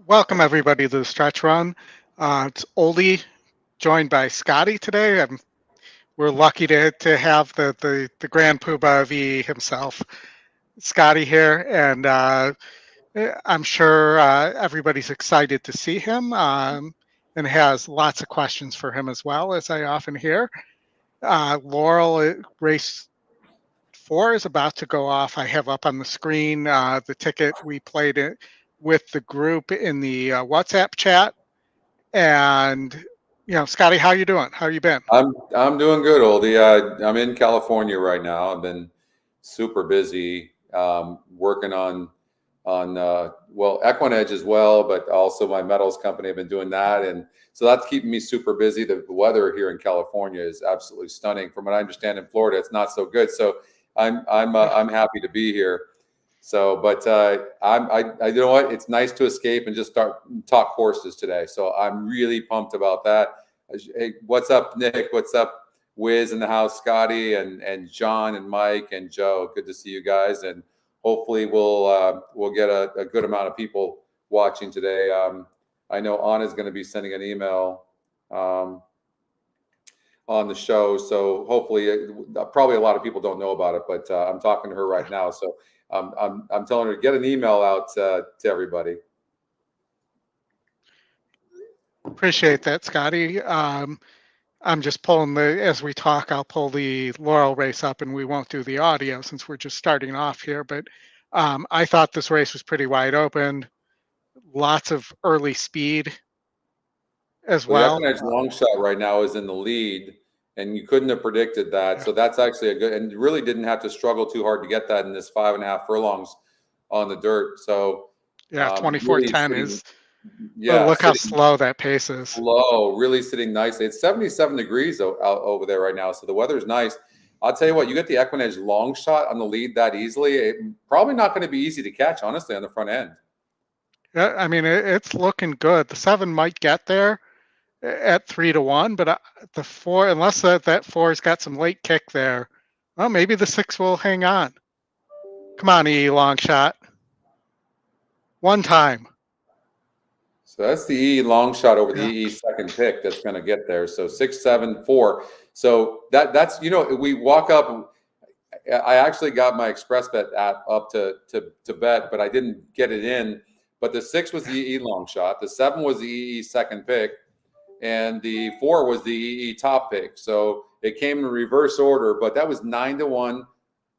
Welcome everybody to the stretch run. It's Oldy, joined by Scotty today, and we're lucky to have the grand poobah of EE himself, Scotty here, and I'm sure everybody's excited to see him and has lots of questions for him as well, as I often hear. Laurel race 4 is about to go off. I have up on the screen the ticket we played it with the group in the WhatsApp chat. And Scotty, how you doing? How you been? I'm doing good, Oldie. I'm in California right now. I've been super busy working on well, EquinEdge as well, but also my metals company. I've been doing that, and so that's keeping me super busy. The weather here in California is absolutely stunning. From what I understand, in Florida, it's not so good. So I'm happy to be here. So, but you know what? It's nice to escape and just start talk horses today. So I'm really pumped about that. Hey, what's up, Nick? What's up, Wiz in the house, Scotty and John and Mike and Joe? Good to see you guys, and hopefully we'll get a good amount of people watching today. I know Anna's going to be sending an email on the show, so hopefully, probably a lot of people don't know about it, but I'm talking to her right now, so I'm telling her to get an email out to everybody. Appreciate that, Scotty. I'm just pulling as we talk, I'll pull the Laurel race up and we won't do the audio since we're just starting off here. But I thought this race was pretty wide open, lots of early speed as Well, well. the EquinEdge long shot right now is in the lead, and you couldn't have predicted that. So that's actually a good, and you really didn't have to struggle too hard to get that in this 5.5 furlongs on the dirt. So Yeah, really 24:10 sitting, is, but yeah, look how sitting slow that pace is. low, really sitting nicely. It's 77 degrees out over there right now, so the weather's nice. I'll tell you what, you get the EquinEdge long shot on the lead that easily. Probably not going to be easy to catch, honestly, on the front end. Yeah, I mean, it's looking good. The 7 might get there at 3-1, but the 4, unless that 4's got some late kick there, well, maybe the 6 will hang on. Come on, E long shot. One time. So that's the E long shot over the Yeah. EE second pick that's going to get there. So 6-7-4. So that's we walk up. I actually got my Express Bet app up to bet, but I didn't get it in. But the 6 was the EE long shot. The 7 was the EE second pick, and the 4 was the EE top pick. So it came in reverse order, but that was 9-1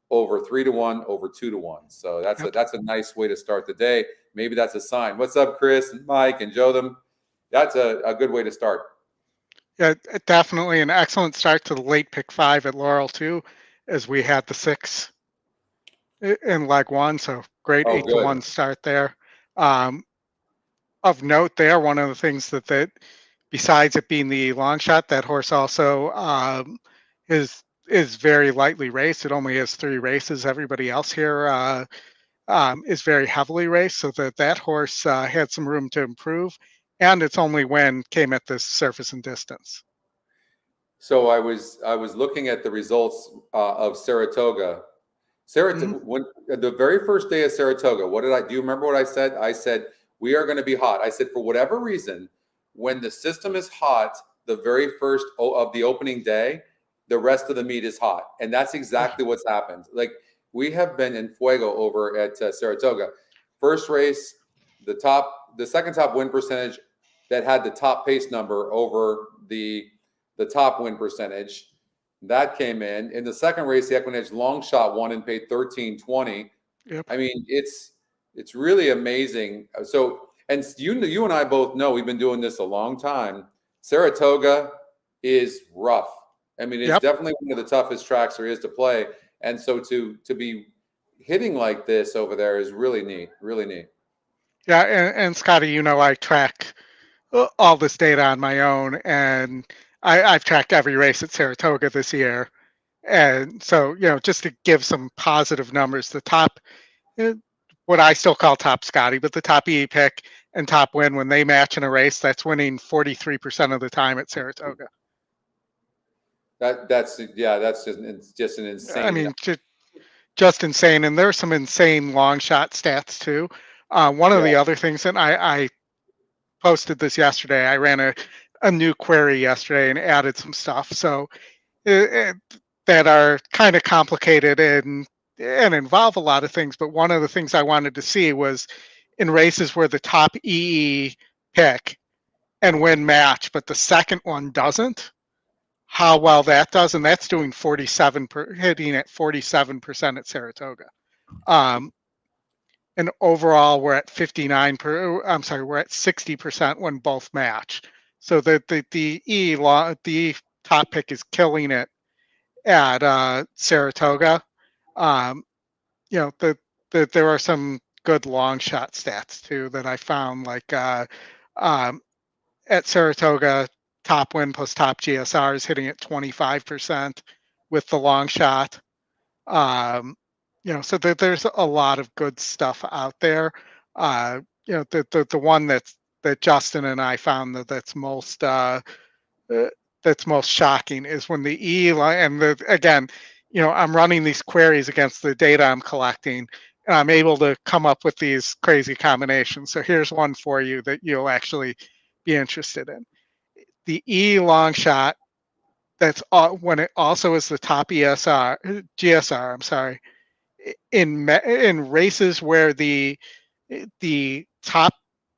over 3-1 over 2-1. So that's a nice way to start the day. Maybe that's a sign. What's up, Chris and Mike and Joe? Them. That's a good way to start. Yeah, definitely an excellent start to the late pick 5 at Laurel too, as we had the 6 in leg 1. So great Oh, good. 8-1 start there. Um, of note there, one of the things that besides it being the long shot, that horse also is very lightly raced. It only has 3 races. Everybody else here is very heavily raced, so that horse had some room to improve. And its only win came at this surface and distance. So I was looking at the results of Saratoga. Saratoga, when the very first day of Saratoga, do you remember what I said? I said, we are going to be hot. I said, for whatever reason, when the system is hot, the very first of the opening day, the rest of the meet is hot. And that's exactly what's happened. Like, we have been in fuego over at Saratoga. First race, the second top win percentage that had the top pace number over the top win percentage. That came in the second race. The EquinEdge long shot won and paid 13.20. Yep. I mean, it's really amazing. So, and you and I both know, we've been doing this a long time. Saratoga is rough. I mean, it's definitely one of the toughest tracks there is to play. And so to be hitting like this over there is really neat, really neat. Yeah, and Scotty, I track all this data on my own, and I've tracked every race at Saratoga this year. And so, just to give some positive numbers, the top, what I still call top Scotty, but the top EE pick and top win, when they match in a race, that's winning 43% of the time at Saratoga. That's just an insane. I mean, just insane. And there's some insane long shot stats too. One of the other things that I posted this yesterday. I ran a new query yesterday and added some stuff. So that are kind of complicated and involve a lot of things. But one of the things I wanted to see was in races where the top EE pick and win match, but the second one doesn't, how well that does. And that's doing 47 hitting at 47% at Saratoga. And overall, we're at 59 I'm sorry, we're at 60% when both match. So the top pick is killing it at Saratoga. Um, there are some good long shot stats too that I found, like um, at Saratoga, top win plus top GSR is hitting at 25% with the long shot. So there's a lot of good stuff out there. The one that Justin and I found that's most shocking is when the E line, and again, I'm running these queries against the data I'm collecting, and I'm able to come up with these crazy combinations. So here's one for you that you'll actually be interested in. The E long shot, that's when it also is the top GSR, I'm sorry, in races where the top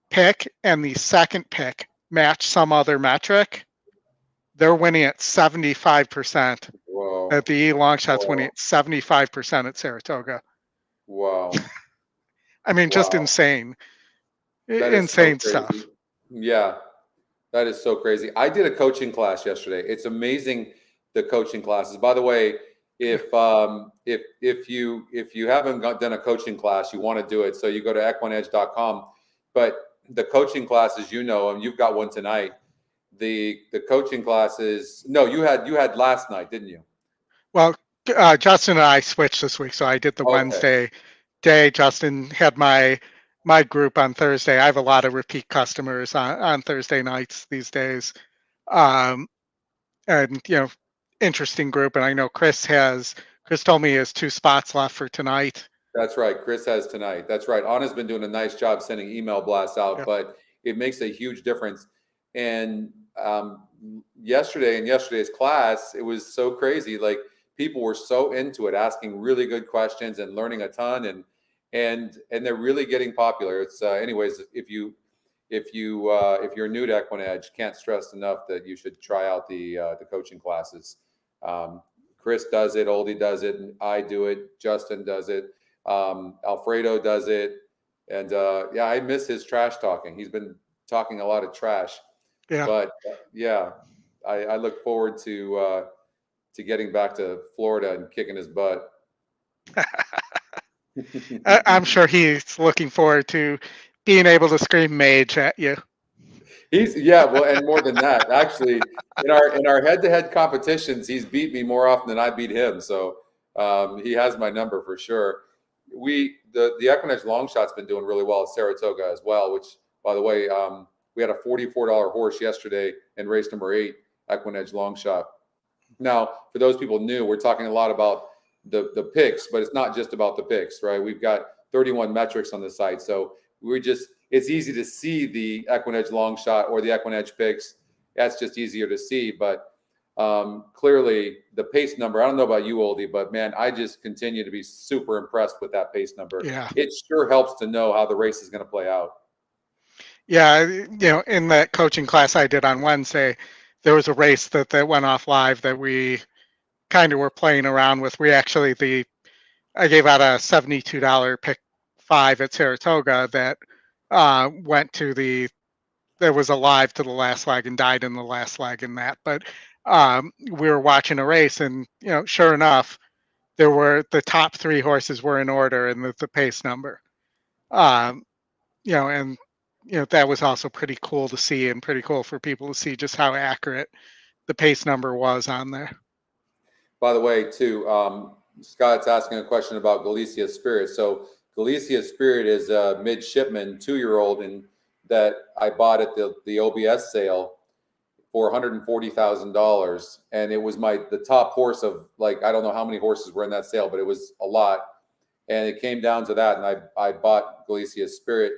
pick and the second pick match some other metric, they're winning at 75%. Whoa. At the E long shot's winning at 75% at Saratoga. Wow. I mean, just Wow. insane. That is so Insane crazy. stuff. Yeah, that is so crazy. I did a coaching class yesterday. It's amazing, the coaching classes. By the way, if you haven't done a coaching class, you want to do it. So you go to EquinEdge.com. But the coaching classes, and you've got one tonight. The coaching classes. No, you had last night, didn't you? Well, Justin and I switched this week, so I did the Wednesday day. Justin had my group on Thursday. I have a lot of repeat customers on Thursday nights these days, and interesting group. And I know Chris told me he has 2 spots left for tonight. That's right. Chris has tonight. That's right. Anna's been doing a nice job sending email blasts out, but it makes a huge difference. And yesterday in yesterday's class, it was so crazy. Like, people were so into it, asking really good questions and learning a ton, and they're really getting popular. It's anyways, if you're new to EquinEdge, can't stress enough that you should try out the coaching classes. Chris does it, Oldy does it, and I do it. Justin does it. Alfredo does it. And I miss his trash talking. He's been talking a lot of trash. Yeah. But I look forward to getting back to Florida and kicking his butt. I'm sure he's looking forward to being able to scream mage at you. Well, and more than that, actually, in our head-to-head competitions, he's beat me more often than I beat him. So he has my number for sure. The EquinEdge long shot's been doing really well at Saratoga as well, which, by the way, we had a $44 horse yesterday in race number 8, EquinEdge long shot. Now, for those people new, we're talking a lot about the picks, but it's not just about the picks, right? We've got 31 metrics on the site. So it's easy to see the EquinEdge long shot or the EquinEdge picks. That's just easier to see. But clearly the pace number, I don't know about you, Oldy, but man, I just continue to be super impressed with that pace number. Yeah. It sure helps to know how the race is going to play out. Yeah. In that coaching class I did on Wednesday, there was a race that went off live that we kind of were playing around with. I gave out a $72 pick 5 at Saratoga that went to there was alive to the last leg and died in the last leg in that. But we were watching a race, and sure enough, the top 3 horses were in order in the pace number. And that was also pretty cool to see, and pretty cool for people to see just how accurate the pace number was on there. By the way, too, Scott's asking a question about Galicia Spirit. So Galicia Spirit is a midshipman 2-year-old that I bought at the OBS sale for $140,000, and it was the top horse of, like, I don't know how many horses were in that sale, but it was a lot, and it came down to that, and I bought Galicia Spirit.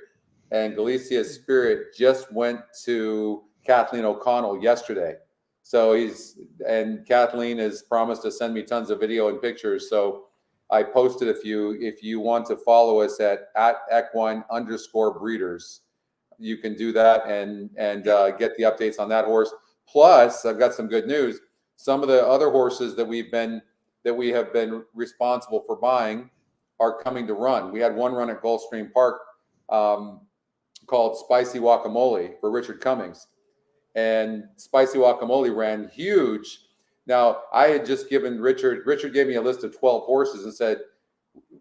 and Galicia's Spirit just went to Kathleen O'Connell yesterday. So and Kathleen has promised to send me tons of video and pictures. So I posted a few. If you want to follow us at equine_breeders, you can do that and get the updates on that horse. Plus, I've got some good news. Some of the other horses that we have been responsible for buying are coming to run. We had one run at Gulfstream Park called Spicy Guacamole for Richard Cummings. And Spicy Guacamole ran huge. Now, I had just given Richard gave me a list of 12 horses and said,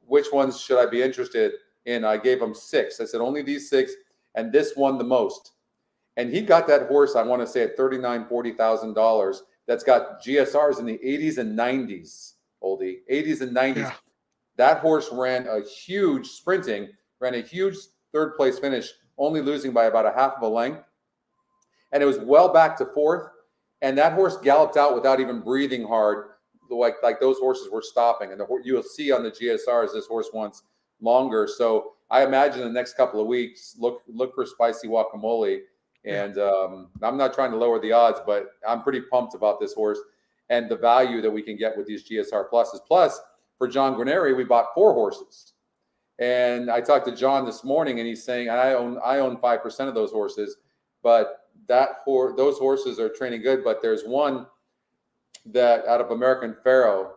which ones should I be interested in? I gave him 6. I said, only these 6, and this won the most. And he got that horse, I want to say, at $39,000, $40,000. That's got GSRs in the 80s and 90s, Oldy, 80s and 90s. Yeah. That horse ran a huge third place finish, only losing by about a half of a length. And it was well back to 4th. And that horse galloped out without even breathing hard, like those horses were stopping. And you'll see on the GSRs, this horse wants longer. So I imagine the next couple of weeks, look for Spicy Guacamole. And I'm not trying to lower the odds, but I'm pretty pumped about this horse and the value that we can get with these GSR pluses. Plus, for John Guarneri, we bought 4 horses. And I talked to John this morning, and he's saying, I own 5% of those horses, but those horses are training good. But there's one that out of American Pharaoh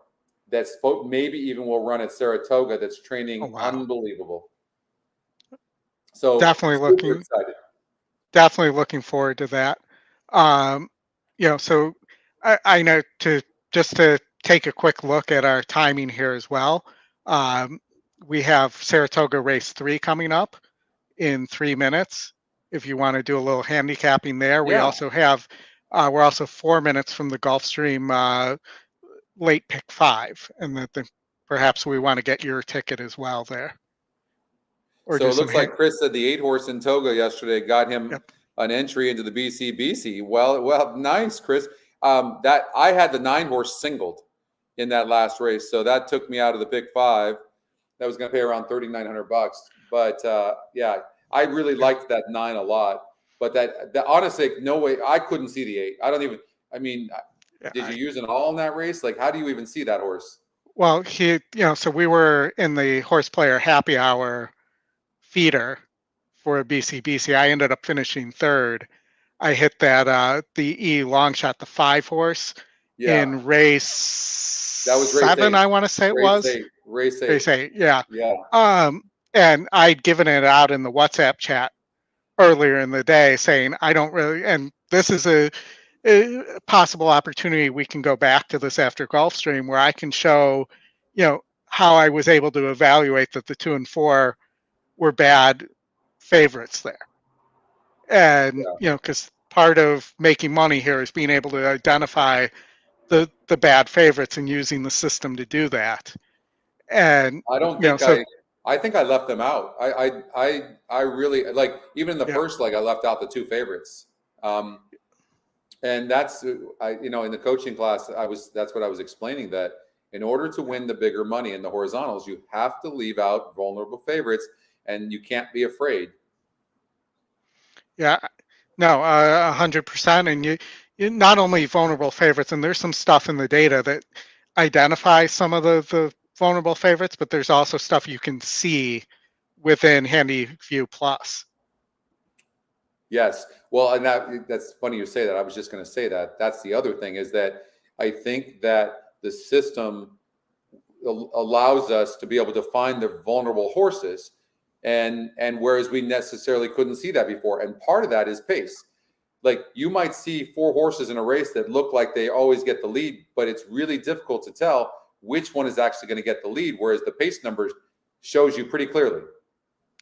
that's maybe even will run at Saratoga that's training unbelievable. So definitely looking forward to that. So I know just to take a quick look at our timing here as well. We have Saratoga race 3 coming up in 3 minutes. If you want to do a little handicapping there, we also have, we're also 4 minutes from the Gulfstream late pick 5, and perhaps we want to get your ticket as well there. So it looks like Chris said the 8-horse in Toga yesterday got him an entry into the BCBC. Well, nice, Chris. That I had the 9-horse singled in that last race, so that took me out of the pick 5. That was going to pay around $3,900. But I really liked that 9 a lot. But that honestly, no way, I couldn't see the 8. Did you use an all in that race? Like, how do you even see that horse? Well, so we were in the horse player happy hour feeder for BCBC. I ended up finishing 3rd. I hit that the E long shot, the 5-horse in race. That was race 7. 8. I want to say Race 8. Race 8. Yeah. And I'd given it out in the WhatsApp chat earlier in the day, saying I don't really. And this is a possible opportunity. We can go back to this after Gulfstream, where I can show, how I was able to evaluate that the 2 and 4 were bad favorites there. And, because part of making money here is being able to identify the bad favorites and using the system to do that. And I don't think I think I left them out. I really, like, even in the first leg, I left out the 2 favorites. And that's, in the coaching class, that's what I was explaining, that in order to win the bigger money in the horizontals, you have to leave out vulnerable favorites, and you can't be afraid. Yeah, no, 100%. And you not only vulnerable favorites, and there's some stuff in the data that identifies some of the vulnerable favorites, but there's also stuff you can see within HandyView Plus. Yes. Well, and that's funny you say that. I was just going to say that. That's the other thing, is that I think that the system allows us to be able to find the vulnerable horses, and whereas we necessarily couldn't see that before. And part of that is pace. Like, you might see 4 horses in a race that look like they always get the lead, but it's really difficult to tell which one is actually going to get the lead, whereas the pace numbers shows you pretty clearly.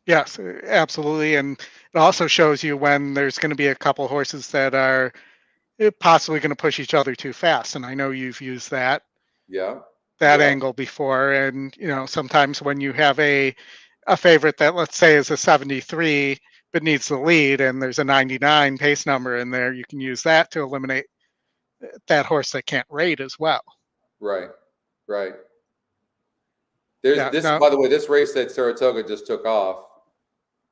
Yes, absolutely. And it also shows you when there's going to be a couple horses that are possibly going to push each other too fast. And I know you've used that angle before. And, sometimes when you have a favorite that, let's say, is a 73 but needs the lead, and there's a 99 pace number in there, you can use that to eliminate that horse that can't rate as well. Right. There's by the way, this race that Saratoga just took off,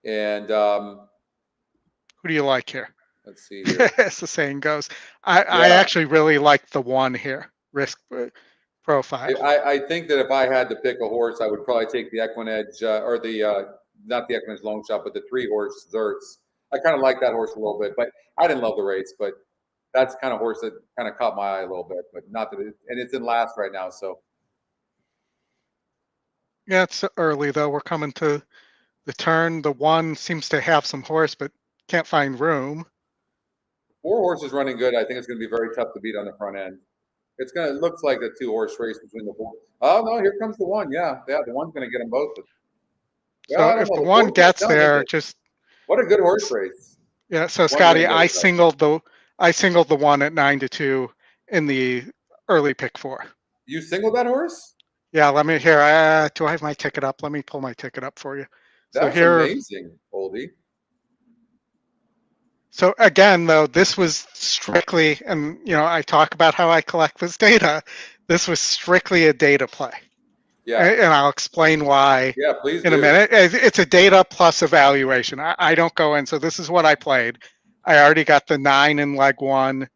And Who do you like here? let's see here. As the saying goes. I Yeah, actually really like the one here, risk profile. I think that if I had to pick a horse, I would probably take the EquinEdge or the not the EquinEdge long shot, but the 3-horse Zerts. I kind of like that horse a little bit, but I didn't love the race. But that's the kind of horse that kind of caught my eye a little bit. But not that and it's in last right now. So Yeah, it's early though. We're coming to the turn. The one seems to have some horse, but can't find room. 4 horses running good. I think it's going to be very tough to beat on the front end. It's gonna. It looks like a 2-horse race between the 4. Oh no, here comes the one. Yeah, the one's going to get them both. Well, So I don't if know. the The one 4's going to gets tell you there, that. just What a good horse race. yeah. So One Scotty, ran good. I singled the one at 9-2 in the early pick 4. You singled that horse? Yeah, let me hear. Do I have my ticket up? Let me pull my ticket up for you. So That's here, amazing, Oldy. so again, though, this was strictly, and I talk about how I collect this data. This was strictly a data play, Yeah, and I'll explain why yeah. Please in a do. minute. It's a data plus evaluation. I don't go in. So this is what I played. I already got the 9 in leg 1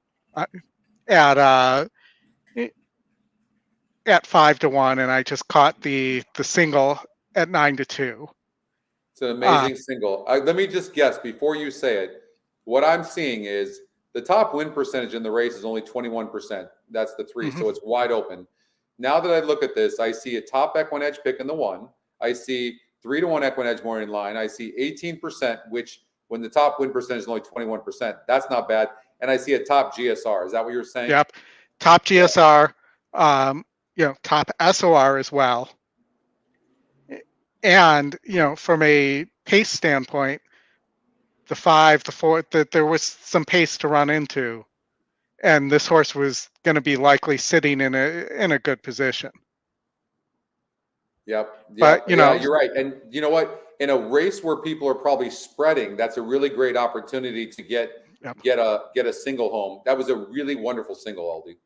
at 5-1, and I just caught the single at 9-2. It's an amazing single. Let me just guess before you say it. What I'm seeing is the top win percentage in the race is only 21%. That's the 3, Mhm. so it's wide open. Now that I look at this, I see a top EquinEdge pick in the 1. I see 3-1 EquinEdge morning line. I see 18%, which when the top win percentage is only 21%, that's not bad. And I see a top GSR. Is that what you're saying? Yep. Top GSR, top SOR as well. And, from a pace standpoint, the 5, the 4, that there was some pace to run into. And this horse was going to be likely sitting in a good position. Yep. But, Yep. Yeah, you're right. And you know what? In a race where people are probably spreading, that's a really great opportunity to get yep. a single home. That was a really wonderful single, Aldi.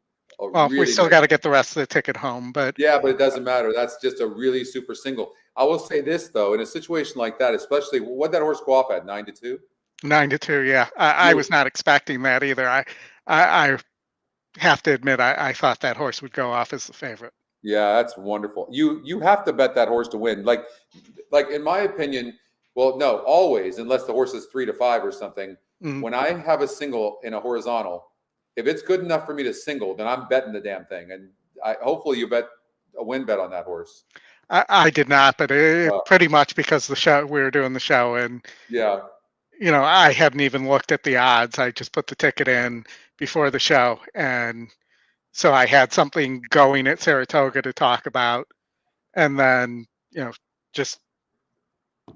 A Well, we really still nice. got to get the rest of the ticket home, but Yeah, but it doesn't matter. That's just a really super single. I will say this though, in a situation like that, especially what that horse go off at 9-2. 9-2, yeah. I was not expecting that either. I have to admit, I thought that horse would go off as the favorite. Yeah, that's wonderful. You have to bet that horse to win. Like in my opinion, well, no, always, unless the horse is 3-5 or something. Mm. When I have a single in a horizontal, if it's good enough for me to single, then I'm betting the damn thing. And hopefully you bet a win bet on that horse. I did not, but pretty much because we were doing the show, and yeah, I hadn't even looked at the odds. I just put the ticket in before the show, and so I had something going at Saratoga to talk about, and then just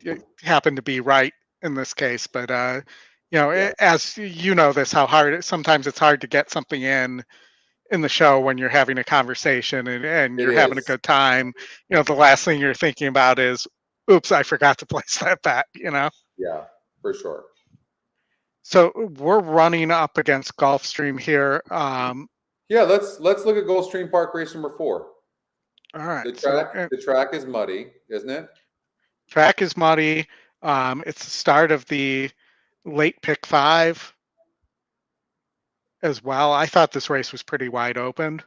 it happened to be right in this case. But as you know, this how hard sometimes it's hard to get something in the show when you're having a conversation and it you're having a is. good time. The last thing you're thinking about is, oops, I forgot to place that bet. Yeah, for sure. So we're running up against Gulfstream here. Yeah, let's look at Gulfstream Park race number 4. All right. The track is muddy, isn't it? Track is muddy. It's the start of the late pick 5 as well. I thought this race was pretty wide open.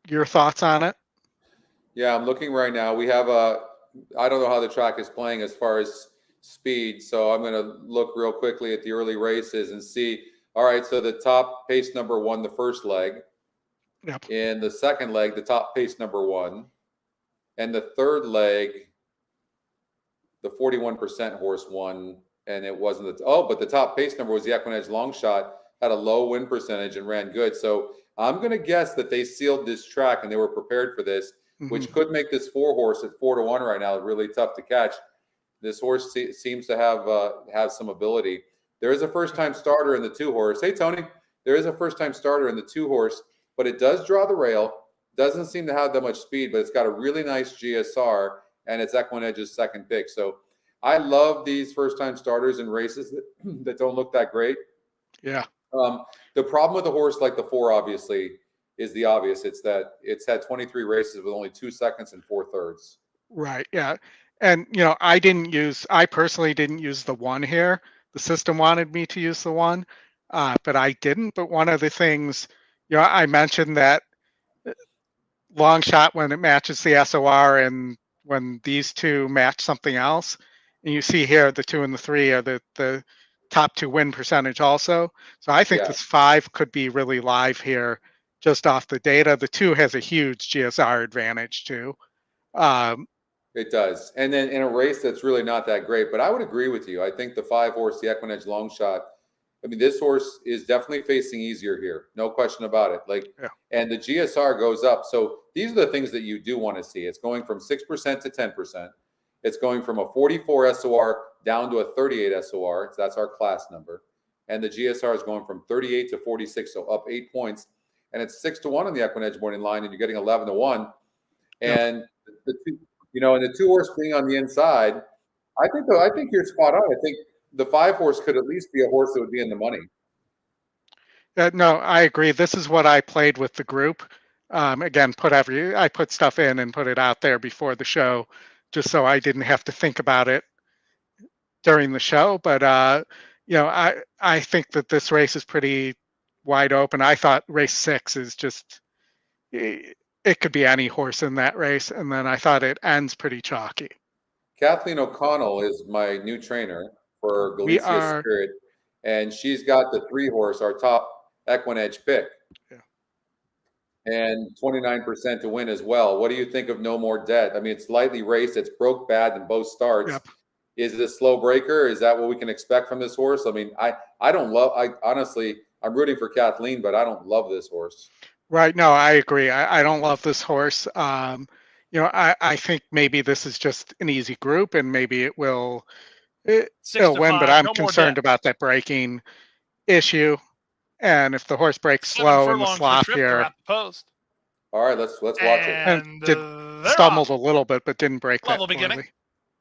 Your thoughts on it? Yeah, I'm looking right now. We have I don't know how the track is playing as far as speed, so I'm going to look real quickly at the early races and see. All right, so the top pace number 1, the first leg. Yep. In the second leg, the top pace number 1. And the third leg, the 41% horse won, and it wasn't but the top pace number was the EquinEdge long shot, had a low win percentage and ran good. So I'm going to guess that they sealed this track and they were prepared for this, which could make this 4-horse at 4-1 right now really tough to catch. This horse seems to have some ability. There is a first-time starter in the 2-horse. Hey, Tony, there is a first-time starter in the 2-horse, but it does draw the rail. Doesn't seem to have that much speed, but it's got a really nice GSR, and it's EquinEdge's second pick. So I love these first-time starters in races that don't look that great. Yeah. The problem with a horse like the 4, obviously, is the obvious. It's that it's had 23 races with only 2 seconds and 4 thirds. Right. Yeah. And I personally didn't use the one here. The system wanted me to use the one, but I didn't. But one of the things, I mentioned that long shot when it matches the SOR and when these two match something else. And you see here the 2 and the 3 are the top 2 win percentage also. So I think Yeah, this 5 could be really live here just off the data. The 2 has a huge GSR advantage too. Um, it does. And then in a race that's really not that great, but I would agree with you. I think the 5-horse, the EquinEdge long shot, I mean, this horse is definitely facing easier here. No question about it. yeah. And the GSR goes up. So these are the things that you do want to see. It's going from 6% to 10%. It's going from a 44 SOR down to a 38 SOR. So that's our class number. And the GSR is going from 38 to 46, so up 8 points. And it's 6-1 on the EquinEdge morning line, and you're getting 11-1. And the two, and the 2-horse being on the inside, I think you're spot on. I think the 5-horse could at least be a horse that would be in the money. No, I agree. This is what I played with the group. Again, I put stuff in and put it out there before the show, just so I didn't have to think about it during the show. But I think that this race is pretty wide open. I thought race 6 is just it could be any horse in that race, and then I thought it ends pretty chalky. Kathleen O'Connell is my new trainer for Galicia Spirit, and she's got the 3-horse, our top EquinEdge pick. Yeah. And 29% to win as well. What do you think of No More Debt? I mean, it's lightly raced. It's broke bad in both starts. Yep. Is it a slow breaker? Is that what we can expect from this horse? I mean, I honestly, I'm rooting for Kathleen, but I don't love this horse. Right. No, I agree. I don't love this horse. I think maybe this is just an easy group and maybe it'll win, but I'm concerned about that breaking issue. And if the horse breaks slow in the slop here. Post. All right, let's watch it. And stumbled a little bit, but didn't break that beginning.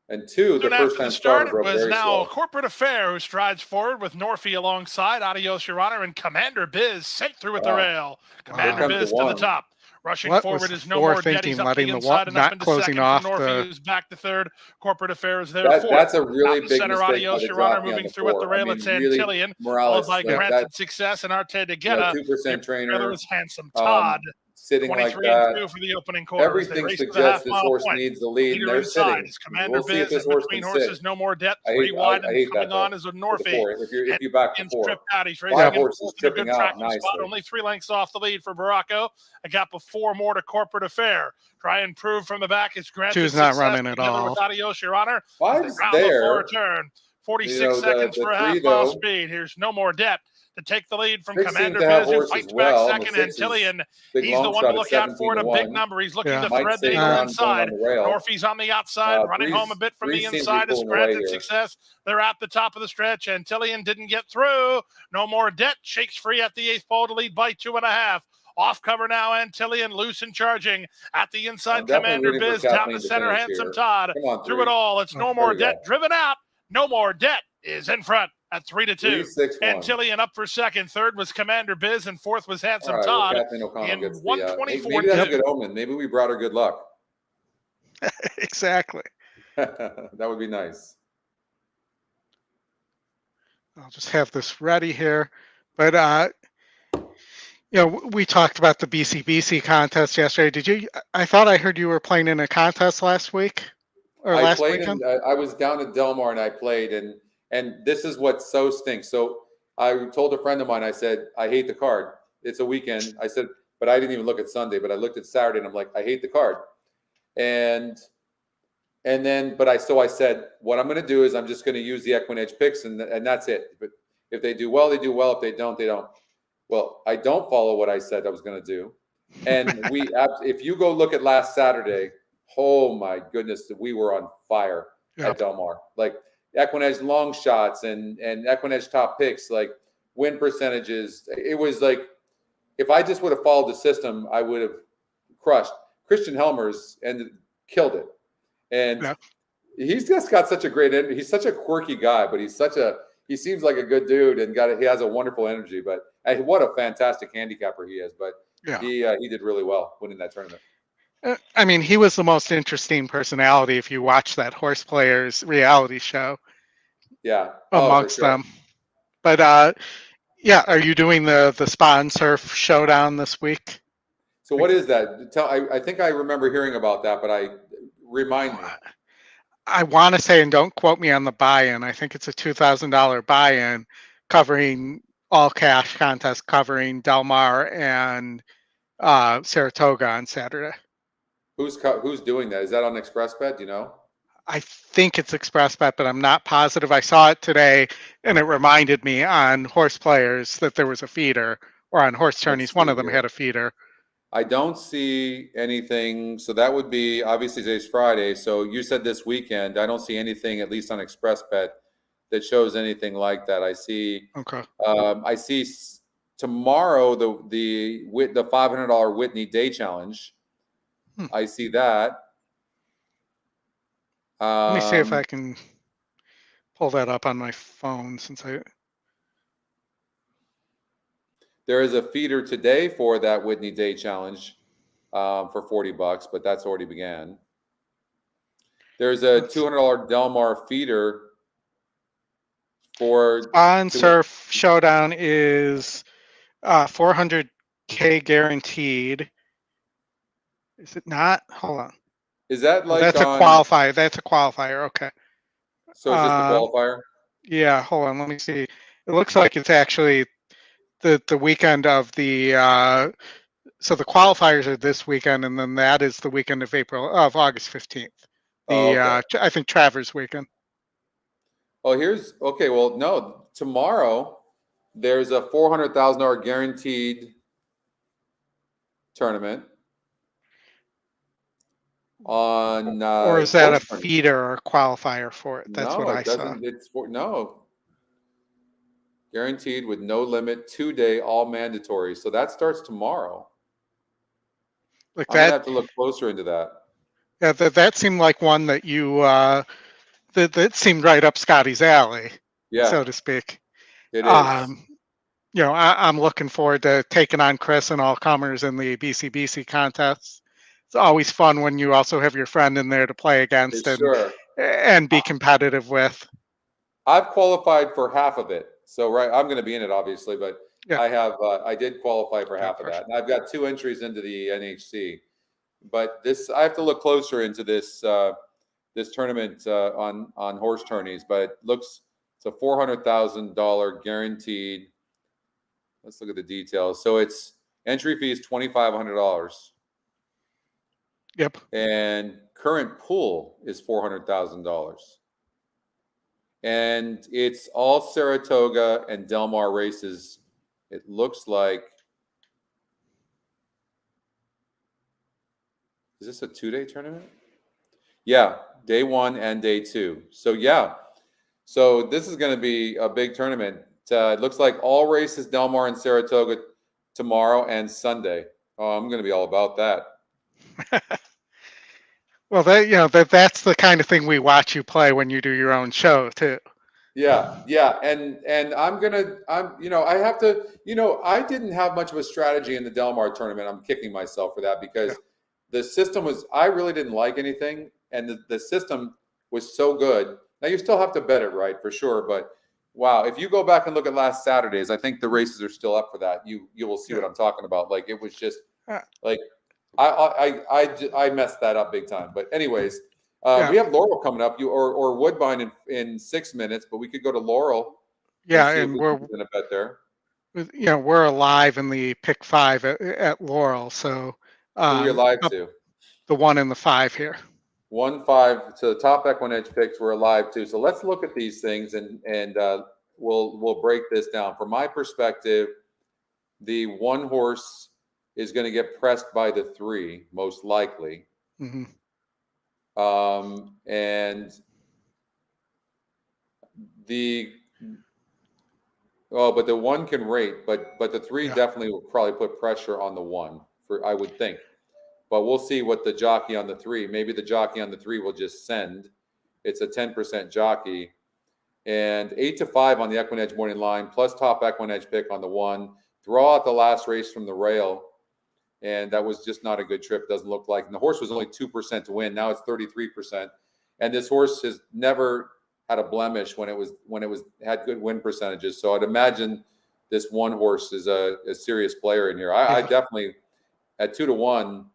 And 2, the first time start was now Corporate Affair, who strides forward with Norfie alongside. Adios, Your Honor, and Commander Biz sent through at the rail. Commander Biz to the top. Rushing forward is No More Debt. He's up the inside and up into second. Norfie, who's back to third. Corporate Affair is there. That's a really big center. mistake. Adios, Your Honor, moving through at the rail. It's Antillion, followed by Granted Success and Arte Together. 2% trainer. Is Handsome Todd. Sitting like that. 23-2 for the opening quarter. Everything suggests this horse needs the lead. And they're sitting. Commander Biz and between horses, No More Debt. 3 wide and coming on is a Norfie. If you back to 4. He's racing 5 horses tripping out nicely. Only 3 lengths off the lead for Baracco. A gap of 4 more to Corporate Affair. Try and prove from the back. It's Granted. 2's not running at all. With Adios, Your Honor. 5's there. Return. 46 seconds for a half-mile speed. Here's No More Debt to take the lead from Commander Biz, who fights back second. Antillion, he's the one to look out for at a big number. He's looking to thread the eagle inside. Norfie's on the outside, running home a bit from the inside is Granted Success. They're at the top of the stretch. Antillion didn't get through. No More Debt shakes free at the 8th pole to lead by 2.5. Off cover now, Antillion loose and charging at the inside. Commander Biz down the center. Handsome Todd through it all. It's No More Debt driven out. No More Debt is in front at 3-2. Antillion up for second. Third was Commander Biz, and fourth was Handsome Todd. In 124. Maybe that's a good omen. Maybe we brought her good luck. Exactly. That would be nice. I'll just have this ready here. But we talked about the BCBC contest yesterday. I thought I heard you were playing in a contest last week or last weekend. I was down at Del Mar and I played, and this is what so stinks. So I told a friend of mine, I said, I hate the card. It's a weekend. I said, but I didn't even look at Sunday, but I looked at Saturday and I'm like, I hate the card. I said, what I'm going to do is I'm just going to use the EquinEdge picks and that's it. But if they do well, they do well. If they don't, they don't. Well, I don't follow what I said I was going to do. And if you go look at last Saturday, oh my goodness, we were on fire at Del Mar. Like EquinEdge long shots and EquinEdge top picks, like win percentages. It was like, if I just would have followed the system, I would have crushed. Christian Helmers and killed it. And he's just got such a great energy. He's such a quirky guy, but he seems like a good dude and he has a wonderful energy. But what a fantastic handicapper he is. But he did really well winning that tournament. I mean, he was the most interesting personality if you watch that Horse Players reality show. Yeah. Amongst for sure. them. But yeah, are you doing the Spa and Surf showdown this week? So what is that? I think I remember hearing about that, but remind me. I want to say, and don't quote me on the buy-in, I think it's a $2,000 buy-in covering all cash contest covering Del Mar and Saratoga on Saturday. Who's doing that? Is that on ExpressBet? Do you know? I think it's ExpressBet, but I'm not positive. I saw it today, and it reminded me on Horse Players that there was a feeder, or on Horse Tourneys, one of them had a feeder. I don't see anything. So that would be, obviously today's Friday. So you said this weekend. I don't see anything, at least on ExpressBet, that shows anything like that. I see. Okay. I see tomorrow the $500 Whitney Day Challenge. I see that. Let me see if I can pull that up on my phone There is a feeder today for that Whitney Day Challenge for $40, but that's already began. There's a $200 Del Mar feeder for Spa and Surf showdown is $400K guaranteed. Is it not? Hold on. Is that like that's a qualifier? That's a qualifier. Okay. So is this the qualifier? Yeah. Hold on. Let me see. It looks like it's actually the weekend of the. So the qualifiers are this weekend, and then that is the weekend of August 15th. I think Travers weekend. Oh, okay. Well, no, tomorrow there's a $400,000 guaranteed tournament on. Or is that a feeder or a qualifier for it? That's what I saw. It's guaranteed with no limit, 2-day, all mandatory. So that starts tomorrow. I'm gonna have to look closer into that. Yeah, that seemed like one that you that seemed right up Scotty's alley, so to speak. It is. You know, I'm looking forward to taking on Chris and all comers in the BCBC contests. It's always fun when you also have your friend in there to play against and be competitive with. I've qualified for half of it. So, I'm going to be in it, obviously, but I did qualify for half of that. And I've got 2 entries into the NHC. But I have to look closer into this tournament on horse tourneys. But it looks, it's a $400,000 guaranteed. Let's look at the details. So it's entry fee is $2,500. Yep. And current pool is $400,000. And it's all Saratoga and Del Mar races. It looks like. Is this a 2-day tournament? Yeah, day 1 and day 2. So so this is going to be a big tournament. It looks like all races Del Mar and Saratoga tomorrow and Sunday. Oh, I'm going to be all about that. Well, that's the kind of thing we watch you play when you do your own show too. Yeah, and I have to, I didn't have much of a strategy in the Del Mar tournament. I'm kicking myself for that because the system I really didn't like anything, and the system was so good. Now you still have to bet it right for sure, but wow, if you go back and look at last Saturday's, I think the races are still up for that. You will see what I'm talking about. Like it was just like I messed that up big time. But anyways, we have Laurel coming up, or Woodbine in 6 minutes, but we could go to Laurel. And we're going to bet there. We're alive in the pick 5 at Laurel, so who are we alive to? The 1 and the 5 here. 1-5 to the top EquinEdge picks. We're alive too. So let's look at these things and we'll break this down. From my perspective, the 1 horse is going to get pressed by the 3 most likely. Mm-hmm. And but the 1 can rate, but the 3 definitely will probably put pressure on the 1 I would think. But we'll see what the jockey on the 3. Maybe the jockey on the 3 will just send. It's a 10% jockey. And 8-5 on the EquinEdge morning line, plus top EquinEdge pick on the 1. Draw out the last race from the rail. and that was just not a good trip. Doesn't look like. And the horse was only 2% to win. Now it's 33%, and this horse has never had a blemish when it had good win percentages. So I'd imagine this one horse is a serious player in here. I definitely, at 2-1,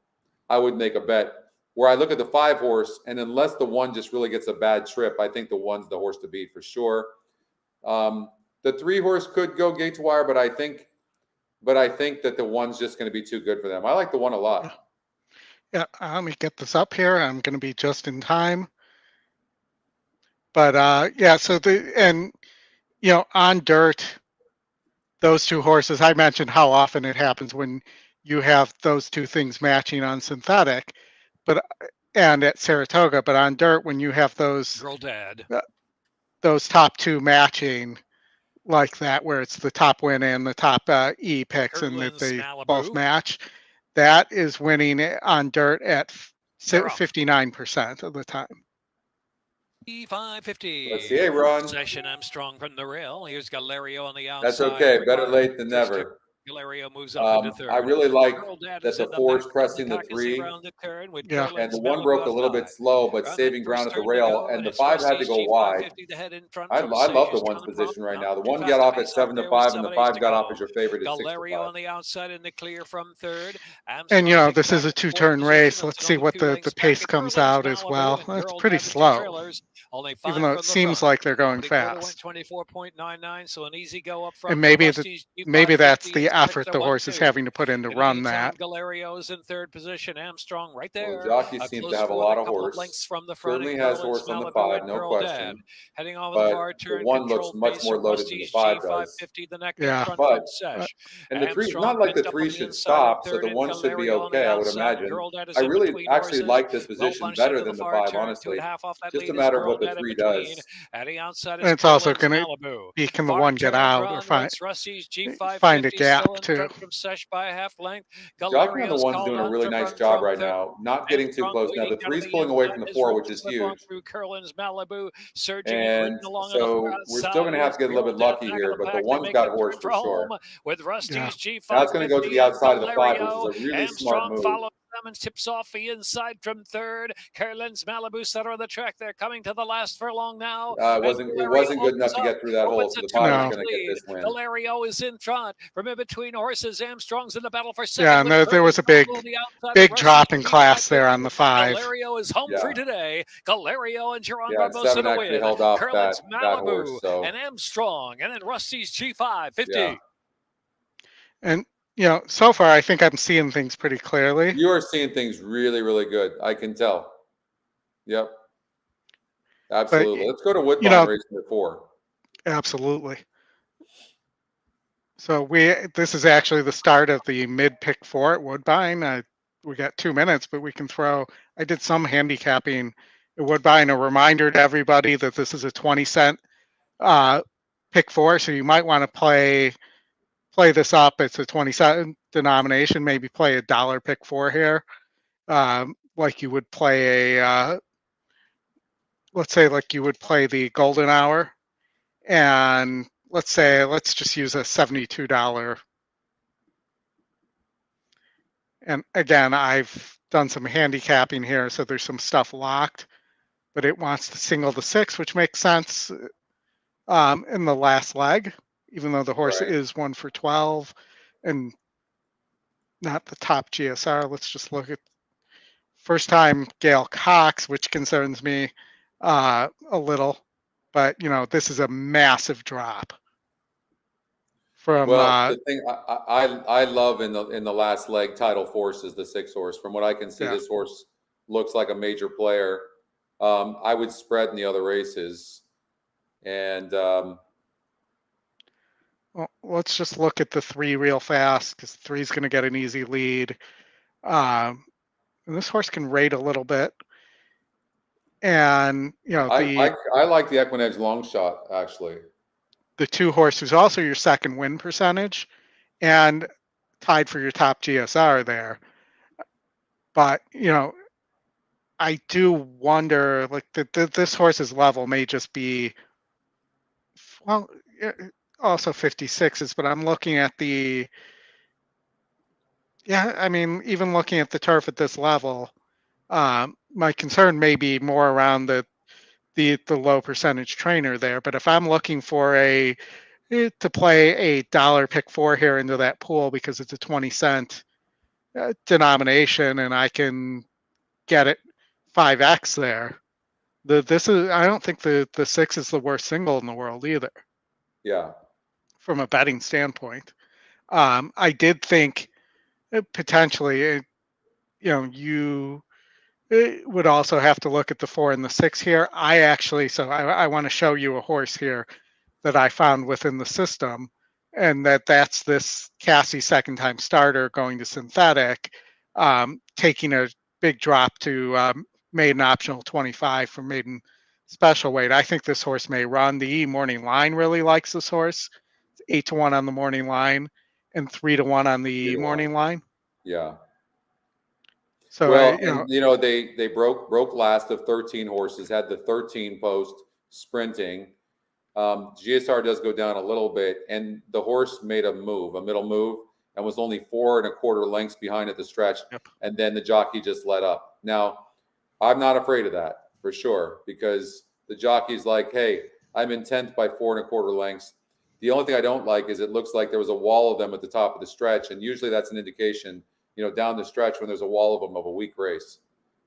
I would make a bet where I look at the 5 horse, and unless the 1 just really gets a bad trip, I think the 1's the horse to beat for sure. The 3 horse could go gate to wire, but I think that the 1's just going to be too good for them. I like the 1 a lot. Yeah, let me get this up here. I'm going to be just in time. But yeah, so on dirt, those 2 horses, I mentioned how often it happens when you have those 2 things matching on synthetic, and at Saratoga, but on dirt, when you have those top 2 matching like that, where it's the top win and the top E picks, and that they both match, that is winning on dirt at 59% of the time. 550. Let's see, hey, Ron. Session Armstrong from the rail. Here's Galerio on the outside. That's okay. Better late than never. Galerio moves up into third. I really like that the 4's pressing the 3. Yeah. And the 1 broke a little bit slow, but saving ground at the rail. And the 5 had to go wide. I love the 1's position right now. The 1 got off at 7-5, and the 5 got off as your favorite at 6-5. Galerio on the outside in the clear from third. And this is a 2-turn race. Let's see what the pace comes out as well. It's pretty slow, even though it seems like they're going fast. 24.99, so an easy go up front. And maybe that's the effort the horse is having to put in to run that. Galerio is in third position. Armstrong right there. Well, jockey seems to have a lot of horse. Certainly has horse on the 5, no question. Heading off but the far turn, the 1 looks much more loaded than the 5 does. Yeah, and the 3, not like the 3 should stop, so the 1 should be okay, I would imagine. I really actually like this position better than the 5, honestly. Just a matter of what the 3 does. And it's also going to be, can the 1 get out or find a gap too? Jockey on the 1's doing a really nice job right now, not getting too close. Now the 3's pulling away from the 4, which is huge. And so we're still going to have to get a little bit lucky here, but the 1's got horse for sure. Now it's going to go to the outside of the 5, which is a really smart move. Clemens tips off the inside from third. Carolyn's Malibu center of the track. They're coming to the last furlong now. It wasn't good enough to get through that hole, so the 5 is going to get this win. Galerio is in front. From in between horses, Armstrong's in the battle for second. Yeah, and there was a big drop in class there on the 5. Galerio is home free today. Galerio and Geron Barbosa to the win. Held off Carolyn's that Malibu horse, so. and Armstrong, and then Rusty's G5 50. Yeah. And so far, I think I'm seeing things pretty clearly. You are seeing things really, really good. I can tell. Yep. Absolutely. Let's go to Woodbine race number 4. Absolutely. So this is actually the start of the mid-pick 4 at Woodbine. We got 2 minutes, but we can throw. I did some handicapping at Woodbine. A reminder to everybody that this is a 20-cent pick 4, so you might want to play this up. It's a 20-cent denomination. Maybe play a $1 pick 4 here, like you would play let's say like you would play the Golden Hour, and let's just use a $72. And again, I've done some handicapping here, so there's some stuff locked, but it wants to single the 6, which makes sense in the last leg, even though the horse is 1 for 12 and not the top GSR. Let's just look at first time Gail Cox, which concerns me a little, but this is a massive drop from. Well, the thing I love in the last leg title force is the 6 horse. From what I can see, this horse looks like a major player. I would spread in the other races, and. Well, let's just look at the 3 real fast, because 3 is going to get an easy lead. And this horse can rate a little bit. And, I like the EquinEdge long shot, actually. The 2 horse who's also your second win percentage and tied for your top GSR there. But, I do wonder, like, this horse's level may just be, well, also 56s, but I'm looking at the Yeah, I mean, even looking at the turf at this level, my concern may be more around the low percentage trainer there. But if I'm looking for to play a dollar pick 4 here into that pool because it's a 20-cent denomination and I can get it 5x there. I don't think the 6 is the worst single in the world either. Yeah. From a betting standpoint, I did think potentially, you would also have to look at the 4 and the 6 here. I want to show you a horse here that I found within the system, and that's this Cassie second time starter going to synthetic, taking a big drop to maiden optional 25 from maiden special weight. I think this horse may run. The morning line really likes this horse. It's 8-1 on the morning line and 3-1 on the morning line. Yeah. So well, they broke last of 13 horses, had the 13 post sprinting. GSR does go down a little bit, and the horse made a middle move, and was only 4 1/4 lengths behind at the stretch. Yep. And then the jockey just let up. Now, I'm not afraid of that for sure, because the jockey's like, hey, I'm in 10th by 4 1/4 lengths. The only thing I don't like is it looks like there was a wall of them at the top of the stretch, and usually that's an indication, down the stretch when there's a wall of them of a weak race.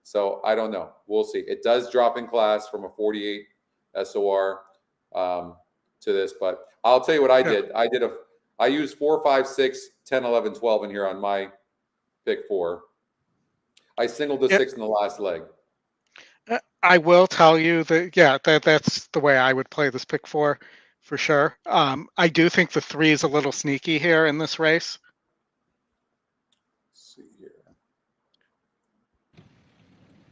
So I don't know. We'll see. It does drop in class from a 48 SOR to this, but I'll tell you what I did. I used 4, 5, 6, 10, 11, 12 in here on my pick 4. I singled the 6 in the last leg. I will tell you that, that's the way I would play this pick 4 for sure. I do think the 3 is a little sneaky here in this race. Let's see here.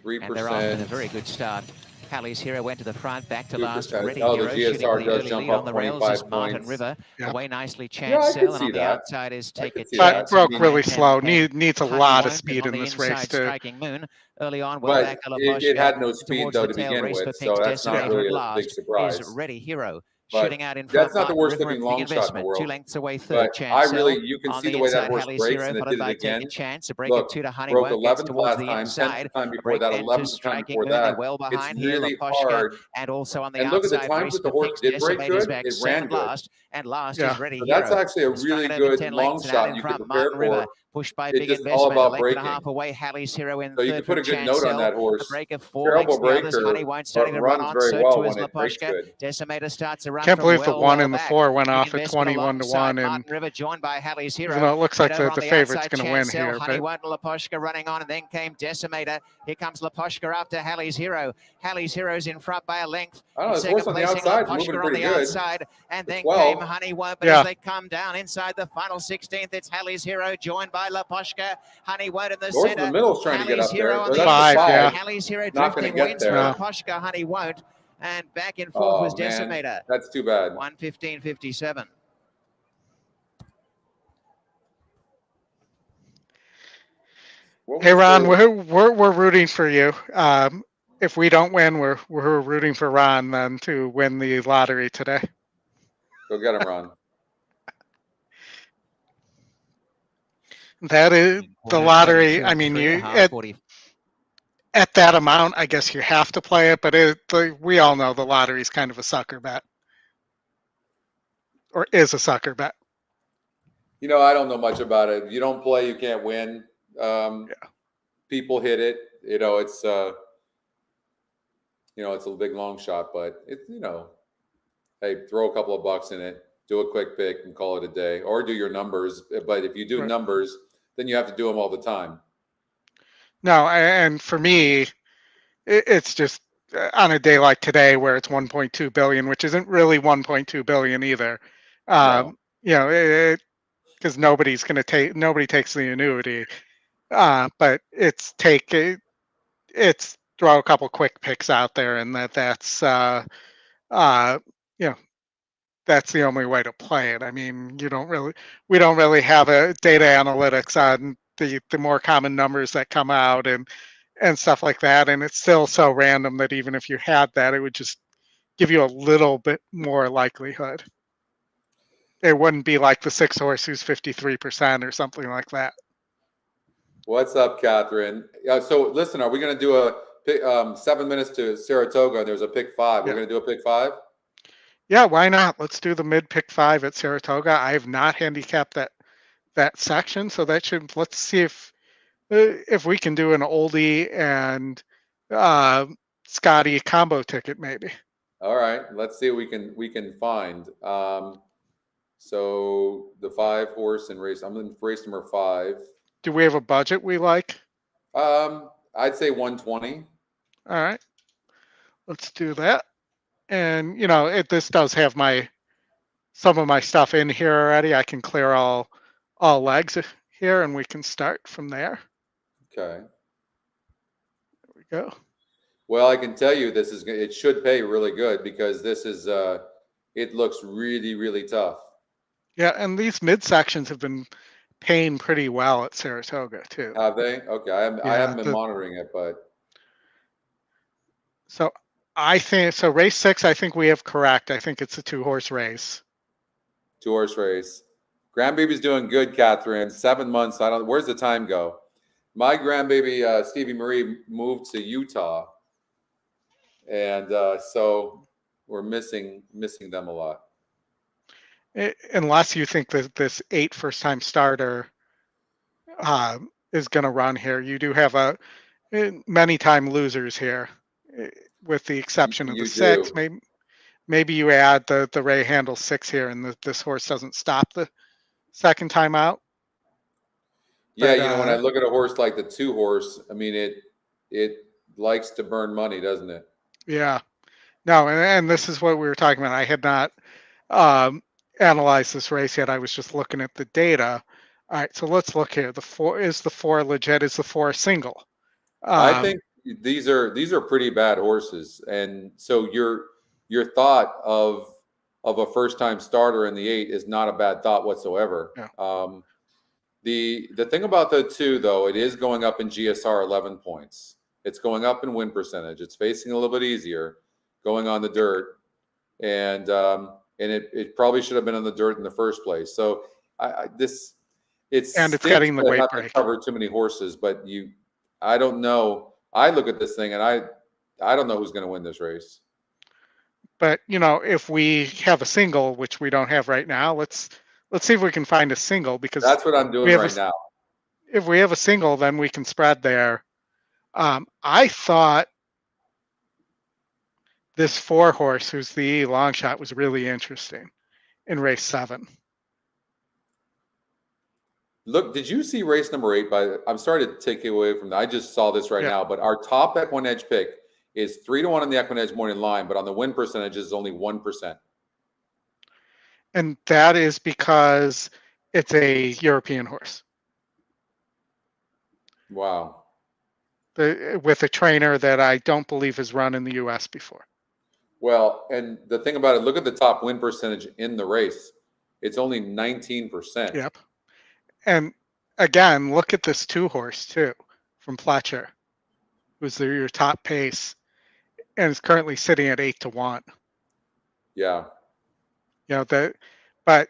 3%. And they're off to a very good start. Halley's Hero went to the front, back to 2%. last. Ready Oh, Hero the GSR shooting does the jump lead up on the rails 25 is Martin points. River. Yeah. Away nicely, Yeah, Chance I Sale, could and see on the that. outside is Take It But Chance. broke Behind really 10 slow. came Needs a Honey lot of Won't, speed and in on this the race inside, to. Striking Moon early on. Well back But to it had no speed towards though the to tail. begin Race for with, Pink's so that's not Decimator really at a last big surprise. is Ready Hero. But Shooting out in front. that's not the Martin worst River looking and long Big shot in the Investment. world. 2 lengths away, third But Chance Sale. you can On see the the way that inside, horse Halley's breaks, Hero, and it followed did it by Take again. a Chance. A break Look, of 2 to Honey broke Won't, gets 11th towards last the time, 10th inside. time A before break that, then to 11th time Striking before Moon. They're that. well It's behind here. really Laposhka, hard. and also on the And look at the outside, times Race that the for horse Pink's did break Decimator's good. back It ran second good. last, and last Yeah. is Ready So Hero. that's actually a Strung really it over good 10 long lengths and out shot in you could front. prepare Martin River for. pushed by It's Big just all Investment. A about length and a breaking. half away. Halley's Hero in So you third can put from a good Chance note on Sale. that A horse. break of 4 Terrible lengths. The others, breaker, Honey Won't starting but to run runs on. very So well too when is it breaks Laposhka. good. Decimator starts a run Can't from believe the 1 and the back. 4 went Big off at Investment 21 to 1, alongside and Martin River, joined by Halley's Hero. even though it looks like Head over the on favorite's outside, going to win Chance Sale, here, Honey but Won't and Laposhka running on, and then came Decimator. Here comes Laposhka after Halley's Hero. Halley's Hero's in front by a length. I don't know, In this horse second on the placing, outside is Laposhka moving on pretty the good. outside, and The then 12. came Honey Won't. But Yeah. as they come down inside the final 16th, it's Halley's Hero joined by Laposhka. Honey Won't in the Horse in center. the middle is trying to get Halley's up there. Hero on Or the that's Five, the inside. yeah. Halley's Hero Not gonna drifting get wins for there. Laposhka. Honey Won't. And back and forth was Oh man, Decimator. that's too bad. 1:15:57. Hey Ron, we're rooting for you. If we don't win, we're rooting for Ron then to win the lottery today. Go get him, Ron. That is the lottery. I mean, at that amount, I guess you have to play it, but we all know the lottery is kind of a sucker bet, or is a sucker bet. I don't know much about it. You don't play, you can't win. People hit it. It's it's a big long shot, but hey, throw a couple of bucks in it, do a quick pick, and call it a day, or do your numbers. But if you do numbers, then you have to do them all the time. No, and for me, it's just on a day like today where it's 1.2 billion, which isn't really 1.2 billion either. Because nobody takes the annuity. But it's throw a couple quick picks out there, and that's that's the only way to play it. I mean, we don't really have a data analytics on the more common numbers that come out and stuff like that. And it's still so random that even if you had that, it would just give you a little bit more likelihood. It wouldn't be like the 6 horse who's 53% or something like that. What's up, Catherine? So listen, are we going to do a pick, 7 minutes to Saratoga? And there's a pick 5. We're going to do a pick 5. Yeah, why not? Let's do the mid pick 5 at Saratoga. I have not handicapped that section, so that should. Let's see if we can do an Oldy and Scotty combo ticket, maybe. All right, let's see what we can find. So the 5 horse and race. I'm in race number 5. Do we have a budget we like? I'd say 120. All right, let's do that. And you know, this does have some of my stuff in here already. I can clear all legs here, and we can start from there. Okay. There we go. Well, I can tell you it should pay really good because this is it looks really, really tough. Yeah, and these mid sections have been paying pretty well at Saratoga too. Have they? Okay, I haven't been monitoring it, but so I think so. Race 6, I think we have correct. I think it's a 2-horse race. 2-horse race. Grandbaby's doing good, Catherine. 7 months. Where's the time go? My grandbaby Stevie Marie moved to Utah, and so we're missing them a lot. Unless you think that this 8 first-time starter is going to run here, you do have many-time losers here, with the exception of the 6. Maybe you add the Ray Handle 6 here, and this horse doesn't stop the second time out. Yeah, but, when I look at a horse like the 2-horse, I mean it likes to burn money, doesn't it? Yeah. No, and this is what we were talking about. I had not analyzed this race yet. I was just looking at the data. All right, so let's look here. Is the 4 legit? Is the 4 a single? I think these are pretty bad horses, and so your thought of a first-time starter in the 8 is not a bad thought whatsoever. Yeah. The thing about the 2, though, it is going up in GSR 11 points. It's going up in win percentage. It's facing a little bit easier, going on the dirt, and it probably should have been on the dirt in the first place. So it's getting the weight break. Cover too many horses, but I don't know. I look at this thing and I don't know who's going to win this race. But if we have a single, which we don't have right now, let's see if we can find a single, because that's what I'm doing right now. If we have a single, then we can spread there. I thought this 4-horse, who's the long shot, was really interesting in race 7. Look, did you see race number 8? I'm sorry to take it away from that. I just saw this right now, but our top EquinEdge pick is 3-1 on the EquinEdge morning line, but on the win percentage is only 1%. And that is because it's a European horse. Wow. With a trainer that I don't believe has run in the U.S. before. Well, and the thing about it, look at the top win percentage in the race. It's only 19%. Yep. And again, look at this 2-horse too, from Fletcher, who's your top pace, and is currently sitting at 8-1. Yeah. But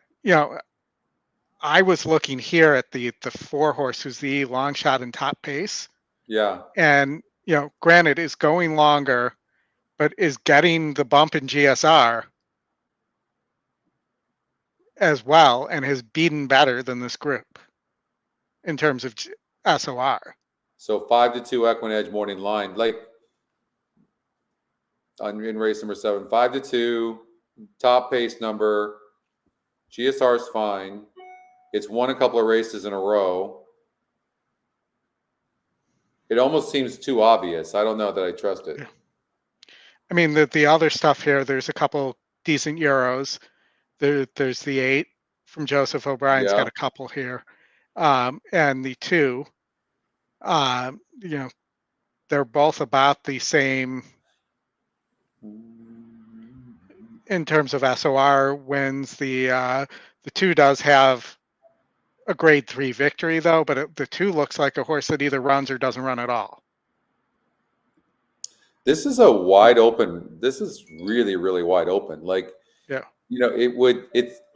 I was looking here at the 4-horse, who's the long shot and top pace. Yeah. And granted, is going longer, but is getting the bump in GSR as well, and has beaten better than this group in terms of SOR. So 5-2 EquinEdge morning line, like in race number 7, 5-2, top pace number, GSR is fine. It's won a couple of races in a row. It almost seems too obvious. I don't know that I trust it. Yeah. I mean, the other stuff here, there's a couple decent Euros. There's the 8 from Joseph O'Brien's got a couple here. And the 2, they're both about the same in terms of SOR wins. The 2 does have a grade 3 victory, though, but the 2 looks like a horse that either runs or doesn't run at all. This is a wide open. This is really, really wide open. Like,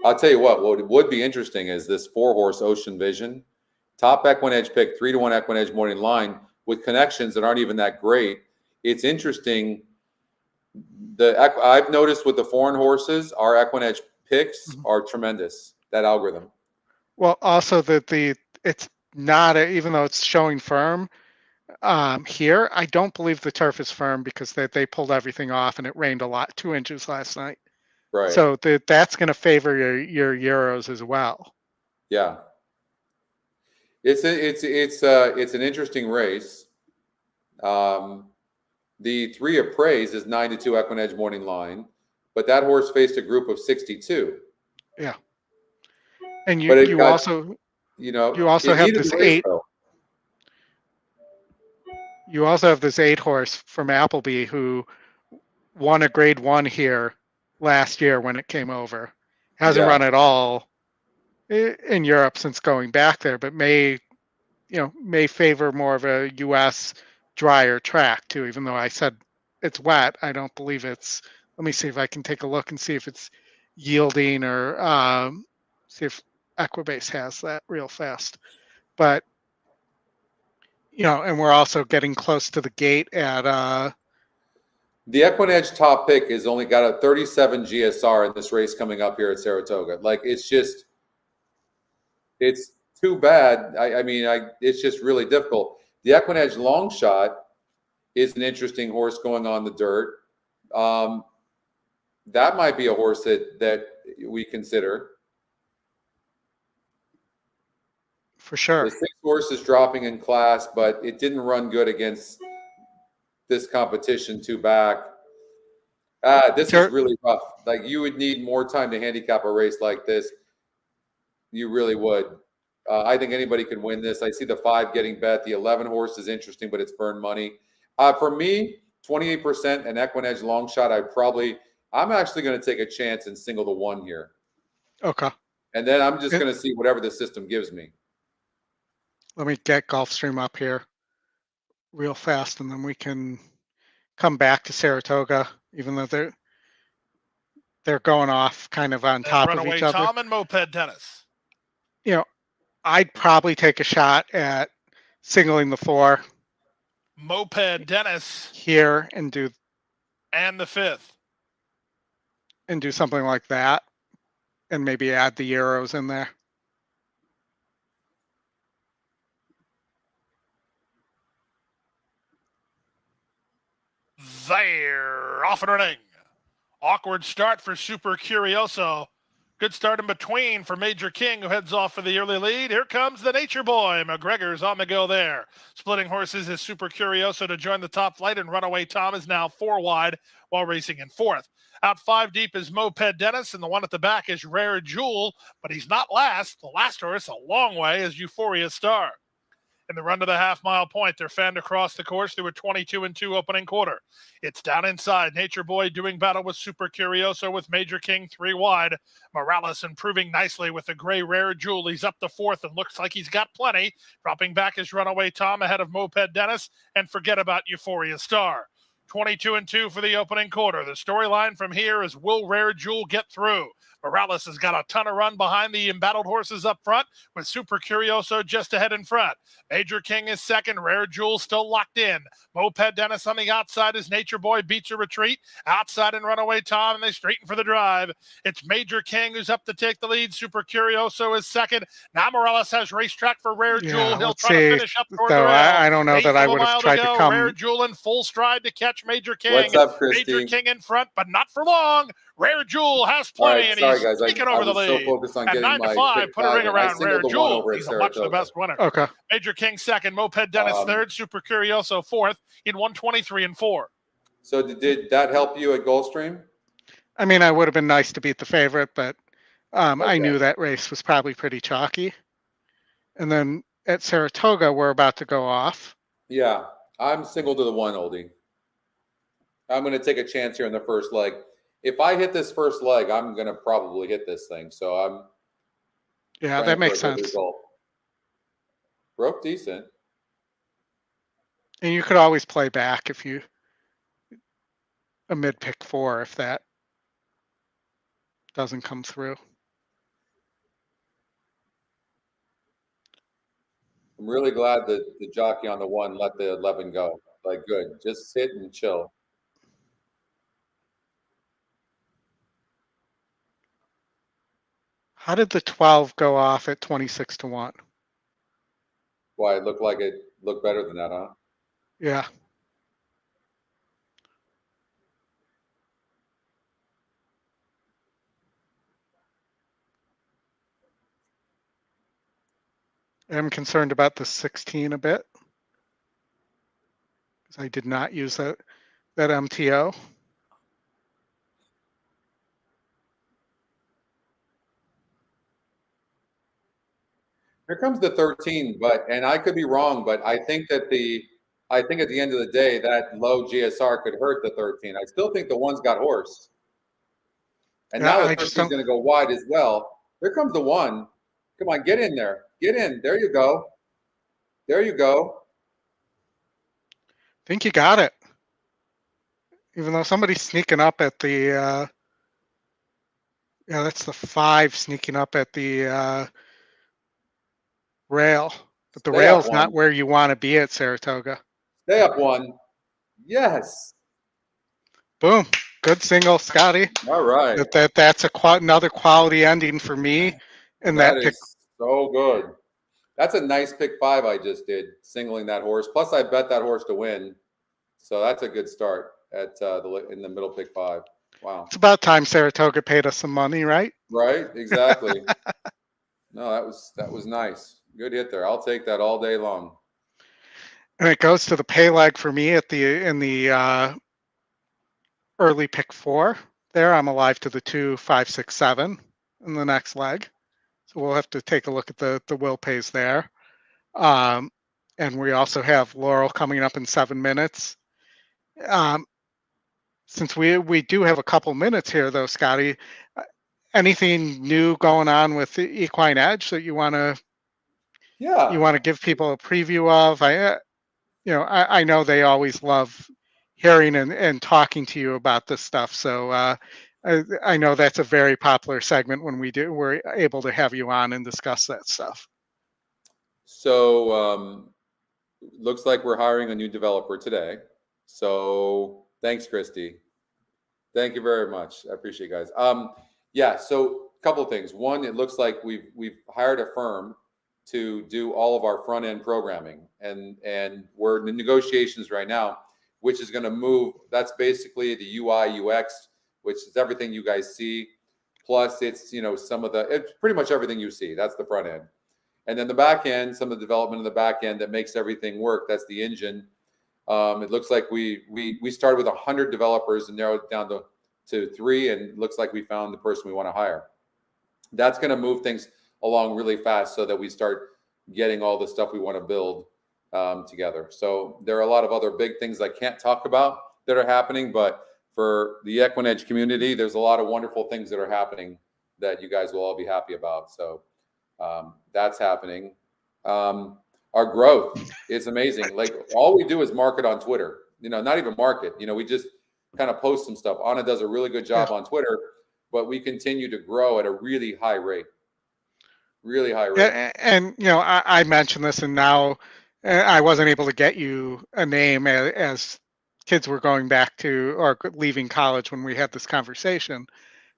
I'll tell you what would be interesting is this 4-horse Ocean Vision. top EquinEdge pick, 3-1 EquinEdge morning line with connections that aren't even that great. It's interesting. I've noticed with the foreign horses, our EquinEdge picks are tremendous. That algorithm. Well, also it's not even though it's showing firm here. I don't believe the turf is firm because they pulled everything off and it rained a lot, 2 inches last night. Right. So that's going to favor your Euros as well. Yeah. It's an interesting race. The 3 Appraise is 9-2 EquinEdge morning line, but that horse faced a group of 62. Yeah. And you also have this 8. You also have this 8 horse from Appleby who won a grade 1 here last year when it came over. Hasn't run at all in Europe since going back there, but may favor more of a U.S. drier track too. Even though I said it's wet, I don't believe it's. Let me see if I can take a look and see if it's yielding or see if Equibase has that real fast. But and we're also getting close to the gate at. The EquinEdge top pick has only got a 37 GSR in this race coming up here at Saratoga. Like it's too bad. It's just really difficult. The EquinEdge long shot is an interesting horse going on the dirt. That might be a horse that we consider. For sure. The 6 horse is dropping in class, but it didn't run good against this competition 2 back. This is really rough. Like you would need more time to handicap a race like this. You really would. I think anybody can win this. I see the 5 getting bet. The 11 horse is interesting, but it's burn money. For me, 28% and EquinEdge long shot. I'm actually going to take a chance and single the 1 here. Okay. And then I'm just going to see whatever the system gives me. Let me get Gulfstream up here real fast, and then we can come back to Saratoga, even though they're going off kind of on top of each other. Tom and Moped Dennis. I'd probably take a shot at singling the 4. Moped Dennis here and the 5th. And do something like that, and maybe add the Euros in there. They're off and running. Awkward start for Super Curioso. Good start in between for Major King, who heads off for the early lead. Here comes the Nature Boy. McGregor's on the go there. Splitting horses is Super Curioso to join the top flight, and Runaway Tom is now 4 wide while racing in 4th. Out 5 deep is Moped Dennis, and the one at the back is Rare Jewel, but he's not last. The last horse a long way is Euphoria Star. In the run to the half-mile point, they're fanned across the course through a 22-2 opening quarter. It's down inside. Nature Boy doing battle with Super Curioso with Major King 3 wide. Morales improving nicely with the gray Rare Jewel. He's up to 4th and looks like he's got plenty. Dropping back is Runaway Tom ahead of Moped Dennis, and forget about Euphoria Star. 22-2 for the opening quarter. The storyline from here is, will Rare Jewel get through? Morales has got a ton of run behind the embattled horses up front, with Super Curioso just ahead in front. Major King is 2nd. Rare Jewel still locked in. Moped Dennis on the outside as Nature Boy beats a retreat. Outside and Runaway Tom, and they straighten for the drive. It's Major King who's up to take the lead. Super Curioso is 2nd. Now Morales has racetrack for Rare Jewel. He'll try to finish up toward the rail. I don't know that I would have tried to come. Rare Jewel in full stride to catch Major King. What's up, Christy? Major King in front, but not for long. Rare Jewel has plenty, and he's taking over the lead. So focused on at 9-5, put a ring around Rare Jewel. He's much the best winner. Okay. Major King 2nd, Moped Dennis 3rd, Super Curioso 4th in 123-4. So did that help you at Gulfstream? I mean, I would have been nice to beat the favorite, but I knew that race was probably pretty chalky. And then at Saratoga, we're about to go off. Yeah, I'm single to the 1, Oldy. I'm going to take a chance here in the first leg. If I hit this first leg, I'm going to probably hit this thing. So I'm. Yeah, that makes sense. Broke decent. And you could always play back if you a mid pick 4 if that doesn't come through. I'm really glad that the jockey on the 1 let the 11 go. Like, good. Just sit and chill. How did the 12 go off at 26-1? Why, it looked like it looked better than that, huh? Yeah. I'm concerned about the 16 a bit, because I did not use that MTO. Here comes the 13, and I could be wrong, but I think at the end of the day, that low GSR could hurt the 13. I still think the 1's got horse. And now the 13 is going to go wide as well. Here comes the 1. Come on, get in there. Get in. There you go. There you go. I think you got it. Even though somebody's sneaking up at the, yeah, that's the 5 sneaking up at the rail. But the rail's not where you want to be at Saratoga. Stay up 1. Yes. Boom. Good single, Scotty. All right. That's another quality ending for me. And that is so good. That's a nice pick 5 I just did, singling that horse. Plus, I bet that horse to win. So that's a good start at in the middle pick 5. Wow. It's about time Saratoga paid us some money, right? Right. Exactly. No, that was nice. Good hit there. I'll take that all day long. And it goes to the pay leg for me in the early pick 4. There, I'm alive to the 2, 5, 6, 7 in the next leg. So we'll have to take a look at the will pays there. And we also have Laurel coming up in 7 minutes. Since we do have a couple minutes here, though, Scotty, anything new going on with the EquinEdge that you want to give people a preview of? I know they always love hearing and talking to you about this stuff. So I know that's a very popular segment when we're able to have you on and discuss that stuff. So looks like we're hiring a new developer today. So thanks, Christy. Thank you very much. I appreciate it, guys. Yeah, so a couple of things. One, it looks like we've hired a firm to do all of our front end programming, and we're in negotiations right now, which is going to move. That's basically the UI UX, which is everything you guys see, plus it's it's pretty much everything you see. That's the front end, and then the back end, some of the development in the back end that makes everything work. That's the engine. It looks like we started with 100 developers and narrowed it down to 3, and it looks like we found the person we want to hire. That's going to move things along really fast so that we start getting all the stuff we want to build together. So there are a lot of other big things I can't talk about that are happening, but for the EquinEdge community, there's a lot of wonderful things that are happening that you guys will all be happy about. So that's happening. Our growth is amazing. Like, all we do is market on Twitter, not even market, we just kind of post some stuff. Anna does a really good job on Twitter, but we continue to grow at a really high rate. Really high rate. Yeah, and I mentioned this, and now I wasn't able to get you a name as kids were going back to or leaving college when we had this conversation.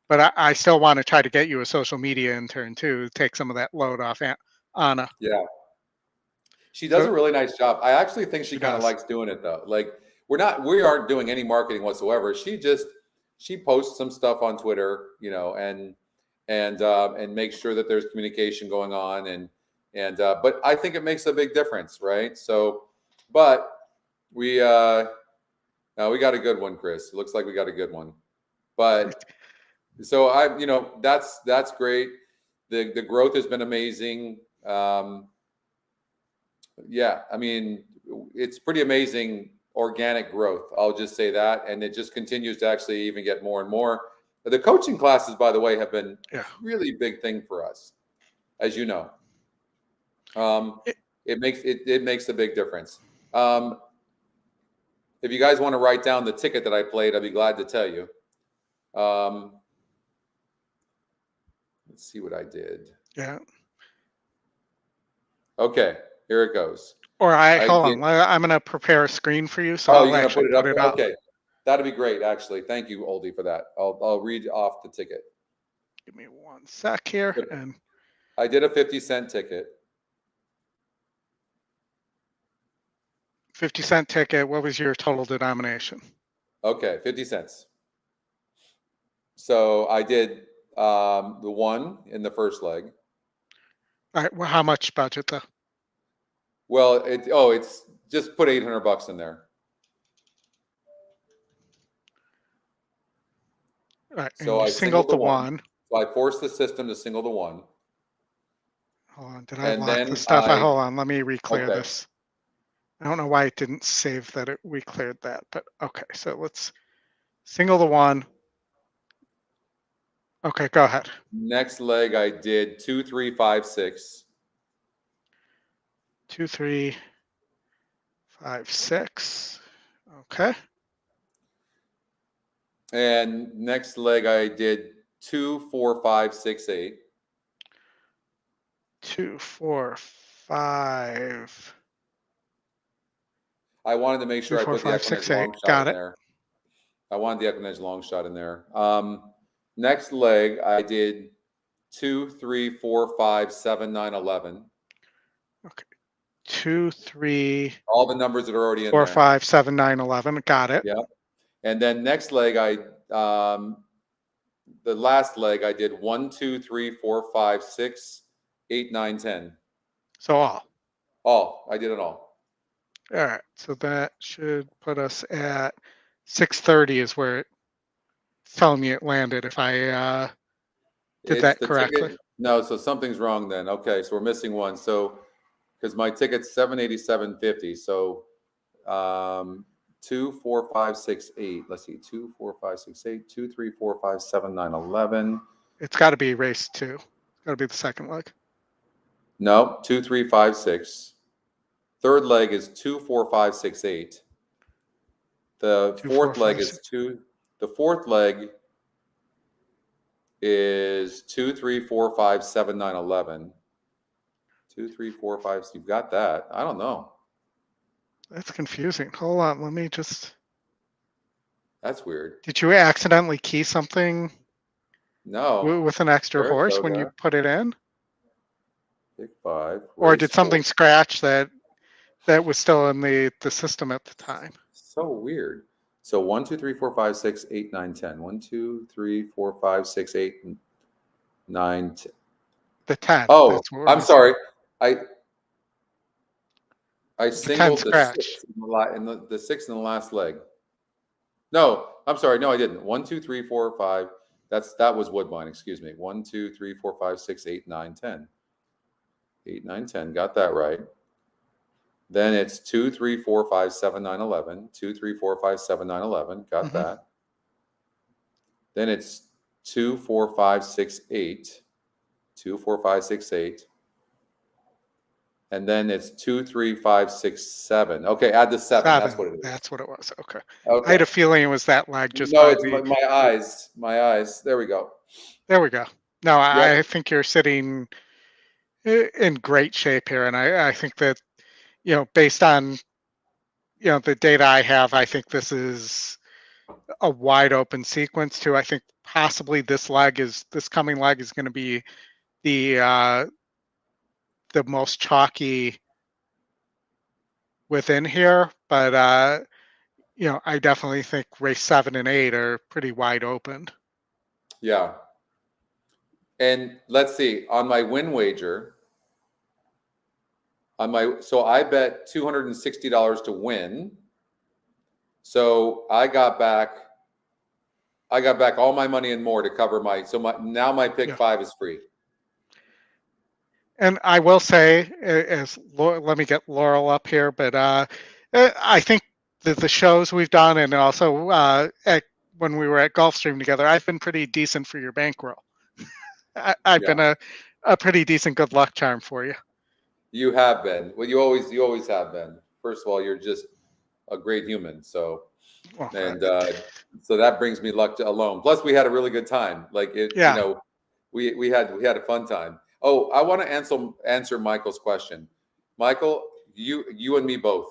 But I still want to try to get you a social media intern too, take some of that load off Anna. Yeah, she does a really nice job. I actually think she kind of likes doing it though. Like, we aren't doing any marketing whatsoever. She posts some stuff on Twitter, and make sure that there's communication going on, but I think it makes a big difference, right? So, but we got a good one, Chris. It looks like we got a good one, but so that's great. The growth has been amazing. Yeah, I mean, it's pretty amazing organic growth. I'll just say that, and it just continues to actually even get more and more. The coaching classes, by the way, have been a really big thing for us, as you know. It makes a big difference. If you guys want to write down the ticket that I played, I'd be glad to tell you. Let's see what I did. Yeah. Okay. Here it goes. Or hold on. I'm going to prepare a screen for you. So you're I'll going to put it up? Up. Okay. That'd be great, actually. Thank you, Oldy, for that. I'll read off the ticket. Give me 1 sec here. And I did a 50-cent ticket. 50-cent ticket. What was your total denomination? Okay, 50 cents. So I did the 1 in the first leg. All right. Well, how much budget though? Well, it's just put $800 in there. All right. So I singled the 1. So I forced the system to single the 1. Hold on. Did I lock the stuff? Hold on. Let me re-clear this. I don't know why it didn't save that we cleared that, but okay. So let's single the 1. Okay, go ahead. Next leg, I did 2, 3, 5, 6. 2, 3, 5, 6. Okay. And next leg, I did 2, 4, 5, 6, 8. 2, 4, 5. I wanted to make sure 2, 4, I put 5, the 6, EquinEdge 8. long shot Got in it. there. I wanted the EquinEdge long shot in there. Next leg, I did 2, 3, 4, 5, 7, 9, 11. Okay. 2, 3. All the numbers that are already in 4, there. 5, 7, 9, 11. Got it. Yeah. And then next leg, the last leg, I did 1, 2, 3, 4, 5, 6, 8, 9, 10. So all. All. I did it all. All right. So that should put us at 630 is where it's telling me it landed. If I did that correctly. Ticket. No, so something's wrong then. Okay, so we're missing 1. So because my ticket's 787.50. So 2, 4, 5, 6, 8. Let's see. 2, 4, 5, 6, 8. 2, 3, 4, 5, 7, 9, 11. It's got to be race 2. It's got to be the second leg. No, 2, 3, 5, 6. Third leg is 2, 4, 5, 6, 8. The fourth leg is 2. The fourth leg is 2, 3, 4, 5, 7, 9, 11. 2, 3, 4, 5. You've got that. I don't know. That's confusing. Hold on. Let me just. That's weird. Did you accidentally key something? No. With an extra horse when you put it in? Pick 5. Or did something scratch that was still in the system at the time? So weird. So 1, 2, 3, 4, 5, 6, 8, 9, 10. 1, 2, 3, 4, 5, 6, 8, 9, 10. The 10. Oh, I'm sorry. I singled the 6 in the 6 in the last leg. No, I'm sorry. No, I didn't. 1, 2, 3, 4, 5. That was Woodbine. Excuse me. 1, 2, 3, 4, 5, 6, 8, 9, 10. 8, 9, 10. Got that right. Then it's 2, 3, 4, 5, 7, 9, 11. 2, 3, 4, 5, 7, 9, 11. Got that. Then it's 2, 4, 5, 6, 8. 2, 4, 5, 6, 8. And then it's 2, 3, 5, 6, 7. Okay, add the 7. That's what it is. That's what it was. Okay. I had a feeling it was that lag. Just no, it's my eyes. My eyes. There we go. There we go. No, I think you're sitting in great shape here, and I think that based on the data I have, I think this is a wide open sequence too. I think possibly this coming leg is going to be the most chalky within here, but I definitely think race 7 and 8 are pretty wide open. Yeah. And let's see, on my win wager, so I bet $260 to win. So I got back all my money and more to cover now my pick 5 is free. And I will say, let me get Laurel up here, but I think the shows we've done, and also when we were at Gulfstream together, I've been pretty decent for your bankroll. I've been a pretty decent good luck charm for you. You have been. Well, you always have been. First of all, you're just a great human. So, so that brings me luck alone. Plus, we had a really good time. We had a fun time. Oh, I want to answer Michael's question. Michael, you and me both.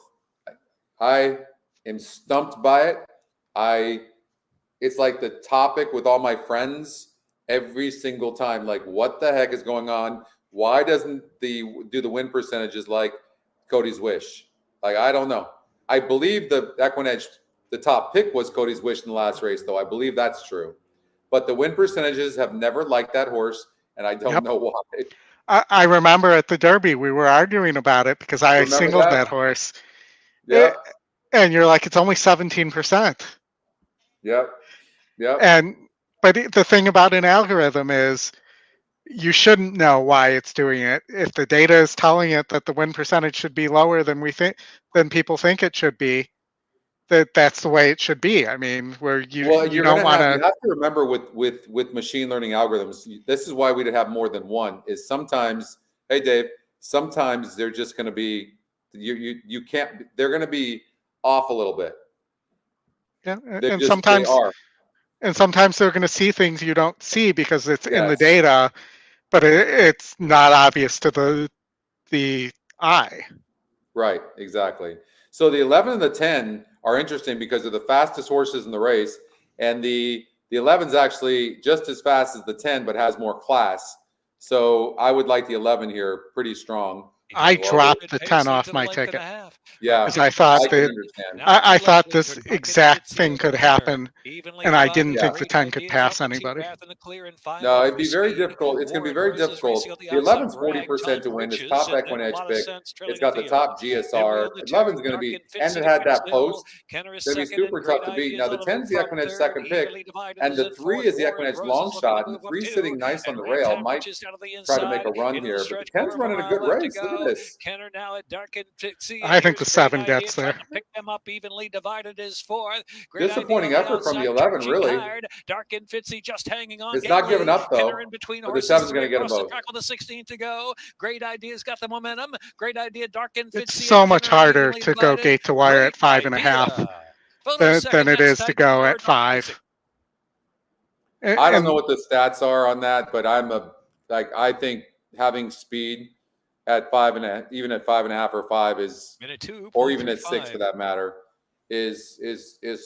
I am stumped by it. It's like the topic with all my friends every single time. Like, what the heck is going on? Why doesn't do the win percentages like Cody's Wish? Like, I don't know. I believe the EquinEdge, the top pick was Cody's Wish in the last race, though. I believe that's true. But the win percentages have never liked that horse, and I don't know why. I remember at the Derby, we were arguing about it because I singled that horse. Yeah. And you're like, it's only 17%. Yep. But the thing about an algorithm is you shouldn't know why it's doing it. If the data is telling it that the win percentage should be lower than people think it should be, that's the way it should be. I mean, where you don't want to. You have to remember with machine learning algorithms, this is why we'd have more than one. Is sometimes, hey Dave, sometimes they're just going to be you can't. They're going to be off a little bit. Yeah, and sometimes they're going to see things you don't see because it's in the data, but it's not obvious to the eye. Right, exactly. So the 11 and the 10 are interesting because they're the fastest horses in the race, and the 11 is actually just as fast as the 10, but has more class. So I would like the 11 here, pretty strong. I dropped the 10 off my ticket. Yeah, because I thought this exact thing could happen, and I didn't think the 10 could pass anybody. No, it'd be very difficult. It's going to be very difficult. The 11's 40% to win. It's top EquinEdge pick. It's got the top GSR. 11's going to be, and it had that post. It's going to be super tough to beat. Now the 10's the EquinEdge second pick, and the 3 is the EquinEdge long shot. And the 3 sitting nice on the rail might try to make a run here, but the 10's running a good race. Look at this. Kenner now at dark and I think the 7 gets there. Pick them up evenly divided is 4th. Disappointing effort from the 11, really. Dark and Fitzy just hanging on. It's not giving up, though. In between the 7's going to get them both. With the 16 to go. Great idea's got the momentum. Great idea, Dark and Fitzy. It's so much harder to go gate to wire at 5.5 than it is to go at 5. I don't know what the stats are on that, but I think having speed at 5.5, even at 5.5 or 5 is, or even at 6 for that matter, is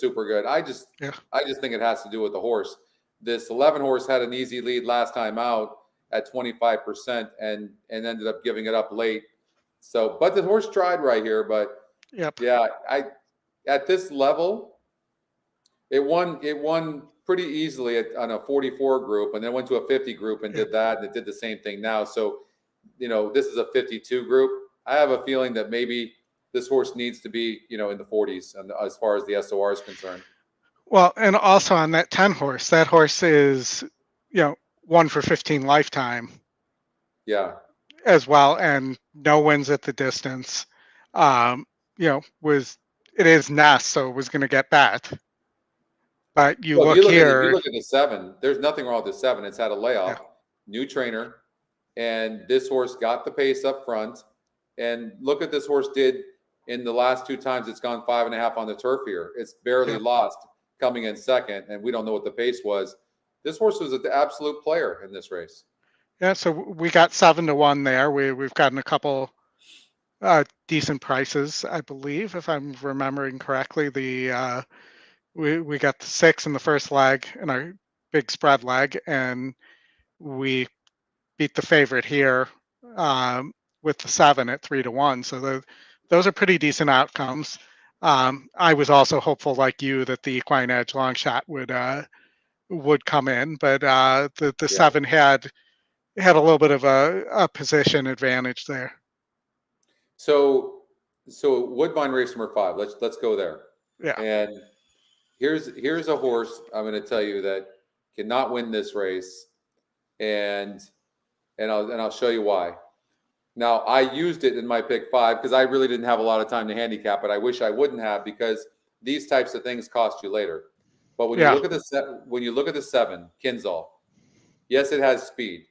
super good. I just think it has to do with the horse. This 11 horse had an easy lead last time out at 25% and ended up giving it up late. So, but the horse tried right here. But at this level, it won pretty easily on a 44 group, and then went to a 50 group and did that, and it did the same thing now. So, this is a 52 group. I have a feeling that maybe this horse needs to be, in the 40s as far as the SOR is concerned. Well, and also on that 10 horse, that horse is, 1 for 15 lifetime. Yeah. As well, and no wins at the distance. It is Ness, so it was going to get bet. But you look here. You look at the 7. There's nothing wrong with the 7. It's had a layoff, new trainer. And this horse got the pace up front. And look at this horse did in the last 2 times it's gone 5.5 on the turf here. It's barely lost coming in second, and we don't know what the pace was. This horse was an absolute player in this race. Yeah, so we got 7 to 1 there. We've gotten a couple decent prices, I believe, if I'm remembering correctly. We got the 6 in the first leg in our big spread leg, and we beat the favorite here with the 7 at 3 to 1. So those are pretty decent outcomes. I was also hopeful, like you, that the EquineEdge long shot would come in, but the 7 had a little bit of a position advantage there. So Woodbine race number 5. Let's go there. Yeah. And here's a horse I'm going to tell you that cannot win this race, and I'll show you why. Now, I used it in my pick 5 because I really didn't have a lot of time to handicap it. I wish I wouldn't have, because these types of things cost you later. But when you look at the 7, Kinzall, yes, it has speed,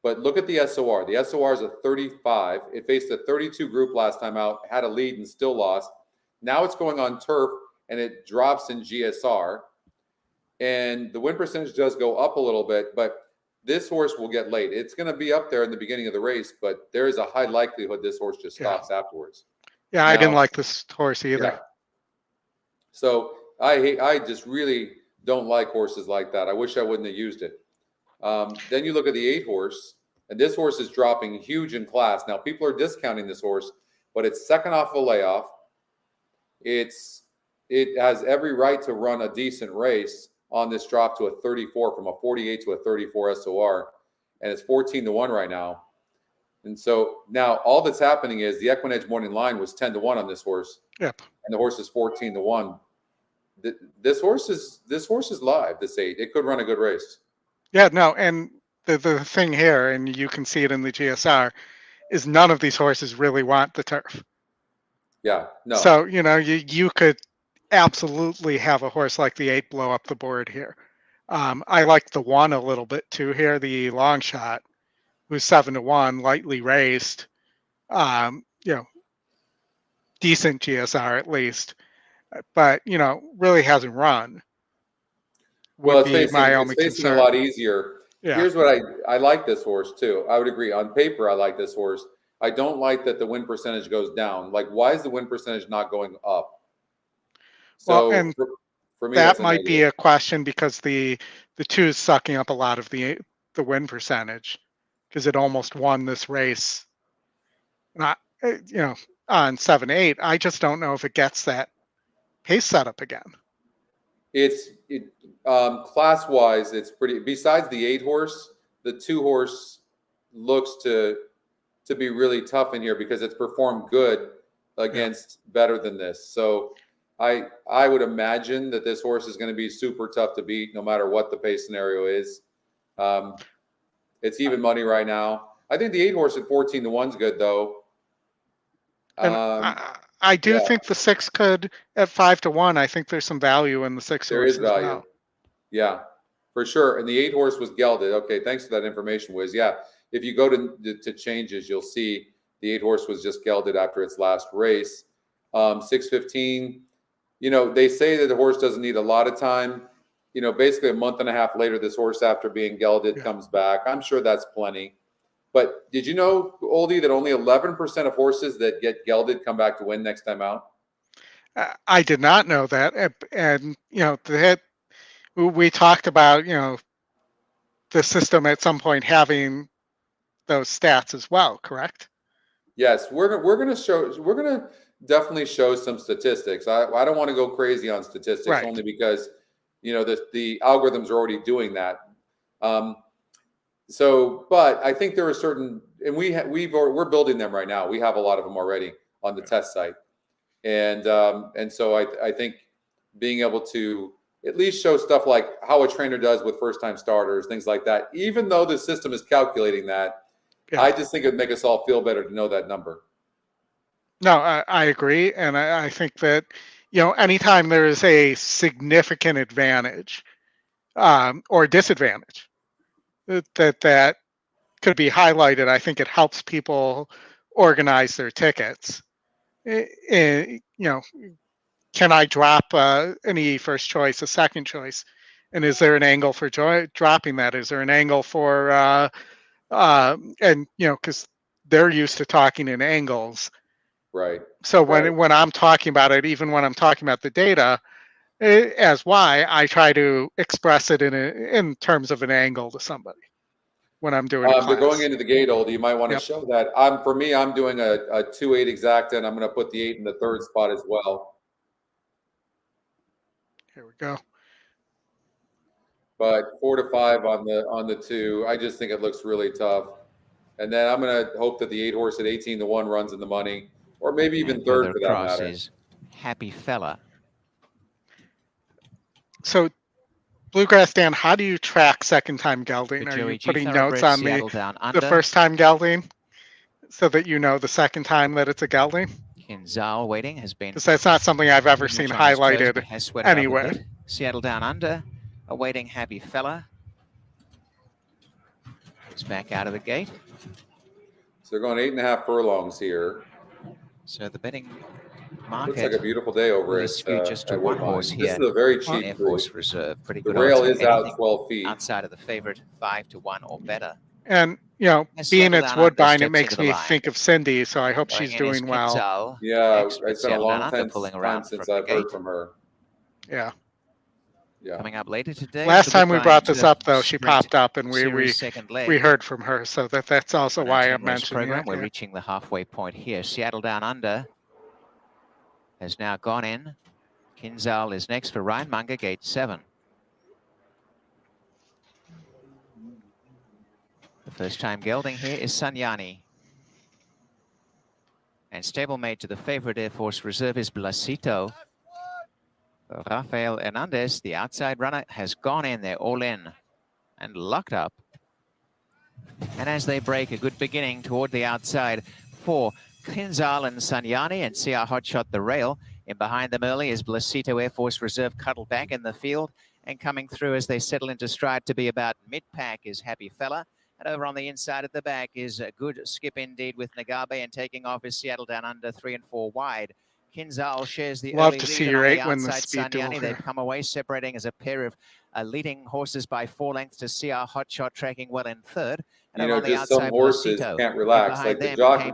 but look at the SOR. The SOR is a 35. It faced a 32 group last time out, had a lead and still lost. Now it's going on turf and it drops in GSR, and the win percentage does go up a little bit, but this horse will get late. It's going to be up there in the beginning of the race, but there is a high likelihood this horse just stops afterwards. Yeah, I didn't like this horse either. Yeah. So I just really don't like horses like that. I wish I wouldn't have used it. Then you look at the 8 horse, and this horse is dropping huge in class. Now, people are discounting this horse, but it's second off a layoff. It has every right to run a decent race on this drop to a 34, from a 48 to a 34 SOR, and it's 14-1 right now. And so now all that's happening is the EquinEdge morning line was 10-1 on this horse. Yep. And the horse is 14-1. This horse is live. This 8, it could run a good race. Yeah, no, and the thing here, and you can see it in the GSR, is none of these horses really want the turf. Yeah, no. So, you know, you could absolutely have a horse like the 8 blow up the board here. I like the 1 a little bit too here, the long shot, who's 7-1, lightly raced, you know, decent GSR at least, but, you know, really hasn't run. Well, it's facing a lot easier. Yeah. Here's what I like this horse too. I would agree. On paper, I like this horse. I don't like that the win percentage goes down. Like, why is the win percentage not going up? So, well, and for me, that might be a question, because the 2 is sucking up a lot of the win percentage, because it almost won this race. Not, you know, on 7-8. I just don't know if it gets that pace setup again. Class wise, it's pretty. Besides the 8 horse, the 2 horse looks to be really tough in here, because it's performed good against better than this. So I would imagine that this horse is going to be super tough to beat, no matter what the pace scenario is. It's even money right now. I think the 8 horse at 14-1 is good though. And I do think the 6 could at 5-1. I think there's some value in the 6 there horse is value. Well. Yeah, for sure. And the 8 horse was gelded. Okay, thanks for that information, Wiz. Yeah, if you go to changes, you'll see the 8 horse was just gelded after its last race. 6:15. You know, they say that the horse doesn't need a lot of time. You know, basically a month and a half later, this horse, after being gelded, comes back. I'm sure that's plenty. But did you know, Oldy, that only 11% of horses that get gelded come back to win next time out? I did not know that. And you know, we talked about, you know, the system at some point having those stats as well, correct? Yes, we're gonna definitely show some statistics. I don't want to go crazy on statistics, right, only because, you know, the algorithms are already doing that. But I think there are certain, and we're building them right now. We have a lot of them already on the test site, and so I think being able to at least show stuff like how a trainer does with first-time starters, things like that, even though the system is calculating that, I just think it'd make us all feel better to know that number. No, I agree, and I think that, you know, anytime there is a significant advantage or disadvantage that could be highlighted, I think it helps people organize their tickets. You know, can I drop any first choice, a second choice, and is there an angle for dropping that? Is there an angle for and you know, because they're used to talking in angles, right? So when I'm talking about it, even when I'm talking about the data as Y, I try to express it in terms of an angle to somebody when I'm doing a class. They're going into the gate, Oldy. You might want to show that. For me, I'm doing a 2-8 exacta, and I'm going to put the 8 in the 3rd spot as well. Here we go. But 4 to 5 on the 2. I just think it looks really tough. And then I'm going to hope that the 8 horse at 18-1 runs in the money, or maybe even 3rd for that matter. Is Happy Fella. So, Bluegrass Dan, how do you track second-time gelding? Are you putting notes on the first-time gelding so that you know the second time that it's a gelding? Kinzal waiting has been. Because that's not something I've ever seen highlighted anywhere. Seattle Down Under, awaiting Happy Fella. He's back out of the gate. So they're going 8.5 furlongs here. So the betting market. Looks like a beautiful day over Really skewed just to one horse here. This is a very cheap Air group. Force Reserve. Pretty The good rail odds is for out anything 12 feet. outside of the favorite 5-1 or better. And, you know, Let's being settle it's down under, Woodbine, it steps makes into the me line. think of Cindy, so I hope she's Going in is doing well. Kinzal. Yeah, Next, but it's been a settled down long under, pulling time around since from the I've heard gate. from her. Yeah. Yeah. Coming up later today. Last time we brought this up, though, she Sprint popped up, and we heard from her, so that's also why I'm mentioning it. We're reaching the halfway point here. Seattle Down Under has now gone in. Kinzal is next for Ryan Munger, gate 7. The first time gelding here is Sanyani. And stablemate to the favorite Air Force Reserve is Blasito. Rafael Hernandez, the outside runner, has gone in. They're all in and locked up. And as they break, a good beginning toward the outside for Kinzal and Sanyani, and see our hotshot the rail. In behind them early is Blasito Air Force Reserve, cuddled back in the field. And coming through as they settle into stride to be about mid-pack is Happy Fella. And over on the inside at the back is a good skip indeed with Nagabe, and taking off is Seattle Down Under 3 and 4 wide. Kinzal shares the Love early to lead, see and your on 8 the win the outside, speed duel Sanyani, here. they've come away separating as a pair of leading horses by 4 lengths to CR Hotshot, tracking well in third. And You know, on the just some outside, horses Blasito. can't relax. Like the jockey,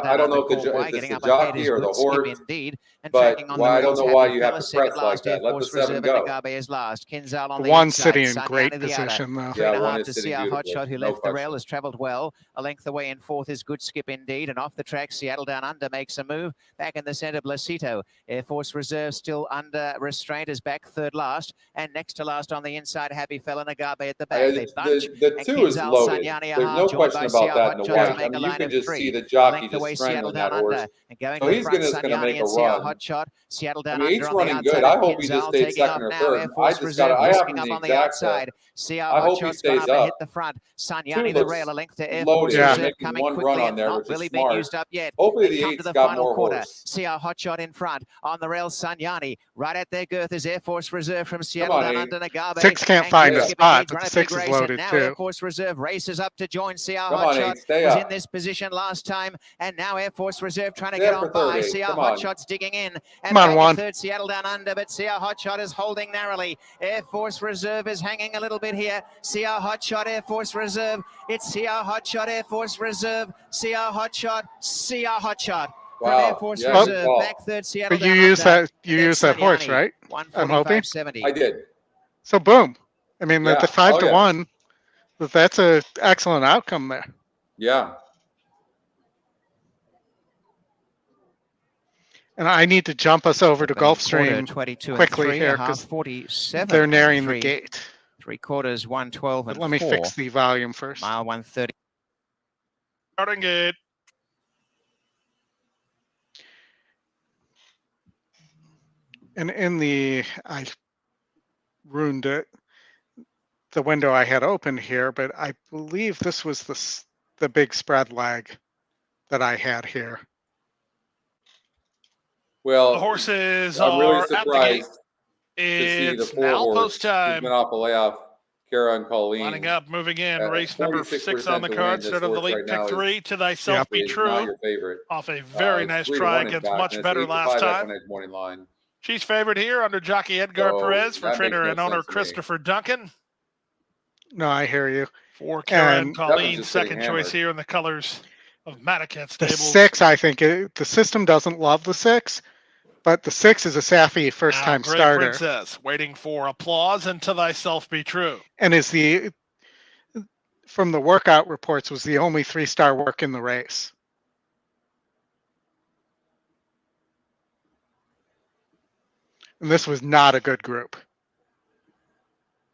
I don't know if it's the jockey or the horse, indeed, and but tracking on the I don't rails, know why Happy you have Fella, to second press like last, that. Air Let the Force 7 Reserve, go. and Nagabe is last. Kinzal on the One inside, sitting in Sanyani great the other. position, though. 3.5 to is sitting CR beautifully. Hotshot, who No left the rail, question. has travelled well. A length away in fourth is Good Skip indeed, and off the track, Seattle Down Under makes a move. Back in the centre, Blasito. Air Force Reserve still under restraint, is back third last, and next to last on the inside, Happy Fella, Nagabe at the back. They bunch, the 2 is loaded. There's no question about that in the white. I mean, you can just see the jockey just strangling that horse. And going So he's just going to make a run. Hotshot, Seattle Down I mean, Under he's on running the good. outside. I hope he just stayed second or third. I have him the On the exact outside. CR I hope he Hotshot's stays gone up and up. hit the front. Sanyani the rail, a length to Air Loaded. Force Yeah. Reserve, Making coming one quickly run on and there, not which is really been smart. used up yet. Hopefully They the come 8's to the got final more quarter. horse. CR Hotshot in front. On the rail, Sanyani. Right at their girth is Air Force Reserve from Come Seattle on, Down 8. Under Nagabe. 6 can't And find Good a Skip spot, indeed, but run the a big 6 is race, loaded, and now too. Air Force Reserve races up to join CR Come on, Hotshot. 8. Stay Was up. in this position last time, and now Air Force Reserve trying to Stay get up on for third, by. 8. CR Come on. Hotshot's digging in. And Come on, back in 1. third, Seattle Down Under, but CR Hotshot is holding narrowly. Air Force Reserve is hanging a little bit here. CR Hotshot, Air Force Reserve. It's CR Hotshot, Air Force Reserve. CR Hotshot, CR Hotshot. From Air Force Yeah, good Reserve, call. back third, Seattle But you Down use Under. that you And then use that horse, Sanyani, right? I'm hoping. 145.70. I did. So boom. I mean, Yeah. the 5 Oh, to yeah. 1. That's a excellent outcome there. Yeah. And I need to jump us over to Gulfstream 22 quickly and 3, here a half because 47. they're nearing the 3 gate. 3/4 112 But and let me 4. fix the volume first. Mile 130. Starting gate. And I ruined it, the window I had opened here, but I believe this was the big spread lag that I had here. Well, The horses I'm really are at the gate. surprised to see the It's 4 now horse post who's time. been off the layoff, Kara and Colleen. Lining up, moving in. At Race number 6 on the 46% to card. win. This Start of the horse lead. right Pick now 3 to Thyself Be is not True. your favorite. Off a very It's nice 3 to try 1 in against fact, much and it's better 8 to last 5 time. EquinEdge morning line. She's favored here under jockey Edgar So, Perez for that makes trainer no and owner sense to me. Christopher Duncan. No, I hear you. For Kara and And Colleen, just getting second choice hammered. here in the colors of Madaket The Stables. 6, I think, the system doesn't love the 6, but the 6 is a Safi first-time Now, Gray starter. Princess waiting for applause and To Thyself Be True. And from the workout reports, was the only 3-star work in the race. And this was not a good group.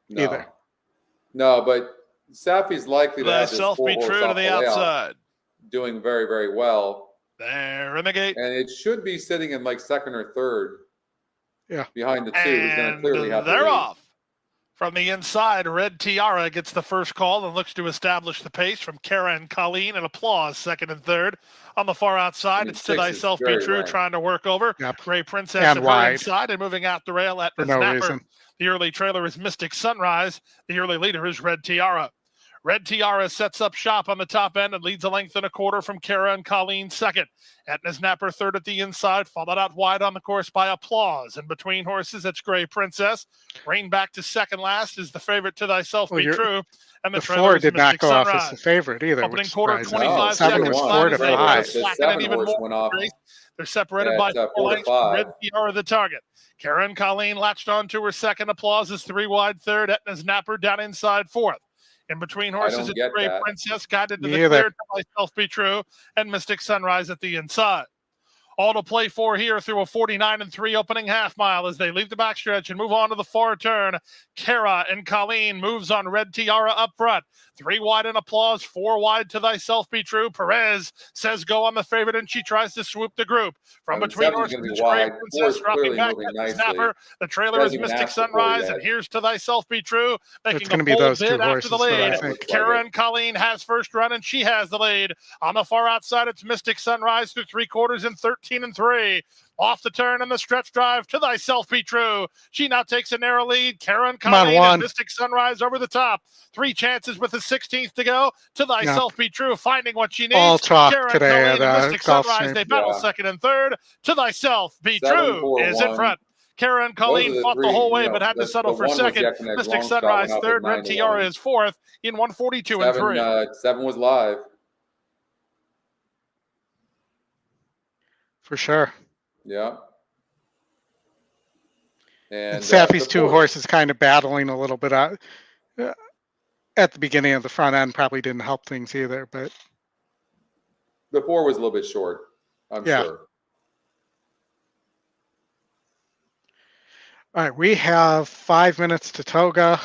No. Either. No, but Safi's likely to have this Thyself 4 Be horse True to off the layout outside. doing very, very well. There in the gate. And it should be sitting in like second or third. Yeah. Behind the 2. He's going to clearly have they're the lead. off. From the inside, Red Tiara gets the first call and looks to establish the pace from Kara and Colleen, and applause second and third. On the far outside, it's To 6 is Thyself Be very True rank. trying to work over. Yep. Gray Princess And at her wide. inside and moving out the rail at For the no snapper. reason. The early trailer is Mystic Sunrise. The early leader is Red Tiara. Red Tiara sets up shop on the top end and leads a length and a quarter from Kara and Colleen second. Etna's Napper third at the inside, followed out wide on the course by Applause. In between horses, it's Gray Princess. Rain back to second last is the favorite To Thyself Be True. And the four did not go Sunrise. off as the favorite either. Opening quarter, 25 7 seconds was 4 to 5. The 7 horse went off. They're separated by 4 lengths. to 5. Red Tiara the target. Karen Colleen latched on to her second. Applause is 3 wide third. Etna's Napper down inside fourth. In between horses, it's Gray Princess guided to the clear. To Myself Be True, and Mystic Sunrise at the inside. All to play for here through a 49-3 opening half mile as they leave the backstretch and move on to the far turn. Kara and Colleen moves on Red Tiara up front. 3 wide in Applause, 4 wide To Thyself Be True. Perez says go on the favorite, and she tries to swoop the group. From between horses, Gray Princess dropping back at the snapper. The trailer is Mystic Sunrise, and here's To Thyself Be True. It's going to be those 2 horses. The lead. Kara and Colleen has first run, and she has the lead. On the far outside, it's Mystic Sunrise through 3/4 in 13-3. Off the turn and the stretch drive, To Thyself Be True. She now takes a narrow lead. Karen Colleen and Mystic Sunrise over the top. 3 chances with the 16th to go. To Thyself Be True, finding what she needs. All chalk Karen today Colleen and Mystic Sunrise, they battle second and third. To Thyself Be True is in front. Karen Colleen fought the whole way, but had to settle for second. Mystic Sunrise third. Red Tiara is fourth in 142-3. 7 was live. For sure. Yeah. And Sappy's 2 horses kind of battling a little bit at the beginning of the front end probably didn't help things either, but the 4 was a little bit short, I'm sure. All right, we have 5 minutes to Toga.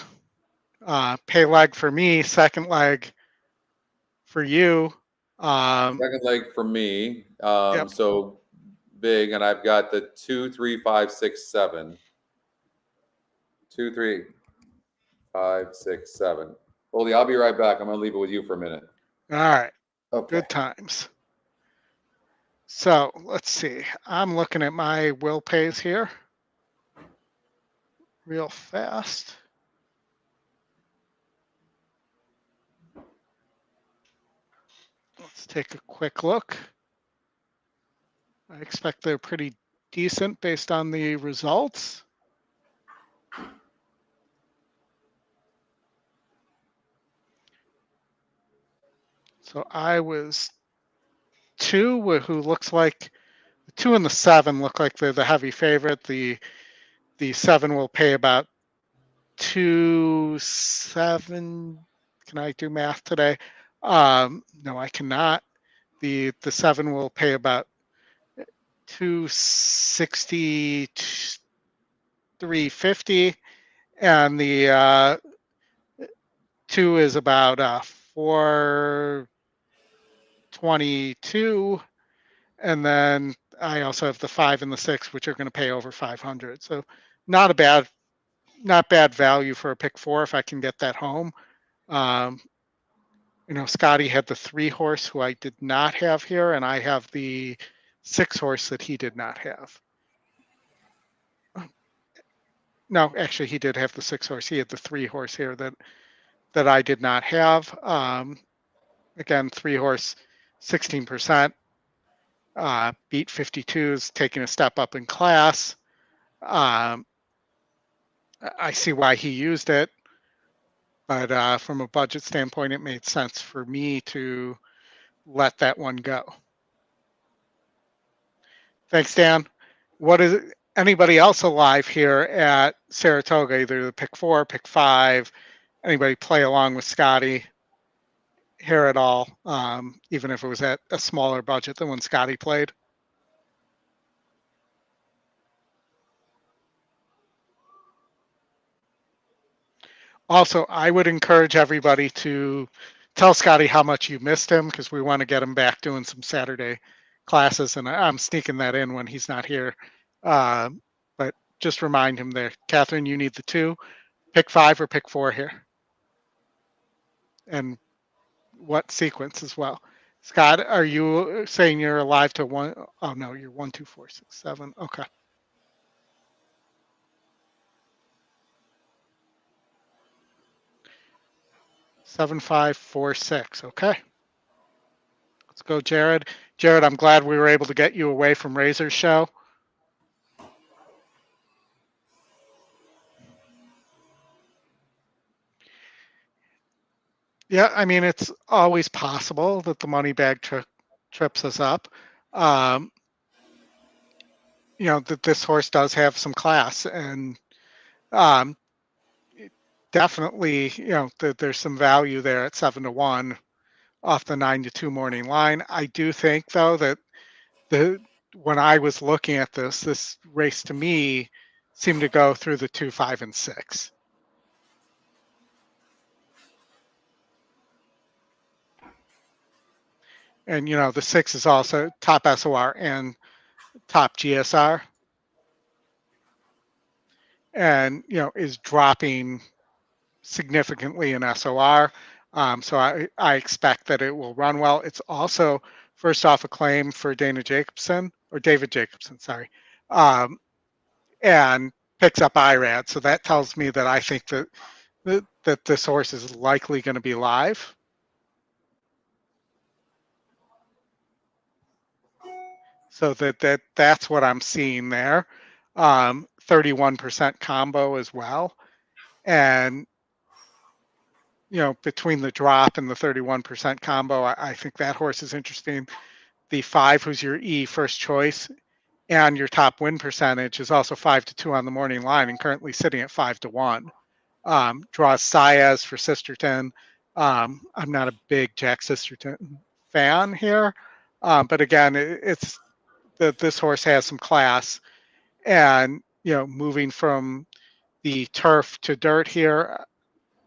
Pay leg for me, second leg for you. Second leg for me. So big, and I've got the 2, 3, 5, 6, 7. 2, 3, 5, 6, 7. Oldy, I'll be right back. I'm going to leave it with you for a minute. All right. Okay. Good times. So let's see. I'm looking at my will pays here real fast. Let's take a quick look. I expect they're pretty decent based on the results. So I was 2, who looks like the 2 and the 7 look like they're the heavy favorite. The 7 will pay about 2.7. Can I do math today? No, I cannot. The 7 will pay about 260, 350, and the 2 is about 422, and then I also have the 5 and the 6, which are going to pay over 500. So not bad value for a pick 4 if I can get that home. Scotty had the 3 horse who I did not have here, and I have the 6 horse that he did not have. No, actually, he did have the 6 horse. He had the 3 horse here that I did not have. Again, 3 horse, 16%. Beat 52s, taking a step up in class. I see why he used it, but from a budget standpoint, it made sense for me to let that one go. Thanks, Dan. What is it? Anybody else alive here at Saratoga, either the pick 4, pick 5, anybody play along with Scotty here at all, even if it was at a smaller budget than when Scotty played? Also, I would encourage everybody to tell Scotty how much you missed him, because we want to get him back doing some Saturday classes, and I'm sneaking that in when he's not here. But just remind him there. Catherine, you need the 2. Pick 5 or pick 4 here. And what sequence as well. Scott, are you saying you're alive to 1? Oh, no, you're 1, 2, 4, 6, 7. Okay. 7546. Okay. Let's go, Jared. Jared, I'm glad we were able to get you away from Razor's show. Yeah, I mean, it's always possible that the money bag trips us up. That this horse does have some class, and definitely, there's some value there at 7-1 off the 9-2 morning line. I do think, though, that when I was looking at this race to me seemed to go through the 2, 5, and 6. And, the 6 is also top SOR and top GSR. And, is dropping significantly in SOR. So I expect that it will run well. It's also first off a claim for David Jacobson, sorry, and picks up IRAD. So that tells me that I think that this horse is likely going to be live. So that's what I'm seeing there. 31% combo as well. And, between the drop and the 31% combo, I think that horse is interesting. The 5, who's your E first choice, and your top win percentage is also 5-2 on the morning line and currently sitting at 5-1. Draws Saez for Sisterton. I'm not a big Jack Sisterton fan here, but again, it's that this horse has some class, and moving from the turf to dirt here,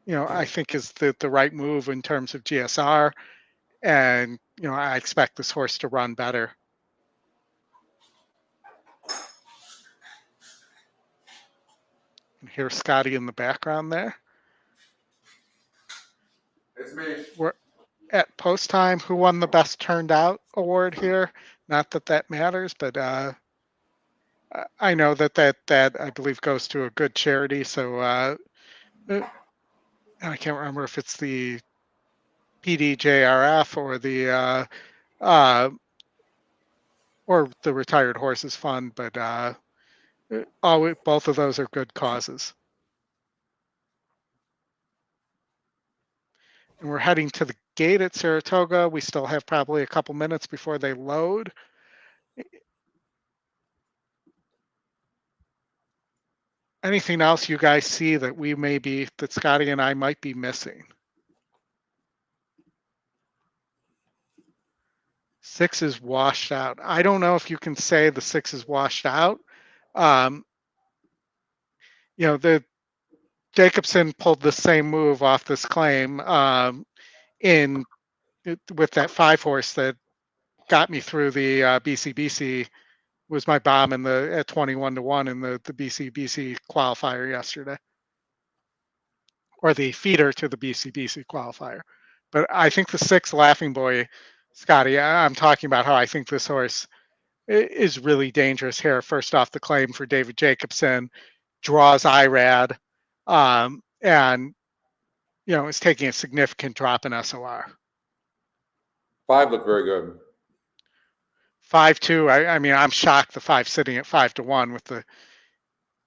I think is the right move in terms of GSR, and I expect this horse to run better. And here's Scotty in the background there. It's me. We're at post time. Who won the best turned out award here? Not that matters, but I know that I believe goes to a good charity. So I can't remember if it's the PDJRF or the Retired Horses Fund, but both of those are good causes. And we're heading to the gate at Saratoga. We still have probably a couple minutes before they load. Anything else you guys see that that Scotty and I might be missing? 6 is washed out. I don't know if you can say the 6 is washed out. The Jacobson pulled the same move off this claim with that 5 horse that got me through the BCBC, was my bomb at 21-1 in the BCBC qualifier yesterday, or the feeder to the BCBC qualifier. But I think the 6 Laughing Boy, Scotty, I'm talking about how I think this horse is really dangerous here. First off the claim for David Jacobson, draws IRAD, and is taking a significant drop in SOR. 5 looked very good. 5-2. I mean, I'm shocked the 5 sitting at 5-1 with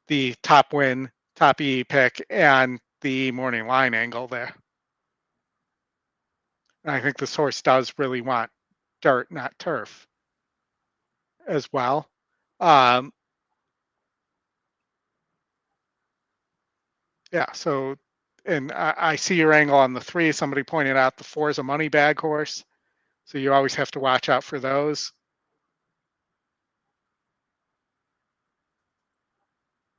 the top win, top E pick, and the morning line angle there. And I think this horse does really want dirt, not turf, as well. Yeah. So, and I see your angle on the 3. Somebody pointed out the 4 is a money bag horse, so you always have to watch out for those.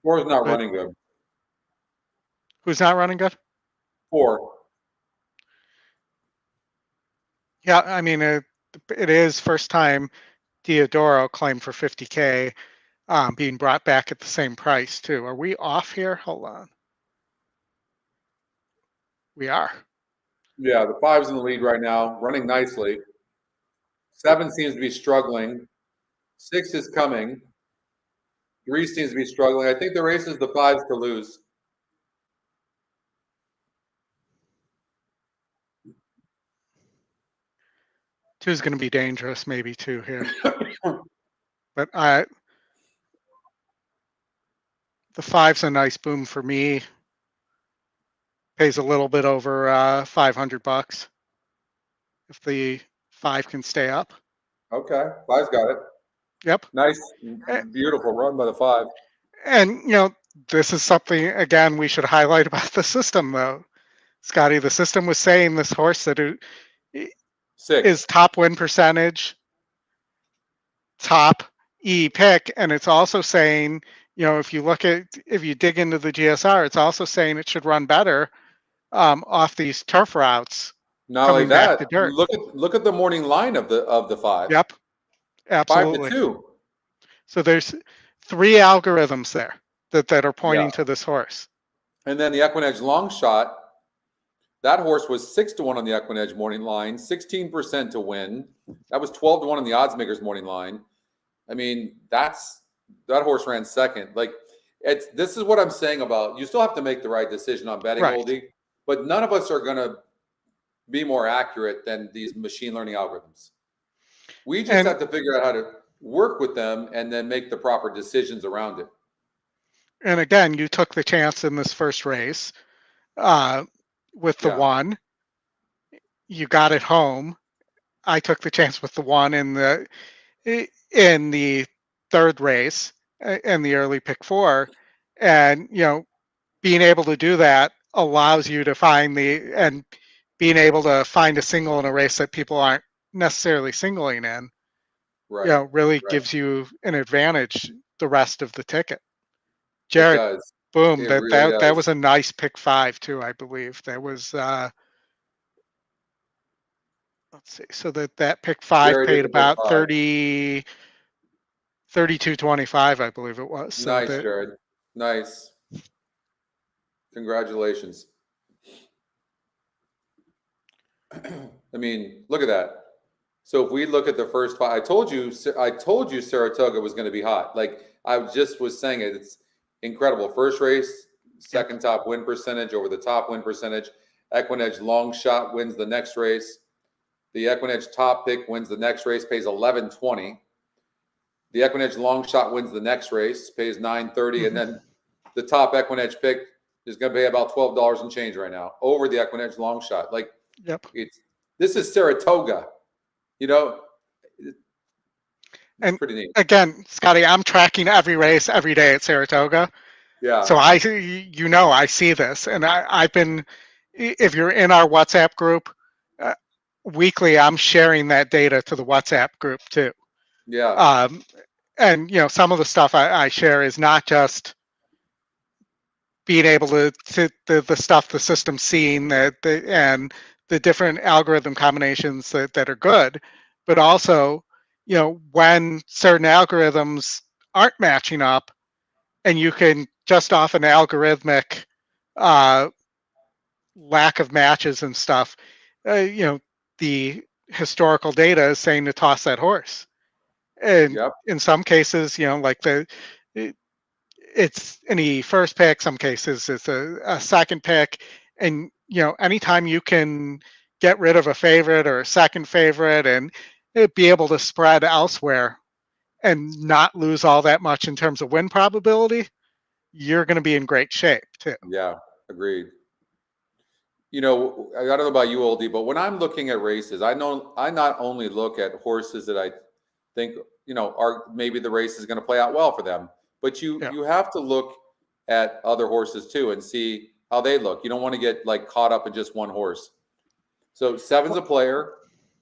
4 is not running good. Who's not running good? 4. Yeah, I mean, it is first time Diodoro claimed for 50K, being brought back at the same price too. Are we off here? Hold on. We are. Yeah, the 5's in the lead right now, running nicely. 7 seems to be struggling. 6 is coming. 3 seems to be struggling. I think the race is the 5's to lose. 2's going to be dangerous, maybe 2 here. But the 5's a nice boom for me. Pays a little bit over $500 if the 5 can stay up. Okay, 5's got it. Yep. Nice, beautiful run by the 5. And, you know, this is something, again, we should highlight about the system, though. Scotty, the system was saying this horse that it 6 is top win percentage, top E pick, and it's also saying, you know, if you dig into the GSR, it's also saying it should run better off these turf routes. Not coming only back that, to dirt. look at the morning line of the 5. Yep, absolutely. 5 to 2. So there's 3 algorithms there that are pointing to this horse. And then the EquinEdge long shot, that horse was 6 to 1 on the EquinEdge morning line, 16% to win. That was 12 to 1 on the odds makers morning line. I mean, that horse ran second. Like, this is what I'm saying about, you still have to make the right decision on betting, Right. Oldy, but none of us are going to be more accurate than these machine learning algorithms. We just have to figure out how to work with them and then make the proper decisions around it. And again, you took the chance in this first race with the 1. You got it home. I took the chance with the 1 in the 3rd race in the early pick 4. And, you know, being able to do that allows you to being able to find a single in a race that people aren't necessarily singling in, right, you know, really gives you an advantage the rest of the ticket. Jared, boom, that was a nice pick 5 too, I believe. That was let's see, so that pick 5 Jared paid about 32.25, I believe it was. So nice, Jared. Nice. Congratulations. I mean, look at that. So if we look at the first 5, I told you Saratoga was going to be hot. Like I just was saying it. It's incredible. First race, second top win percentage over the top win percentage. EquinEdge long shot wins the next race. The EquinEdge top pick wins the next race, pays $11.20. The EquinEdge long shot wins the next race, pays $9.30, and then the top EquinEdge pick is going to pay about $12 and change right now over the EquinEdge long shot. Like, this is Saratoga, you know. It's pretty neat. Again, Scotty, I'm tracking every race every day at Saratoga. Yeah. So I see this, and I've been. If you're in our WhatsApp group, weekly, I'm sharing that data to the WhatsApp group too. Yeah. And you know, some of the stuff I share is not just being able to the stuff the system's seeing and the different algorithm combinations that are good, but also, you know, when certain algorithms aren't matching up, and you can just off an algorithmic lack of matches and stuff, you know, the historical data is saying to toss that horse. And in some cases, you know, like it's any first pick, some cases it's a second pick. And, you know, anytime you can get rid of a favorite or a second favorite and be able to spread elsewhere and not lose all that much in terms of win probability, you're going to be in great shape too. Yeah, agreed. You know, I don't know about you, Oldy, but when I'm looking at races, I not only look at horses that I think, you know, are maybe the race is going to play out well for them, but you have to look at other horses too and see how they look. You don't want to get like caught up in just one horse. So 7's a player.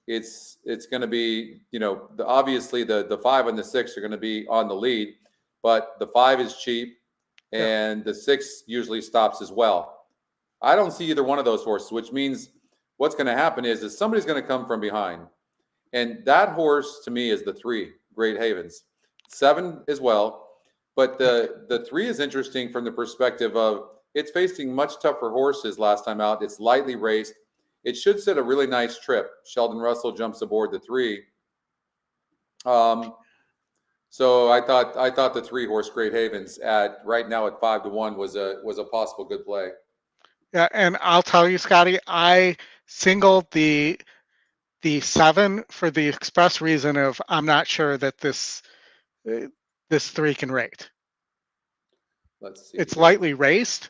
It's going to be, you know, obviously the 5 and the 6 are going to be on the lead, but the 5 is cheap and the 6 usually stops as well. I don't see either one of those horses, which means what's going to happen is somebody's going to come from behind. And that horse to me is the 3, Great Havens. 7 as well. But the 3 is interesting from the perspective of it's facing much tougher horses last time out. It's lightly raced. It should set a really nice trip. Sheldon Russell jumps aboard the 3. So I thought the 3 horse Great Havens right now at 5 to 1 was a possible good play. Yeah, and I'll tell you, Scotty, I singled the the 7 for the express reason of I'm not sure that this 3 can rate. Let's see. It's lightly raced,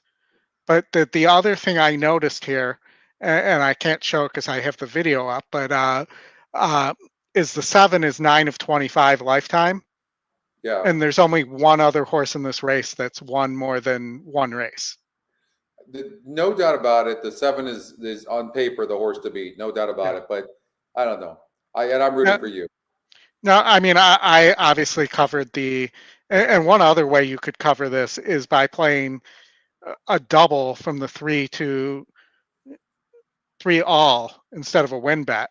but the other thing I noticed here, and I can't show it because I have the video up, but is the 7 is 9 of 25 lifetime. Yeah. And there's only one other horse in this race that's won more than one race. No doubt about it. The 7 is on paper the horse to beat. No doubt about it. But I don't know. I'm rooting for you. No, I mean, I obviously covered and one other way you could cover this is by playing a double from the 3 to 3 all instead of a win bet.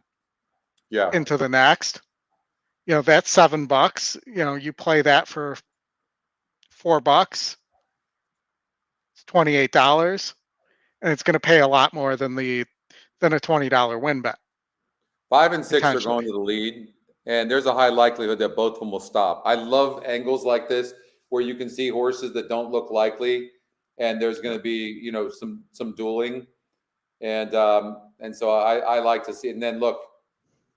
Yeah. Into the next. That's $7. You play that for $4. It's $28, and it's going to pay a lot more than a $20 win bet. 5 and 6 are going to the lead, and there's a high likelihood that both of them will stop. I love angles like this where you can see horses that don't look likely, and there's going to be some dueling, and so I like to see. And then look,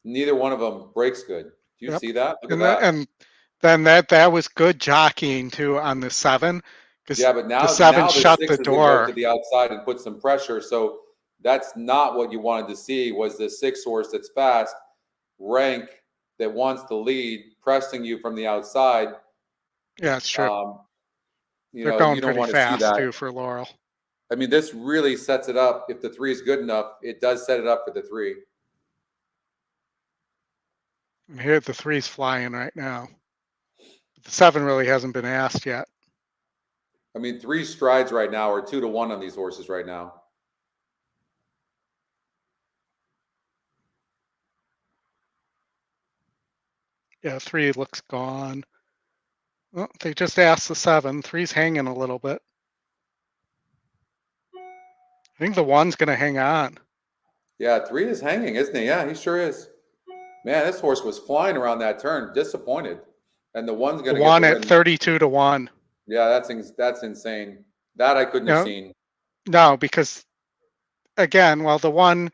neither one of them breaks good. Do you see that? Look at that. And then that was good jockeying too on the 7. Yeah, but now the 7 shut the door go to the outside and put some pressure. So that's not what you wanted to see. Was the 6 horse that's fast, rank, that wants the lead, pressing you from the outside. Yeah, it's true. They're going pretty fast too for Laurel. I mean, this really sets it up. If the 3 is good enough, it does set it up for the 3. And here the 3's flying right now. The 7 really hasn't been asked yet. I mean, 3 strides right now are 2 to 1 on these horses right now. Yeah, 3 looks gone. Well, they just asked the 7. 3's hanging a little bit. I think the 1's going to hang on. Yeah, 3 is hanging, isn't he? Yeah, he sure is. Man, this horse was flying around that turn, disappointed. And the 1's going to get 1 at 32 to 1. Yeah, that's insane. That I couldn't have seen. No, because again, well, the one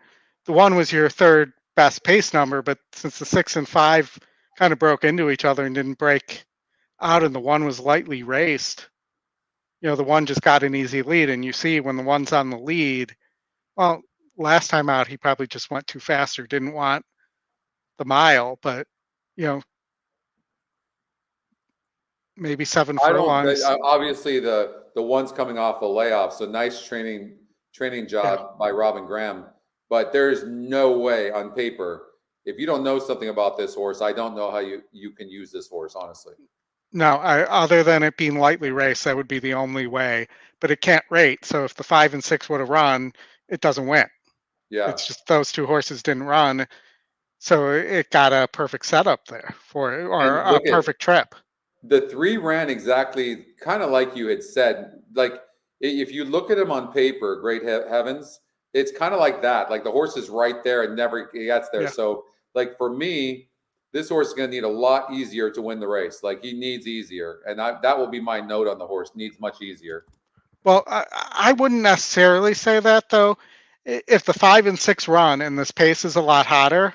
was your third best pace number, but since the 6 and 5 kind of broke into each other and didn't break out, and the 1 was lightly raced, the 1 just got an easy lead. And you see when the 1's on the lead, well, last time out he probably just went too fast or didn't want the mile, but maybe 7 furlongs. Obviously, the 1's coming off a layoff, so nice training job by Robin Graham. But there's no way on paper, if you don't know something about this horse, I don't know how you can use this horse, honestly. No, other than it being lightly raced, that would be the only way. But it can't rate, so if the 5 and 6 would have run, it doesn't win. Yeah, it's just those 2 horses didn't run, so it got a perfect setup there or a perfect trip. The 3 ran exactly kind of like you had said. Like if you look at him on paper, great heavens, it's kind of like that. Like the horse is right there and never gets there. Yeah. So like for me, this horse is going to need a lot easier to win the race. Like he needs easier, and that will be my note on the horse. Needs much easier. Well, I wouldn't necessarily say that though. If the 5 and 6 run and this pace is a lot hotter,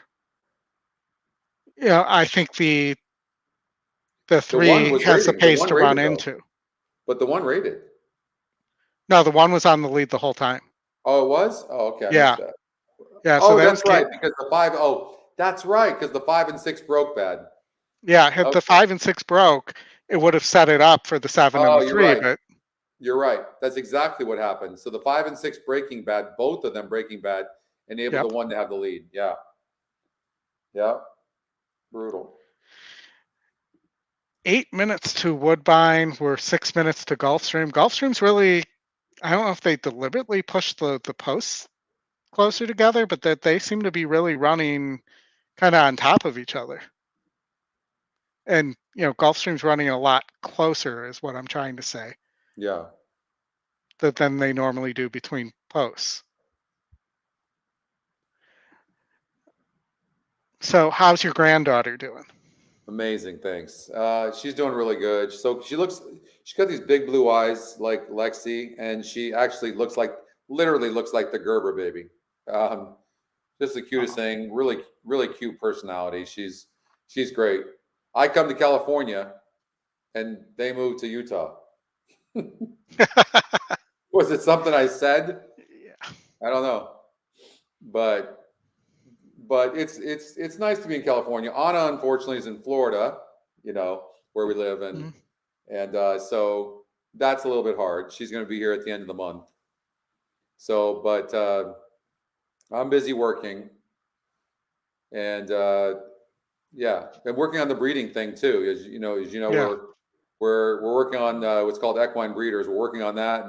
I think the 3 has the pace to run into. But the 1 rated. No, the 1 was on the lead the whole time. Oh, it was? Oh, okay. Yeah. Yeah. So that's right. Because the 5. Oh, that's right. Because the 5 and 6 broke bad. Yeah. If the 5 and 6 broke, it would have set it up for the 7 and the 3. Right. But you're right. That's exactly what happened. So the 5 and 6 breaking bad, both of them breaking bad, enabled the 1 to have the lead. Yeah. Yeah. Brutal. 8 minutes to Woodbine. We're 6 minutes to Gulfstream. Gulfstream's really, I don't know if they deliberately pushed the posts closer together, but that they seem to be really running kind of on top of each other. And, Gulfstream's running a lot closer is what I'm trying to say. Yeah. Than they normally do between posts. So how's your granddaughter doing? Amazing, thanks. She's doing really good. So she's got these big blue eyes like Lexi, and she actually literally looks like the Gerber baby. Just the cutest thing. Really, really cute personality. She's great. I come to California, and they moved to Utah. Was it something I said? Yeah. I don't know, but it's nice to be in California. Anna, unfortunately, is in Florida, where we live, and so that's a little bit hard. She's going to be here at the end of the month. So, but I'm busy working, and yeah, and working on the breeding thing too. As you know, Yeah. we're working on what's called equine breeders. We're working on that,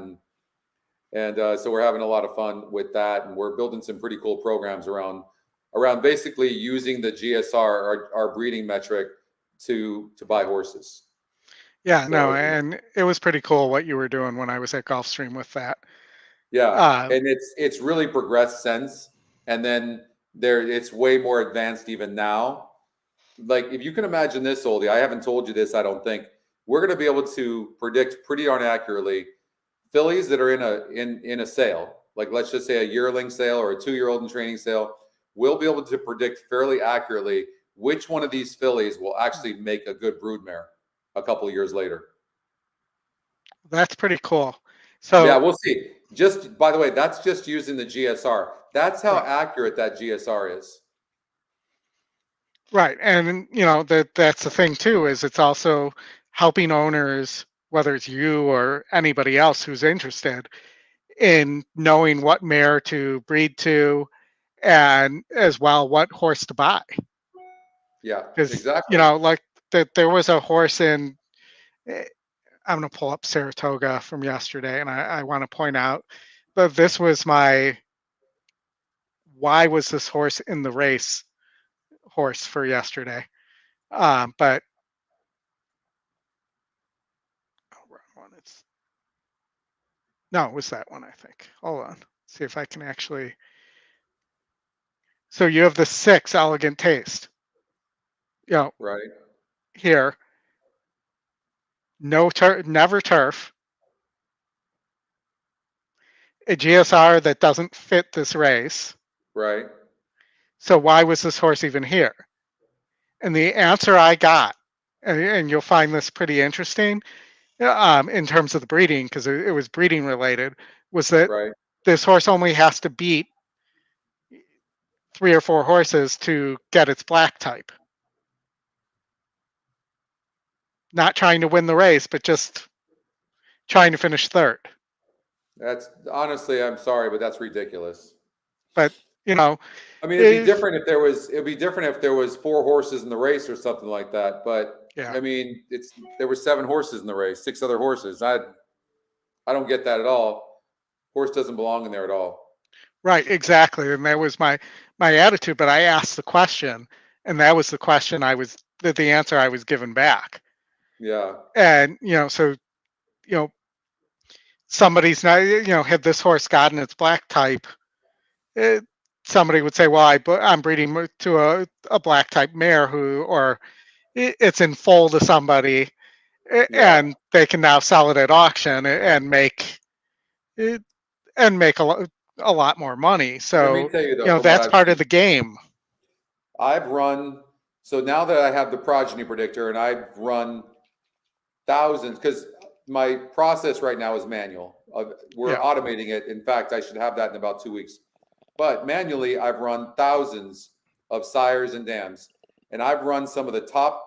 and so we're having a lot of fun with that, and we're building some pretty cool programs around basically using the GSR, our breeding metric, to buy horses. Yeah, so, no, and it was pretty cool what you were doing when I was at Gulfstream with that. Yeah, and it's really progressed since, and then it's way more advanced even now. Like, if you can imagine this, Oldy, I haven't told you this, I don't think. We're going to be able to predict pretty darn accurately fillies that are in a sale, like let's just say a yearling sale or a 2-year-old in training sale. We'll be able to predict fairly accurately which one of these fillies will actually make a good broodmare a couple of years later. That's pretty cool. So yeah, we'll see. Just by the way, that's just using the GSR. That's how accurate that GSR is. Right, and that's the thing too, is it's also helping owners, whether it's you or anybody else who's interested, in knowing what mare to breed to, and as well what horse to buy. Yeah, exactly. Like that, there was a horse in. I'm going to pull up Saratoga from yesterday, and I want to point out that this was why was this horse in the race horse for yesterday? But no, it was that one, I think. Hold on, see if I can actually. So you have the 6 Elegant Taste. Right here. No never turf. A GSR that doesn't fit this race. Right. So why was this horse even here? And the answer I got, and you'll find this pretty interesting, in terms of the breeding, because it was breeding related, was that this horse only has to beat 3 or 4 horses to get its black type. Not trying to win the race, but just trying to finish 3rd. That's honestly, I'm sorry, but that's ridiculous. But I mean, it'd be different if there was 4 horses in the race or something like that. But yeah. I mean, there were 7 horses in the race, 6 other horses. I don't get that at all. Horse doesn't belong in there at all. Right, exactly, and that was my attitude. But I asked the question, and that was the question the answer I was given back. Yeah. And so somebody's not had this horse gotten its black type. Somebody would say, well, I'm breeding to a black type mare or it's in foal to somebody, and they can now sell it at auction and make a lot more money. So let me tell you, though, that's part of the game. I've run, so now that I have the progeny predictor, and I've run thousands, because my process right now is manual. We're automating it. In fact, I should have that in about 2 weeks. But manually, I've run thousands of sires and dams, and I've run some of the top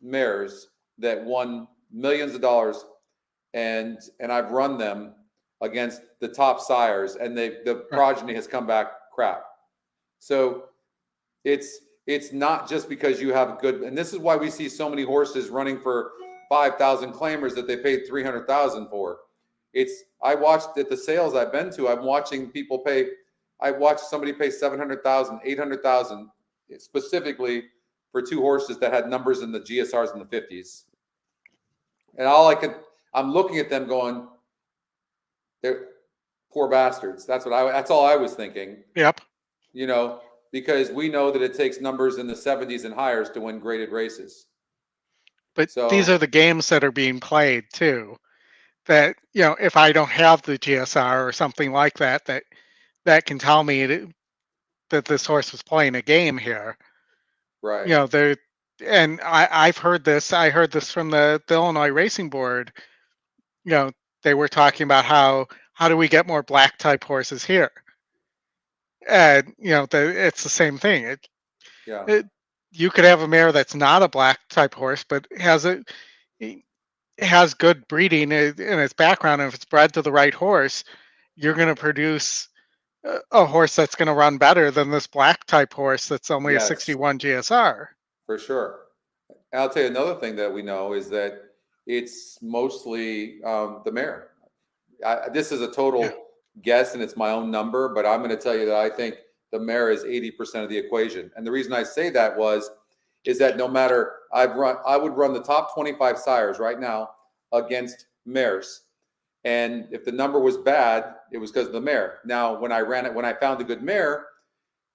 mares that won millions of dollars, and I've run them against the top sires, and the progeny has come back crap. So it's not just because you have good, and this is why we see so many horses running for 5,000 claimers that they paid 300,000 for. I watched at the sales I've been to, I'm watching people pay. I watched somebody pay 700,000, 800,000 specifically for 2 horses that had numbers in the GSRs in the 50s. And I'm looking at them going, they're poor bastards. That's all I was thinking. Yep. Because we know that it takes numbers in the 70s and higher to win graded races. But these are the games that are being played too. That if I don't have the GSR or something like that can tell me that this horse was playing a game here. Right. You know, and I've heard this. I heard this from the Illinois Racing Board. You know, they were talking about how do we get more black type horses here? And you know, it's the same thing. You could have a mare that's not a black type horse, but it has good breeding in its background. And if it's bred to the right horse, you're going to produce a horse that's going to run better than this black type horse that's only a 61 GSR. For sure. I'll tell you another thing that we know is that it's mostly the mare. This is a total guess, and it's my own number, but I'm going to tell you that I think the mare is 80% of the equation. And the reason I say that is that no matter I would run the top 25 sires right now against mares. And if the number was bad, it was because of the mare. Now, when I found a good mare,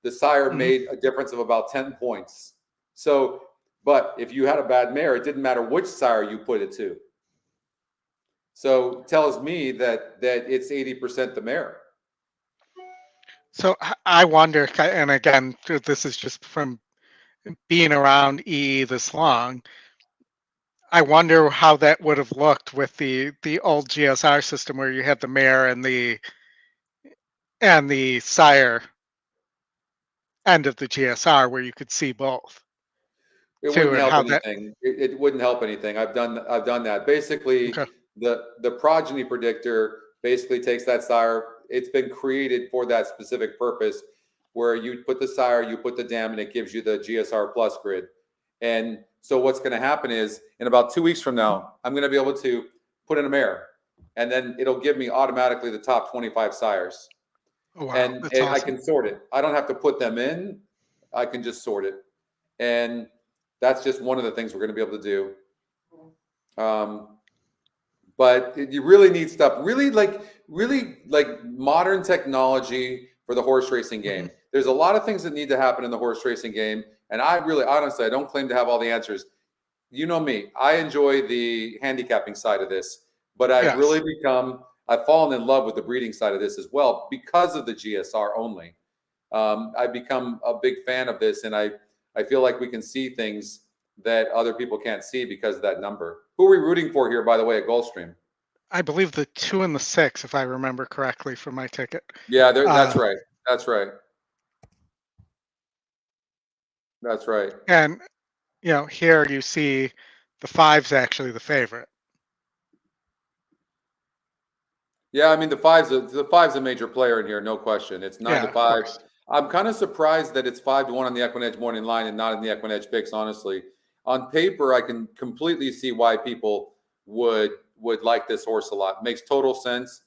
the sire made a difference of about 10 points. So, but if you had a bad mare, it didn't matter which sire you put it to. So it tells me that it's 80% the mare. So I wonder, and again, this is just from being around EE this long, I wonder how that would have looked with the old GSR system where you had the mare and the sire end of the GSR where you could see both. It wouldn't help anything. It wouldn't help anything. I've done that. Basically, the progeny predictor basically takes that sire. It's been created for that specific purpose, where you put the sire, you put the dam, and it gives you the GSR plus grid. And so what's going to happen is, in about 2 weeks from now, I'm going to be able to put in a mare, and then it'll give me automatically the top 25 sires. Oh, wow. And awesome. I can sort it. I don't have to put them in. I can just sort it. And that's just one of the things we're going to be able to do. But you really need stuff, really like modern technology for the horse racing game. There's a lot of things that need to happen in the horse racing game. And honestly, I don't claim to have all the answers. You know me, I enjoy the handicapping side of this, but I've fallen in love with the breeding side of this as well because of the GSR only. I've become a big fan of this, and I feel like we can see things that other people can't see because of that number. Who are we rooting for here, by the way, at Gulfstream? I believe the 2 and the 6, if I remember correctly from my ticket. Yeah, that's right. That's right. That's right. And, you know, here you see the 5's actually the favorite. Yeah, I mean, the five's a major player in here, no question. It's 9-5. I'm kind of surprised that it's 5-1 on the EquinEdge morning line and not in the EquinEdge picks, honestly. On paper, I can completely see why people would like this horse a lot. Makes total sense.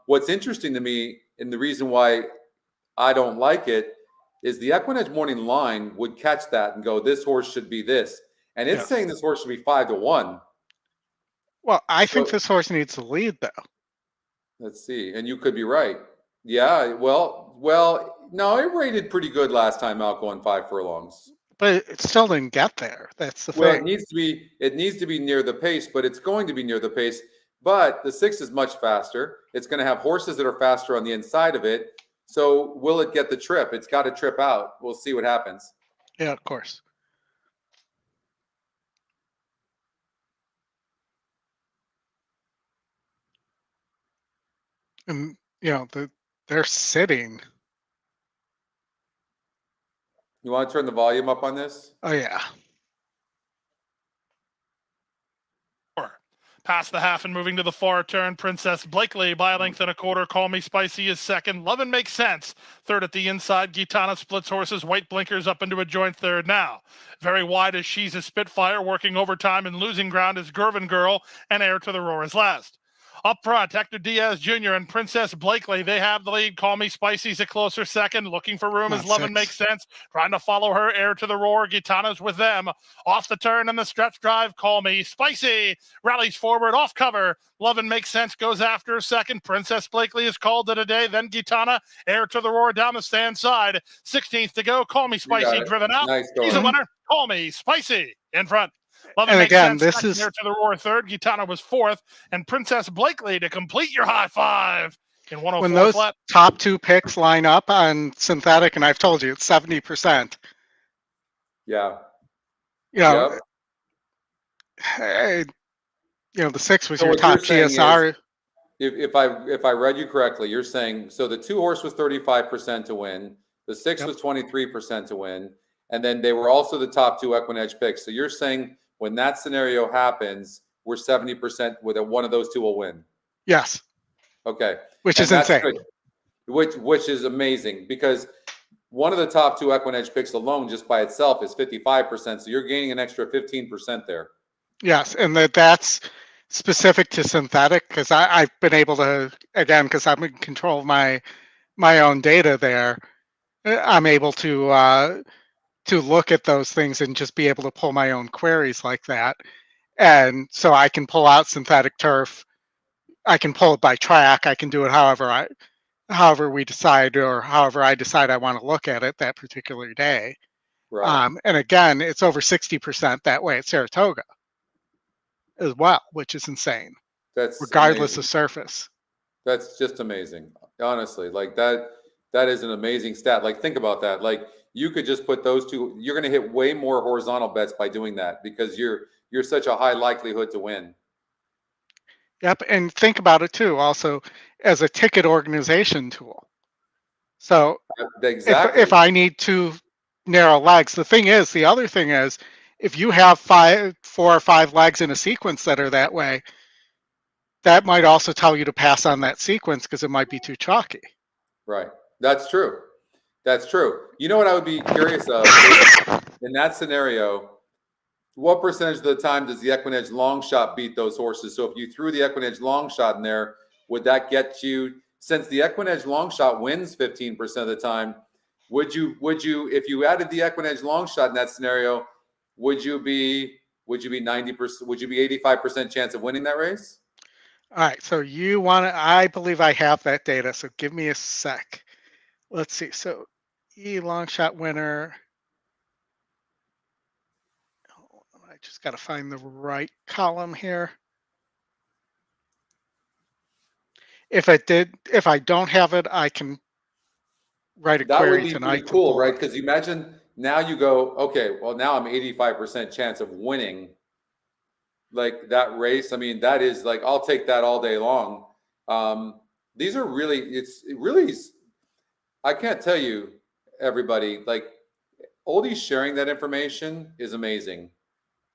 What's interesting to me, and the reason why I don't like it, is the EquinEdge morning line would catch that and go, this horse should be this. And it's saying this horse should be 5-1. Well, I think this horse needs to lead, though. Let's see. And you could be right. Yeah, well, no, it rated pretty good last time out going 5 furlongs. But it still didn't get there. That's the thing. Well, it needs to be near the pace, but it's going to be near the pace. But the 6 is much faster. It's going to have horses that are faster on the inside of it. So will it get the trip? It's got to trip out. We'll see what happens. Yeah, of course. And, you know, they're sitting. You want to turn the volume up on this? Oh, yeah. Past the half and moving to the far turn, Princess Blakely by a length and a quarter. Call Me Spicy is second. Love and Makes Sense third at the inside. Gitana splits horses. White Blinkers up into a joint third now. Very wide as She's a Spitfire, working overtime and losing ground is Gervin Girl, and Heir to the Roar is last. Up front, Hector Diaz Jr. and Princess Blakely, they have the lead. Call Me Spicy's a closer second. Looking for room as Love and Makes Sense. Trying to follow her, Heir to the Roar. Gitana's with them. Off the turn and the stretch drive, Call Me Spicy rallies forward, off cover. Love and Makes Sense goes after second. Princess Blakely is called it a day. Then Gitana, Heir to the Roar down the stand side. 16th to go. Call Me Spicy driven out. Nice. He's a winner. Call Me Spicy in front. Love and again, Sense, this is Heir to the Roar third. Gitana was fourth, and Princess Blakely to complete your high five in 104 when those flat. top two picks line up on synthetic, and I've told you it's 70%. Yeah. You know, Yep. The 6 was So your what you're top saying GSR. is, if I read you correctly, you're saying so the 2 horse was 35% to win, the 6 was 23% to win, and then they were also the top 2 EquinEdge picks. So you're saying when that scenario happens, we're 70% with one of those 2 will win. Yes. Okay. Which and is that's insane. good. Which is amazing, because one of the top 2 EquinEdge picks alone just by itself is 55%. So you're gaining an extra 15% there. Yes, and that's specific to synthetic, because I've been able to, again, because I'm in control of my own data there, I'm able to look at those things and just be able to pull my own queries like that. And so I can pull out synthetic turf. I can pull it by track. I can do it however we decide, or however I decide I want to look at it that particular day. Right. And again, it's over 60% that way at Saratoga as well, which is insane. That's regardless amazing. of surface. That's just amazing. Honestly, like that is an amazing stat. Like, think about that. Like, you could just put those 2, you're going to hit way more horizontal bets by doing that, because you're such a high likelihood to win. Yep, and think about it too, also as a ticket organization tool. So Exactly. if I need 2 narrow legs, the other thing is, if you have 4 or 5 legs in a sequence that are that way, that might also tell you to pass on that sequence because it might be too chalky. Right. That's true. That's true. You know what I would be curious of is, in that scenario, what percentage of the time does the EquinEdge long shot beat those horses? So if you threw the EquinEdge long shot in there, would that get you, since the EquinEdge long shot wins 15% of the time, would you, if you added the EquinEdge long shot in that scenario, would you be 90%, would you be 85% chance of winning that race? All right, so you want to, I believe I have that data, so give me a sec. Let's see, so long shot winner. I just got to find the right column here. If I don't have it, I can write a query tonight. That would be pretty cool, right? Because imagine now you go, okay, well, now I'm 85% chance of winning like that race. I mean, that is like, I'll take that all day long. These are really, I can't tell you, everybody, like, Oldy sharing that information is amazing,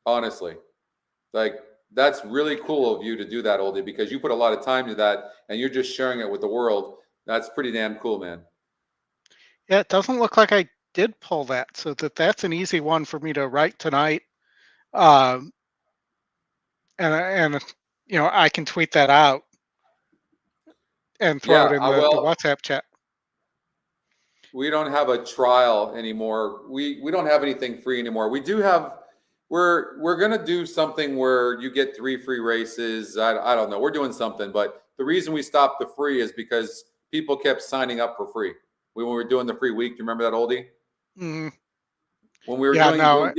honestly. Like, that's really cool of you to do that, Oldy, because you put a lot of time to that and you're just sharing it with the world. That's pretty damn cool, man. Yeah, it doesn't look like I did pull that, so that's an easy one for me to write tonight. And I can tweet that out and throw it in the WhatsApp chat. We don't have a trial anymore. We don't have anything free anymore. We do have, we're going to do something where you get 3 free races. I don't know. We're doing something, but the reason we stopped the free is because people kept signing up for free. When we were doing the free week, do you remember that, Oldy? Mm-hmm. When we were when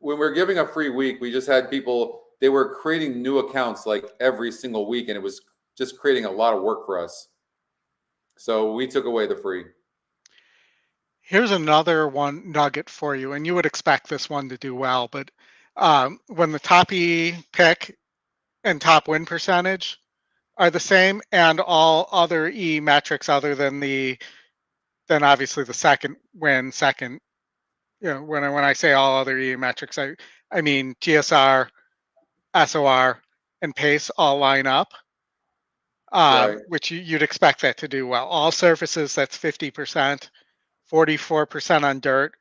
we were giving a free week, we just had people, they were creating new accounts like every single week, and it was just creating a lot of work for us. So we took away the free. Here's another one nugget for you, and you would expect this one to do well, but when the top E pick and top win percentage are the same, and all other E metrics other than obviously the second win, when I say all other E metrics, I mean GSR, SOR, and pace all line up, Right. which you'd expect that to do well. All surfaces, that's 50%. 44% on dirt,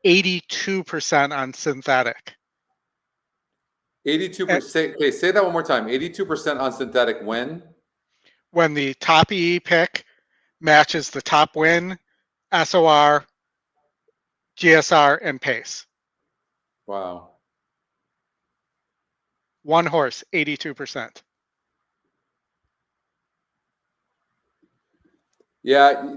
82% on synthetic. 82%. Okay, say that one more time. 82% on synthetic when? When the top E pick matches the top win, SOR, GSR, and pace. Wow. One horse, 82%. Yeah,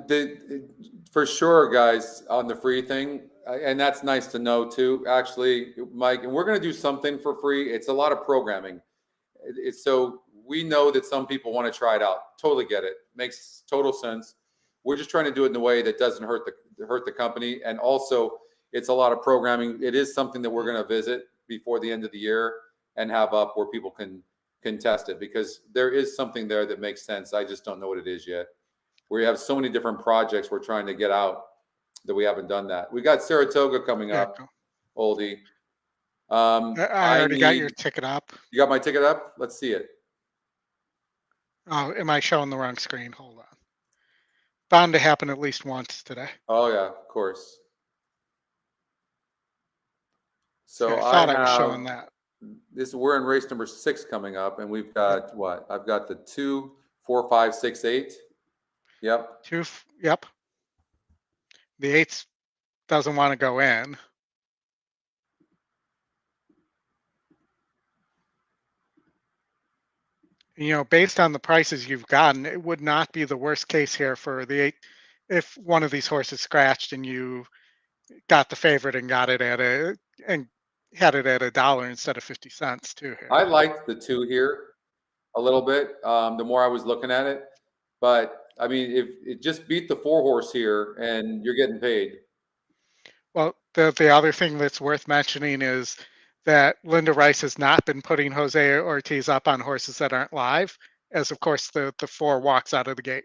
for sure, guys, on the free thing, and that's nice to know too, actually, Mike, and we're going to do something for free. It's a lot of programming. So we know that some people want to try it out. Totally get it. Makes total sense. We're just trying to do it in a way that doesn't hurt the company. And also, it's a lot of programming. It is something that we're going to visit before the end of the year and have up where people can test it, because there is something there that makes sense. I just don't know what it is yet. We have so many different projects we're trying to get out that we haven't done that. We got Saratoga coming up, Oldy. I already got your ticket up. You got my ticket up? Let's see it. Oh, am I showing the wrong screen? Hold on. Bound to happen at least once today. Oh yeah, of course. So I thought I was showing that. We're in race number 6 coming up, and we've got what? I've got the 2, 4, 5, 6, 8. Yep. 2. Yep. The 8 doesn't want to go in. You know, based on the prices you've gotten, it would not be the worst case here for the 8 if one of these horses scratched and you got the favorite and got it at and had it at $1 instead of 50 cents too here. I liked the 2 here a little bit. The more I was looking at it, but I mean, if it just beat the 4 horse here and you're getting paid. Well, the other thing that's worth mentioning is that Linda Rice has not been putting Jose Ortiz up on horses that aren't live, as of course the 4 walks out of the gate.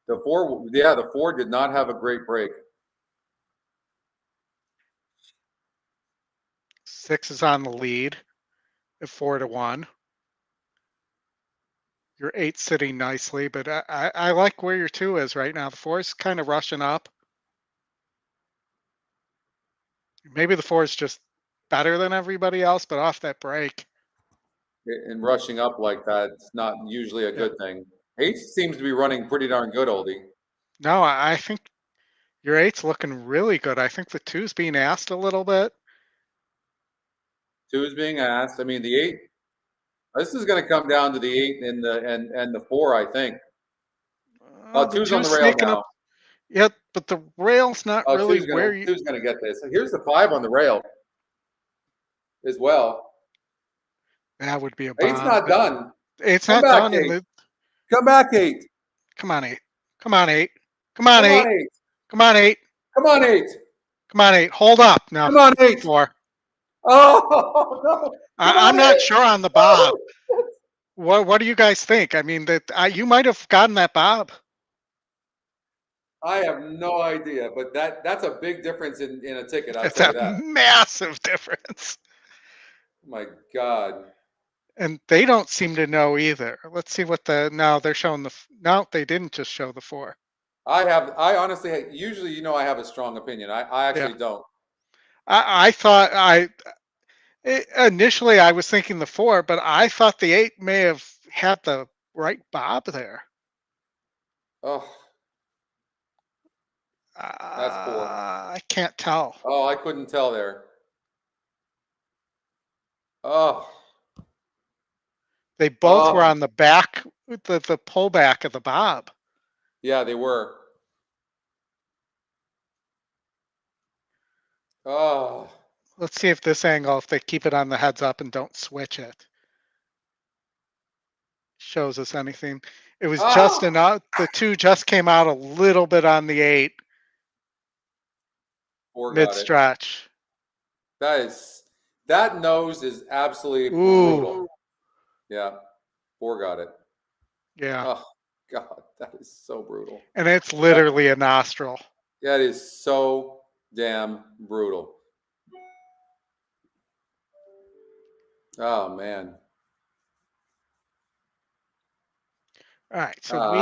The 4 did not have a great break. 6 is on the lead at 4-1. Your 8 sitting nicely, but I like where your 2 is right now. The 4 is kind of rushing up. Maybe the 4 is just better than everybody else, but off that break. And rushing up like that, it's not usually a good thing. 8 seems to be running pretty darn good, Oldie. No, I think your 8's looking really good. I think the 2's being asked a little bit. 2 is being asked. I mean, the 8. This is going to come down to the 8 and the 4, I think. 2's on the rail now. Up. Yeah, but the rail's not really where you. 2's going to get this. Here's the 5 on the rail as well. That would be a bomb. 8's not done. 8's not done. 8. Come back, 8. Come on, 8. Come on, 8. Come on, 8. Come on, 8. Come on, 8. Come on, 8. Hold up now. Come on, 8. 4. Oh no! I'm not sure on the bob. What do you guys think? I mean, that you might have gotten that bob. I have no idea, but that's a big difference in a ticket. It's a massive difference. Oh my God. And they don't seem to know either. Let's see what no, they're showing no, they didn't just show the 4. I honestly, usually, I have a strong opinion. I actually don't. I thought initially I was thinking the 4, but I thought the 8 may have had the right bob there. Oh. That's 4. I can't tell. Oh, I couldn't tell there. Oh. They both were on the back, the pullback of the bob. Yeah, they were. Oh. Let's see if this angle, if they keep it on the heads up and don't switch it, shows us anything. It was just enough. The 2 just came out a little bit on the 8. Mid-stretch. That nose is absolutely brutal. Yeah. 4 got it. Yeah. Oh God, that is so brutal. And it's literally a nostril. That is so damn brutal. Oh man. All right, so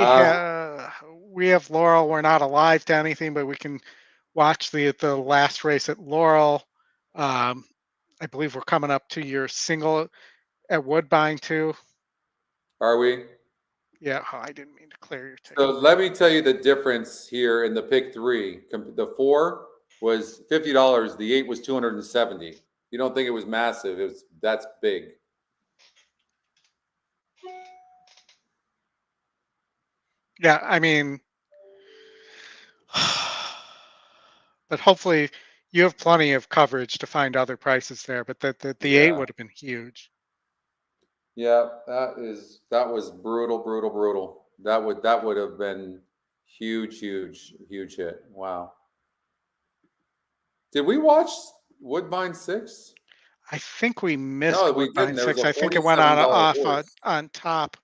we have Laurel. We're not alive to anything, but we can watch the last race at Laurel. I believe we're coming up to your single at Woodbine too. Are we? Yeah, I didn't mean to clear your ticket. So let me tell you the difference here in the pick 3. The 4 was $50. The 8 was $270. You don't think it was massive? That's big. Yeah, I mean, but hopefully you have plenty of coverage to find other prices there. But the 8 would have been huge. Yeah, that was brutal. That would have been huge hit. Wow. Did we watch Woodbine 6? I think we missed No, we Woodbine didn't. There was 6. a I think it went on $47 off horse. on top.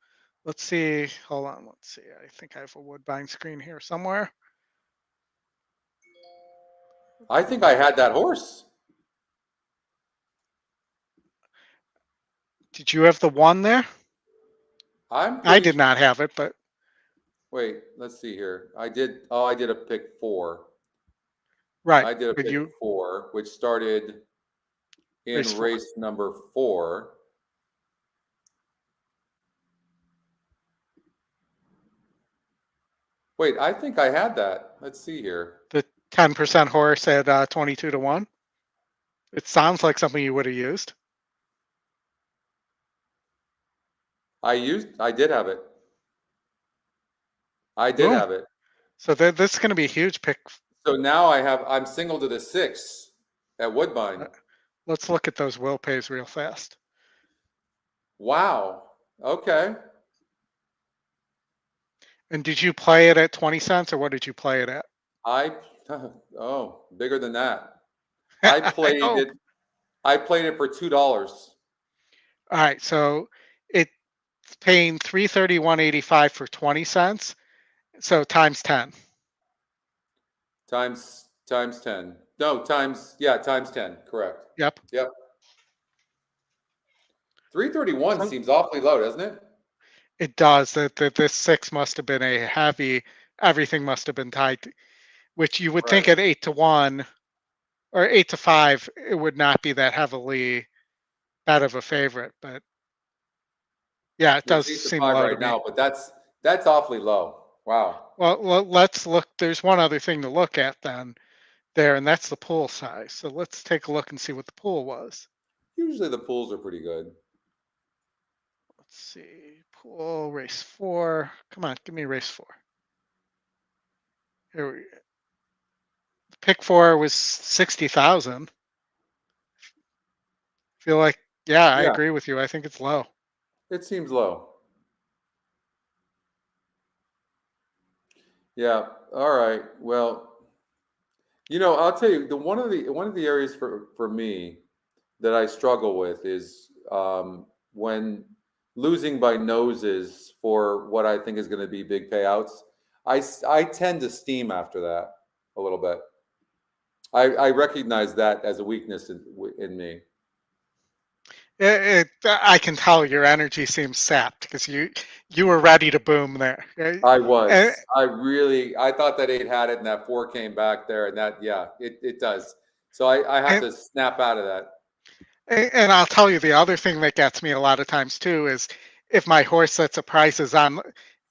Let's see. Hold on. Let's see. I think I have a Woodbine screen here somewhere. I think I had that horse. Did you have the 1 there? I did not have it, but wait, let's see here. I did. Oh, I did a pick 4. right. I did a pick 4, which started in race number 4. Wait, I think I had that. Let's see here. The 10% horse at 22 to 1. It sounds like something you would have used. I did have it. I did have it. So this is going to be a huge pick. So now I'm single to the 6 at Woodbine. Let's look at those will pays real fast. Wow. Okay. And did you play it at 20 cents or what did you play it at? Bigger than that. I played it. I played it for $2. All right, so it's paying $331.85 for 20 cents. So times 10. Times 10. No, times 10. Correct. Yep. 331 seems awfully low, doesn't it? It does. This 6 must have been a heavy. Everything must have been tight, which you would think at 8 to 1 or 8 to 5, it would not be that heavily bad of a favorite. But yeah, it does seem low right now. But that's awfully low. Wow. Well, let's look. There's one other thing to look at then there, and that's the pool size. So let's take a look and see what the pool was. Usually the pools are pretty good. Let's see. Pool race 4. Come on, give me race 4. Here we go. Pick 4 was 60,000. Feel like, I agree with you. I think it's low. It seems low. Yeah. All right. Well, I'll tell you, one of the areas for me that I struggle with is when losing by noses for what I think is going to be big payouts. I tend to steam after that a little bit. I recognize that as a weakness in me. I can tell your energy seems sapped because you were ready to boom there. I was. I thought that 8 had it and that 4 came back there and that it does. So I have to snap out of that. And I'll tell you the other thing that gets me a lot of times too is if my horse that surprises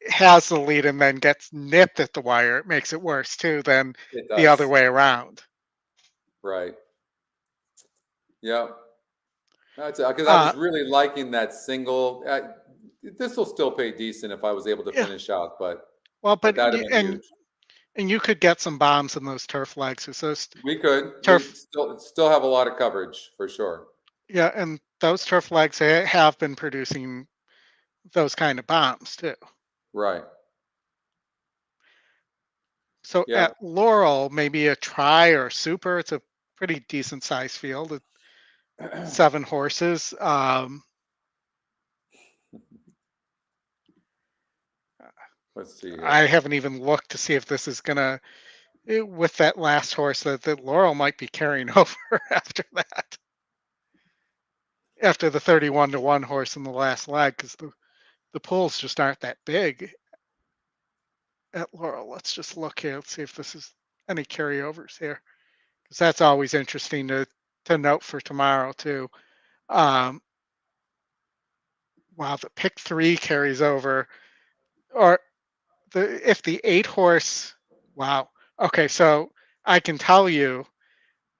has the lead and then gets nipped at the wire, it makes it worse too than the other way around. Right. Yeah. That's because I was really liking that single. This will still pay decent if I was able to finish out, but you could get some bombs in those turf legs. We could. We still have a lot of coverage for sure. Yeah, and those turf legs have been producing those kind of bombs too. Right. So at Laurel, maybe a try or a super. It's a pretty decent sized field. 7 horses. Let's see. I haven't even looked to see if this is gonna, with that last horse that Laurel might be carrying over after that. After the 31 to 1 horse in the last leg, because the pools just aren't that big at Laurel. Let's just look here. Let's see if this is any carryovers here, because that's always interesting to note for tomorrow too. Wow, the pick 3 carries over, or if the 8 horse. Wow. Okay, so I can tell you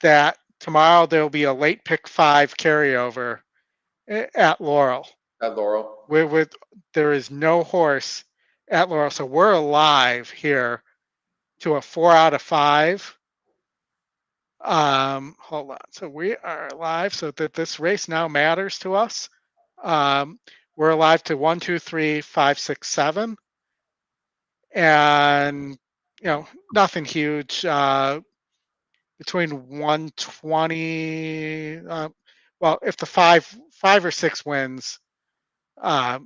that tomorrow there'll be a late pick 5 carryover at Laurel. At Laurel. There is no horse at Laurel, so we're alive here to a 4 out of 5. Hold on. So we are alive, so that this race now matters to us. We're alive to 1, 2, 3, 5, 6, 7. And, nothing huge. Between 120, well, if the five or six wins, not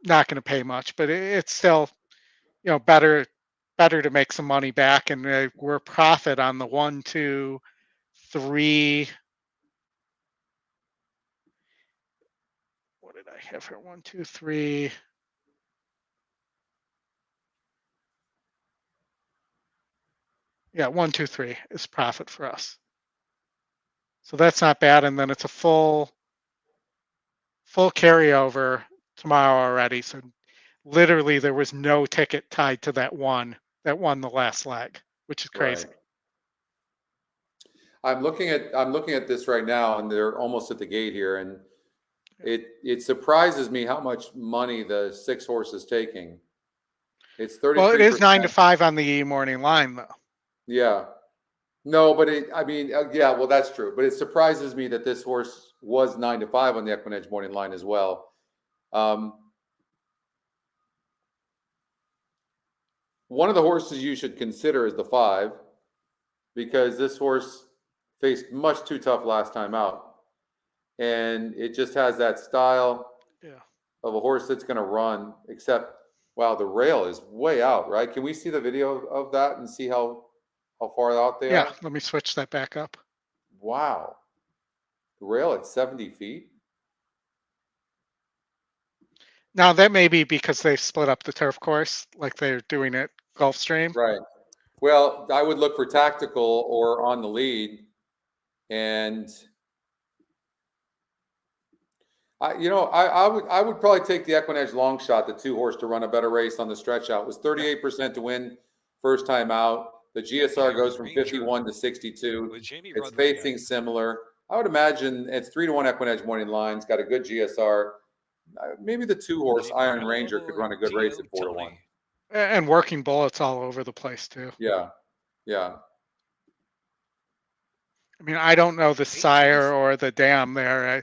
going to pay much, but it's still, better to make some money back. And we're profit on the 1, 2, 3. What did I have here? 1, 2, 3. Yeah, 1, 2, 3 is profit for us. So that's not bad. And then it's a full carryover tomorrow already. So literally there was no ticket tied to that one that won the last leg, which is crazy. Right. I'm looking at this right now, and they're almost at the gate here, and it surprises me how much money the 6 horse is taking. It's 33%. Well, it is 9 to 5 on the morning line, though. Yeah. No, but yeah, well, that's true. But it surprises me that this horse was 9 to 5 on the EquinEdge morning line as well. One of the horses you should consider is the 5, because this horse faced much too tough last time out. And it just has that style of a horse that's going to run, except, wow, the rail is way out, right? Can we see the video of that and see how far out they are? Yeah, let me switch that back up. Wow. The rail at 70 feet? Now, that may be because they split up the turf course like they're doing at Gulfstream. Right. Well, I would look for tactical or on the lead. And I would probably take the EquinEdge long shot, the 2 horse, to run a better race on the stretch out. It was 38% to win first time out. The GSR goes from 51 to 62. It's facing similar. I would imagine it's 3 to 1 EquinEdge morning line. It's got a good GSR. Maybe the 2 horse Iron Ranger could run a good race at 4 to 1. And working bullets all over the place too. Yeah. Yeah. I mean, I don't know the sire or the dam there.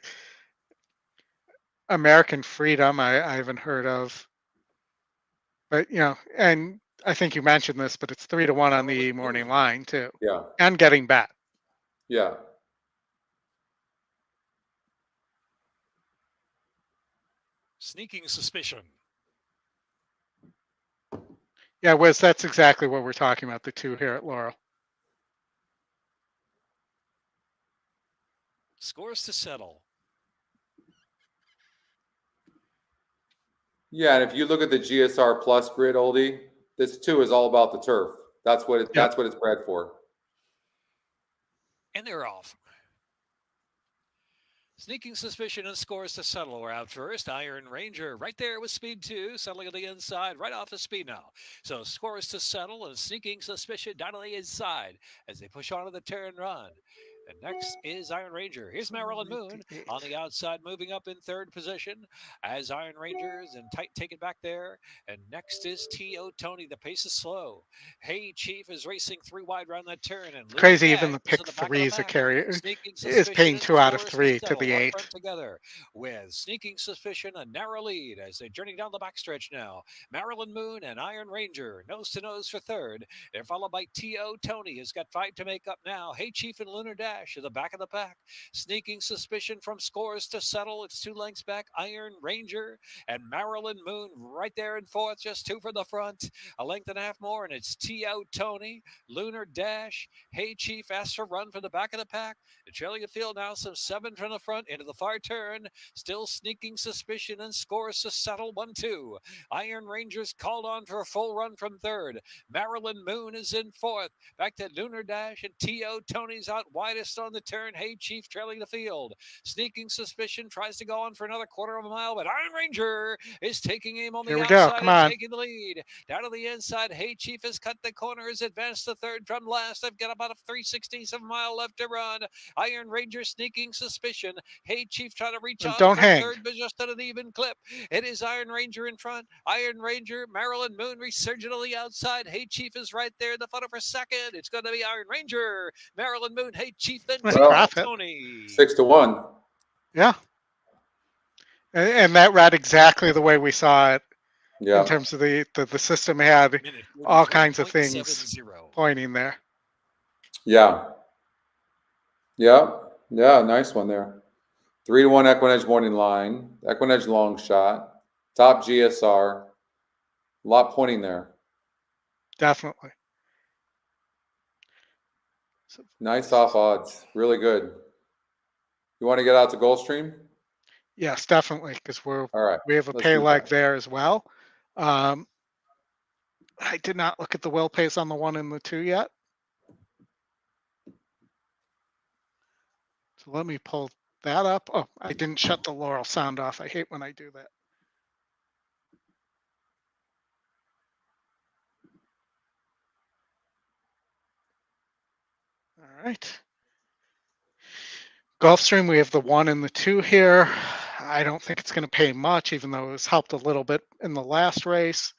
American Freedom, I haven't heard of. But, and I think you mentioned this, but it's 3 to 1 on the morning line too. Yeah. And getting bet. Yeah. Sneaking Suspicion. Yeah, Wiz, that's exactly what we're talking about, the 2 here at Laurel. Scores to settle. Yeah, and if you look at the GSR Plus grid, Oldy, this 2 is all about the turf. That's what it's bred for. And they're off. Sneaking Suspicion and Scores to Settle are out first. Iron Ranger right there with speed 2, settling on the inside, right off the speed now. So Scores to Settle and Sneaking Suspicion down on the inside as they push on to the turn run. And next is Iron Ranger. Here's Marilyn Moon on the outside, moving up in 3rd position as Iron Rangers and tight take it back there. And next is C.E.O. Tony. The pace is slow. Hey Chief is racing 3 wide around that turn. And crazy, even the pick 3 is a carrier is paying 2 out of 3 to the 8. Together with Sneaking Suspicion, a narrow lead as they journey down the backstretch now. Marilyn Moon and Iron Ranger nose to nose for 3rd. They're followed by C.E.O. Tony, has got 5 to make up now. Hey Chief and Lunar Dash at the back of the pack. Sneaking Suspicion from Scores to Settle. It's 2 lengths back. Iron Ranger and Marilyn Moon right there in 4th, just 2 from the front. A length and a half more, and it's C.E.O. Tony, Lunar Dash. Hey Chief asks for run from the back of the pack. The trailing the field now, some 7 from the front into the far turn. Still Sneaking Suspicion and Scores to Settle 1-2. Iron Rangers called on for a full run from 3rd. Marilyn Moon is in 4th. Back to Lunar Dash, and C.E.O. Tony's out widest on the turn. Hey Chief trailing the field. Sneaking Suspicion tries to go on for another 1/4 of a mile, but Iron Ranger is taking aim on the outside and taking the lead. Down to the inside, Hey Chief has cut the corner, has advanced to 3rd from last. I've got about a 3/16 of a mile left to run. Iron Ranger, Sneaking Suspicion. Hey Chief trying to reach on from 3rd, but just at an even clip. It is Iron Ranger in front. Iron Ranger, Marilyn Moon resurgent on the outside. Hey Chief is right there in the photo for 2nd. It's going to be Iron Ranger, Marilyn Moon, Hey Chief, then Tony. 6 to 1. Yeah. And that read exactly the way we saw it. Yeah. In terms of the system had all kinds of things pointing there. Yeah. Yeah. Yeah. Nice one there. 3-1 EquinEdge morning line. EquinEdge long shot. Top GSR. A lot pointing there. Definitely. Nice off odds. Really good. You want to get out to Gulfstream? Yes, definitely, because we have a Let's pay do leg that. there as well. I did not look at the will pays on the 1 and the 2 yet. So let me pull that up. Oh, I didn't shut the Laurel sound off. I hate when I do that. All right. Gulfstream, we have the 1 and the 2 here. I don't think it's going to pay much, even though it was helped a little bit in the last race.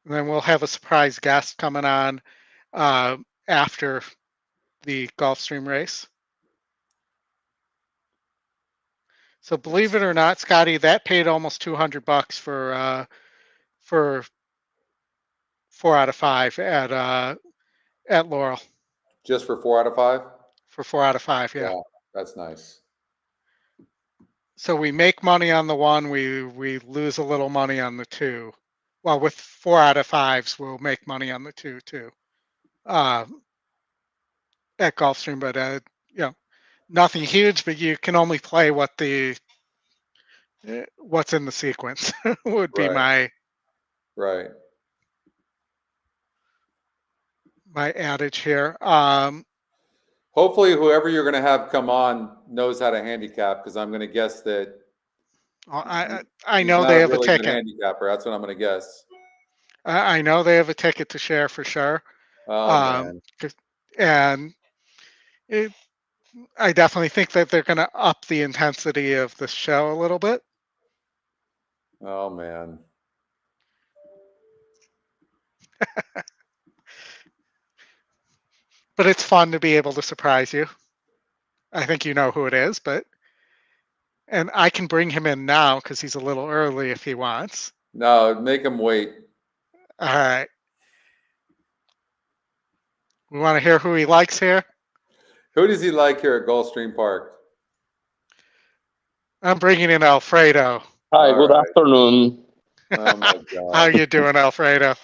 And then we'll have a surprise guest coming on after the Gulfstream race. So believe it or not, Scotty, that paid almost $200 for 4 out of 5 at Laurel. Just for 4 out of 5? For 4 out of 5, yeah. Wow, that's nice. So we make money on the 1, we lose a little money on the 2. Well, with 4 out of 5s, we'll make money on the 2 too. At Gulfstream, but you know, nothing huge, but you can only play what's in the sequence would be my adage here. Hopefully, whoever you're going to have come on knows how to handicap, because I'm going to guess that. I know they have a ticket. Good handicapper. That's what I'm going to guess. I know they have a ticket to share for sure. Man. And I definitely think that they're going to up the intensity of the show a little bit. Oh, man. But it's fun to be able to surprise you. I think you know who it is, and I can bring him in now because he's a little early if he wants. No, make him wait. All right. We want to hear who he likes here? Who does he like here at Gulfstream Park? I'm bringing in Alfredo. Hi, good afternoon. Oh my God. How are you doing, Alfredo?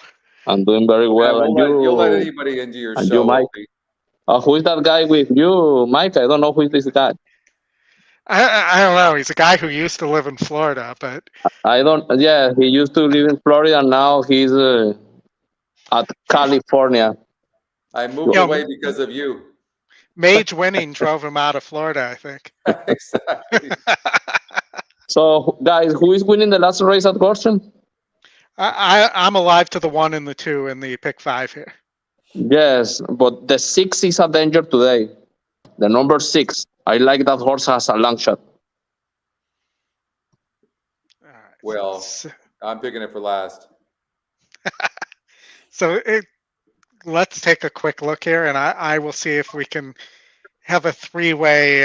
I'm doing very well. Yeah, you'll let anybody into your show. You, Mike? Who is that guy with you, Mike? I don't know who is this guy. I don't know. He's a guy who used to live in Florida, but Yeah, he used to live in Florida, and now he's at California. I moved away because of you. Mage winning drove him out of Florida, I think. Exactly. So, guys, who is winning the last race at Gulfstream? I'm alive to the 1 and the 2 in the pick 5 here. Yes, but the 6 is a danger today. The number 6. I like that horse as a long shot. All right. Well, I'm picking it for last. So let's take a quick look here, and I will see if we can have a 3-way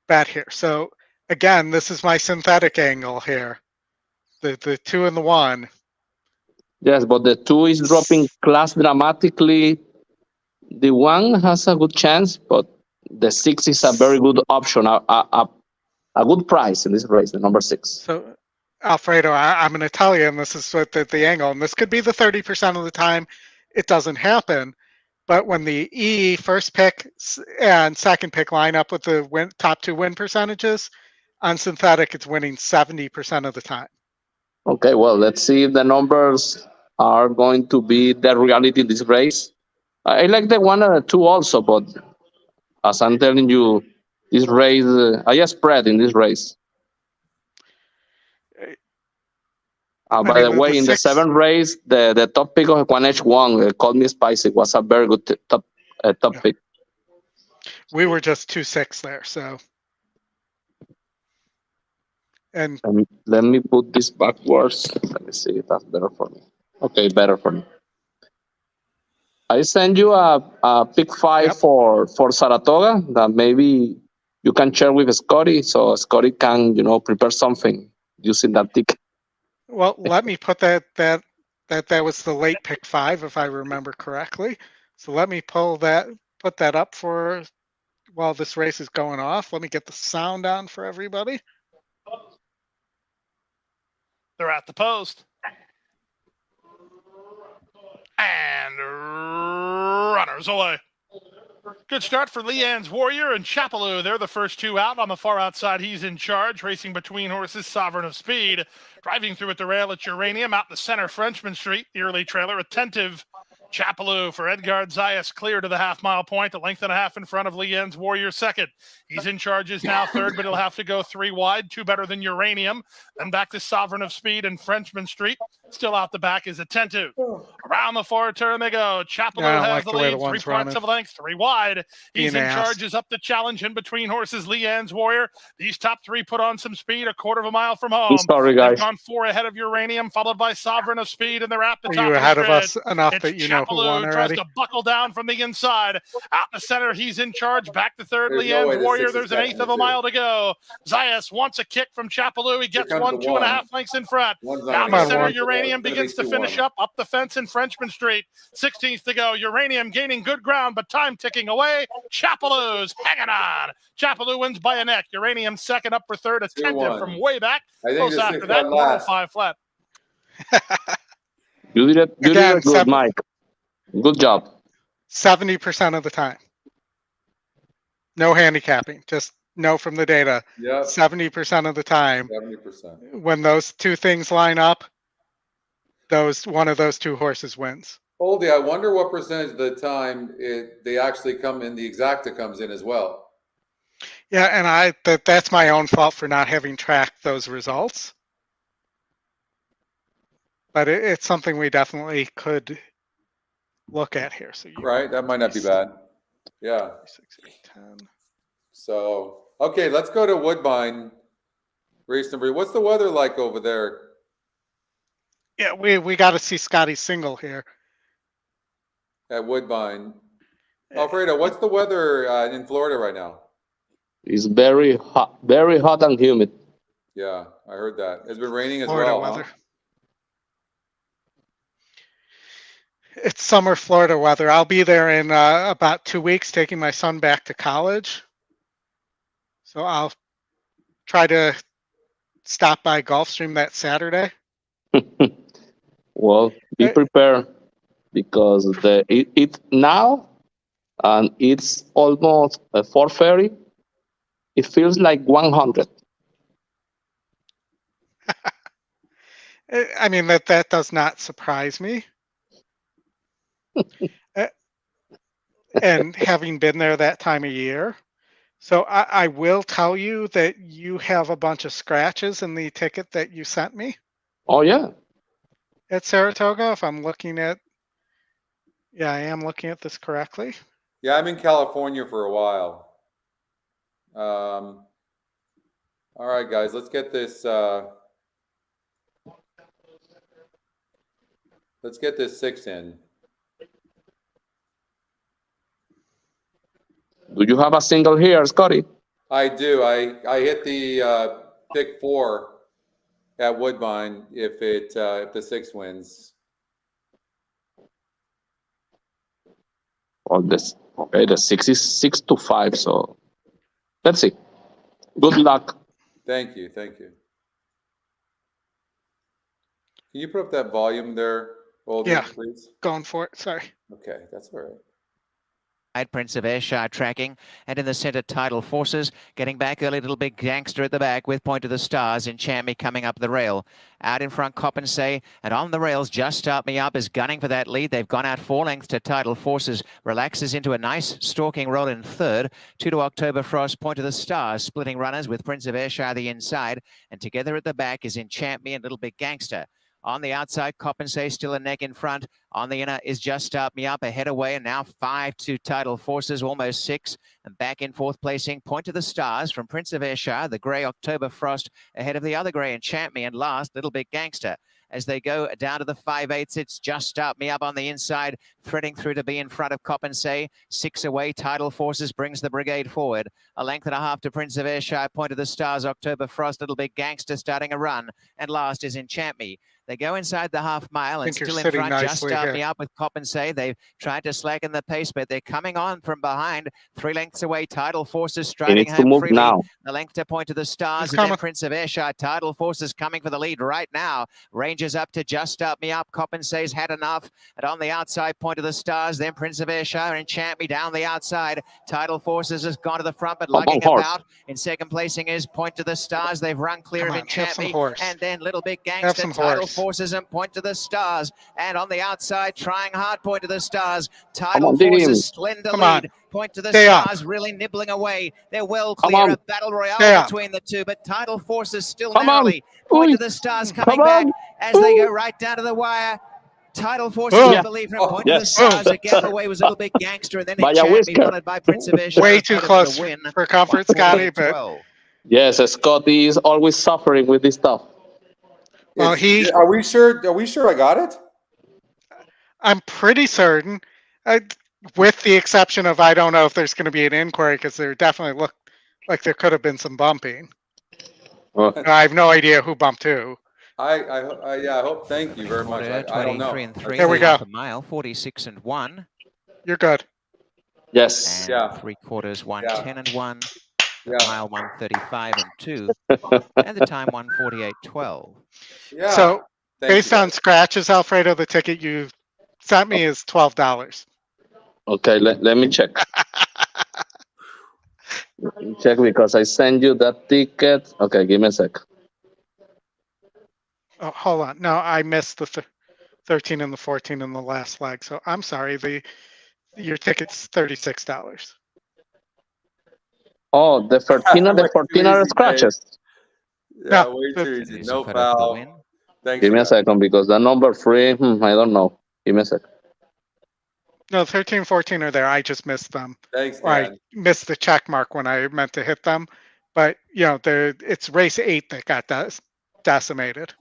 bet here. So again, this is my synthetic angle here. The 2 and the 1. Yes, but the 2 is dropping class dramatically. The 1 has a good chance, but the 6 is a very good option, a good price in this race, the number 6. So, Alfredo, I'm going to tell you, and this is what the angle, and this could be the 30% of the time it doesn't happen, but when the E first pick and second pick line up with the top 2 win percentages, on synthetic, it's winning 70% of the time. Okay, well, let's see if the numbers are going to be the reality in this race. I like the 1 and the 2 also, but as I'm telling you, this race, I just spread in this race. By the way, in the 7th race, the top pick of EquinEdge won. Called Me Spicy was a very good top pick. We were just 2-6 there, so. And let me put this backwards. Let me see if that's better for me. Okay, better for me. I send you a pick 5 for Saratoga that maybe you can share with Scotty, so Scotty can prepare something using that ticket. Well, let me put that was the late pick 5 if I remember correctly. So let me put that up for while this race is going off. Let me get the sound on for everybody. They're at the post. And runners away. Good start for Leanne's Warrior and Chapelou. They're the first two out. On the far outside, he's in charge, racing between horses, Sovereign of Speed. Driving through at the rail at Uranium, out the center, Frenchman Street. The early trailer, Attentive. Chapelou for Edgard Zayas, clear to the half-mile point, a length and a half in front of Leanne's Warrior second. He's in charge, is now third, but he'll have to go 3 wide, 2 better than Uranium. Then back to Sovereign of Speed and Frenchman Street. Still out the back is Attentive. Around the far turn they go. Chapelou has the lead, 3 parts of a length, 3 wide. He's in charge, is up the challenge in between horses, Leanne's Warrior. These top 3 put on some speed, a quarter of a mile from home. Sorry, guys. They've gone 4 ahead of Uranium, followed by Sovereign of Speed, and they're at the top Are you of ahead the of us enough that you know who won tries already? to buckle down from the inside. Out in the center, he's in charge. Back to third, Leanne's Warrior. There's an eighth of a mile to go. Zayas wants a kick from Chapelou. He gets 1, 2.5 lengths in front. Down the center, Uranium begins to finish up the fence in Frenchman Street. 16th to go. Uranium gaining good ground, but time ticking away. Chapelou's hanging on. Chapelou wins by a neck. Uranium second, up for third. Attentive from way back. Close after that. 105 flat. You did it good, Mike. Good job. 70% of the time. No handicapping, just know from the data. Yeah. 70% of the time. 70%. When those two things line up, one of those 2 horses wins. Oldy, I wonder what percentage of the time they actually come in, the exacta comes in as well. Yeah, and that's my own fault for not having tracked those results. But it's something we definitely could look at here. So right, that might not be bad. Yeah. 6, 8, 10. So, okay, let's go to Woodbine. Race number. What's the weather like over there? Yeah, we got to see Scotty's single here. At Woodbine. Alfredo, what's the weather in Florida right now? It's very hot and humid. Yeah, I heard that. It's been raining as Florida well. Weather. Huh? It's summer Florida weather. I'll be there in about 2 weeks, taking my son back to college. So I'll try to stop by Gulfstream that Saturday. Well, be prepared because it now, and it's almost 4:30. It feels like 100. I mean, that does not surprise me. And having been there that time of year. So I will tell you that you have a bunch of scratches in the ticket that you sent me. Oh, yeah. At Saratoga, if I'm looking at, yeah, I am looking at this correctly. Yeah, I'm in California for a while. All right, guys, let's get this. Let's get this 6 in. Do you have a single here, Scotty? I do. I hit the pick 4 at Woodbine if the 6 wins. Oh, the 6 is 6 to 5. So let's see. Good luck. Thank you. Thank you. Can you put up that volume there, Oldy, yeah, please? Going for it. Sorry. Okay, that's all right. Prince of Ayrshire tracking, and in the centre, Tidal Forces. Getting back early, Little Big Gangster at the back with Point to the Stars. Enchant coming up the rail. Out in front, Compensate, and on the rails, Just Start Me Up is gunning for that lead. They've gone out 4 lengths to Tidal Forces. Relaxes into a nice stalking roll in third. 2 to October Frost, Point to the Stars. Splitting runners with Prince of Ayrshire the inside. And together at the back is Enchant Me and Little Big Gangster. On the outside, Compensate still a neck in front. On the inner is Just Start Me Up, ahead away, and now 5 to Tidal Forces, almost 6. And back in 4th placing, Point to the Stars from Prince of Ayrshire, the grey October Frost, ahead of the other grey Enchant Me, and last, Little Big Gangster. as they go down to the 5/8. It's Just Start Me Up on the inside, threading through to be in front of Cop and Say. 6 away, Tidal Forces brings the brigade forward. A length and a half to Prince of Ayrshire, Point of the Stars, October Frost, Little Big Gangster starting a run. And last is Enchant Me. They go inside the half mile and still in front. Just Start Me Up with Cop and Say. They've tried to slacken the pace, but they're coming on from behind. 3 lengths away, Tidal Forces striding home freely. Now. The length to Point of the Stars, and then Prince of Ayrshire. Tidal Forces coming for the lead right now. Ranges up to Just Start Me Up. Cop and Say's had enough. And on the outside, Point of the Stars, then Prince of Ayrshire. Enchant Me down the outside. Tidal Forces has gone to the front, but lugging about. In second placing is Point to the Stars. They've run clear of Enchant Me. And then Little Big Gangster, Tidal Forces, and Point to the Stars. And on the outside, trying hard, Point to the Stars. Tidal Forces, slender lead. Point to the Stars, really nibbling away. They're well clear of Battle Royale between the two, but Tidal Forces still narrowly. Point to the Stars coming back as they go right down to the wire. Tidal Forces, I believe, from Point to the Stars. A gap away was a Little Big Gangster, and then Enchant Me followed by Prince of Ayrshire. Way too close for comfort, Scotty, but... Yes, Scotty is always suffering with this stuff. Well, Are we sure I got it? I'm pretty certain. With the exception of, I don't know if there's going to be an inquiry, because there definitely looked like there could have been some bumping. I have no idea who bumped who. I hope. Thank you very much. I don't know. There we go. A mile, 46 and 1. You're good. Yes. And 3/4, 110 and 1. The mile 135 and 2. And the time 148.12. Yeah. So based on scratches, Alfredo, the ticket you sent me is $12. Okay, let me check. Check, because I send you that ticket. Okay, give me a sec. Oh, hold on. No, I missed the 13 and the 14 in the last leg. So I'm sorry. Your ticket's $36. Oh, the 13 and the 14 are scratches. Yeah, way too easy. No foul. Thanks. Give me a second, because the number 3, I don't know. Give me a second. No, 13 and 14 are there. I just missed them. Thanks, Dan. I missed the check mark when I meant to hit them. But, it's race 8 that got decimated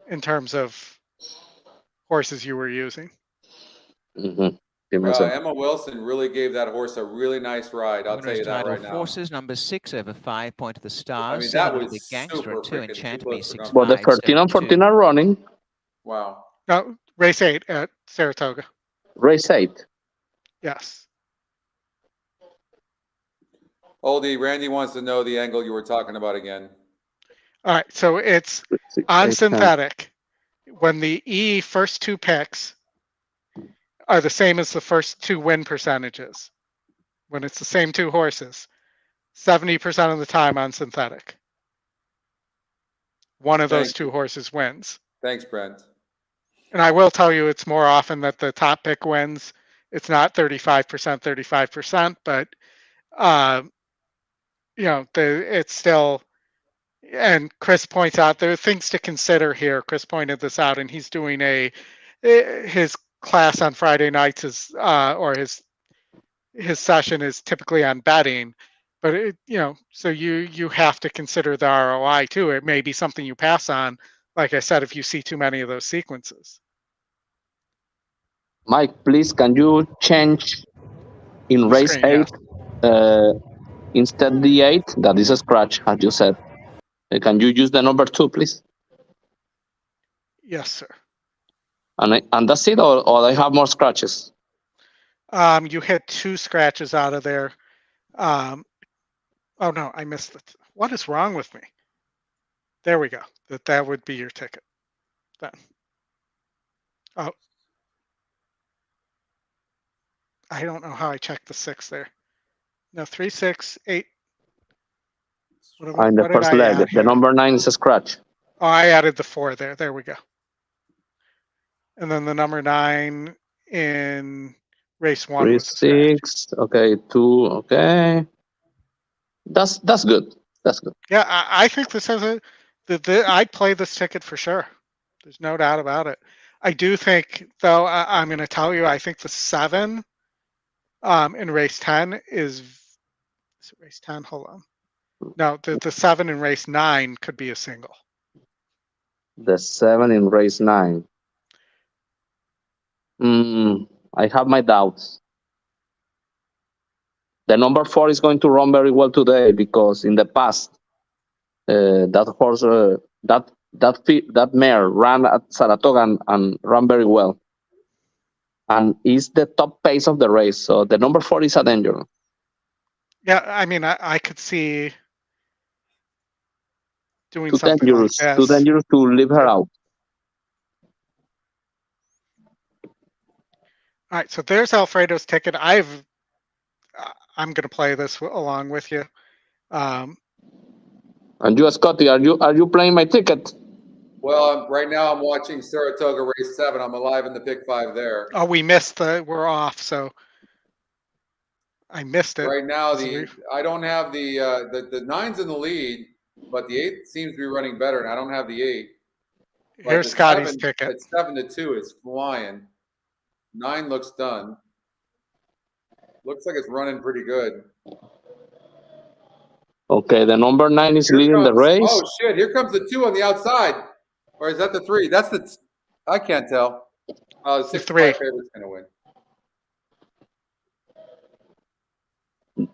in terms of horses you were using. Emma Wilson really gave that horse a really nice ride. I'll tell you that right now. Forces, number 6 over 5, Point to the Stars. I mean, that was the Gangster and 2, Enchant Me 6. Well, the 13 and 14 are running. Wow. No, race 8 at Saratoga. Race 8. Yes. Oldy, Randy wants to know the angle you were talking about again. All right, so it's on synthetic. When the first 2 picks are the same as the first 2 win percentages, when it's the same 2 horses, 70% of the time on synthetic, one of those 2 horses wins. Thanks, Brent. And I will tell you, it's more often that the top pick wins. It's not 35%, but it's still. And Chris points out there are things to consider here. Chris pointed this out, and he's doing his class on Friday nights or his session is typically on betting, but so you have to consider the ROI too. It may be something you pass on, like I said, if you see too many of those sequences. Mike, please, can you change in race 8 instead the 8? That is a scratch, as you said. Can you use the number 2, please? Yes, sir. And that's it, or I have more scratches? You had 2 scratches out of there. Oh no, I missed it. What is wrong with me? There we go. That would be your ticket. Then. Oh. I don't know how I checked the 6 there. No, 3, 6, 8. In the first leg, the number 9 is a scratch. Oh, I added the 4 there. There we go. And then the number 9 in race 1. 3, 6. Okay, 2. Okay, that's good. That's good. Yeah, I think this has I'd play this ticket for sure. There's no doubt about it. I do think, though, I'm going to tell you, I think the 7 in race 10 is it race 10? Hold on. No, the 7 in race 9 could be a single. The 7 in race 9. I have my doubts. The number 4 is going to run very well today because in the past, that horse, that mare ran at Saratoga and ran very well, and is the top pace of the race. So the number 4 is a danger. Yeah, I mean, I could see doing Too something dangerous, like too this. dangerous to leave her out. All right, so there's Alfredo's ticket. I'm going to play this along with you. And you, Scotty, are you playing my ticket? Well, right now I'm watching Saratoga race 7. I'm alive in the pick 5 there. Oh, we're off, so I missed it. Right now, I don't have the 9's in the lead, but the 8 seems to be running better, and I don't have the 8. But here's Scotty's ticket. At 7-2 is flying. 9 looks done. Looks like it's running pretty good. Okay, the number 9 is leading the race. Oh shit! Here comes the 2 on the outside, or is that the 3? That's the. I can't tell. The 6-5 favorite's gonna win.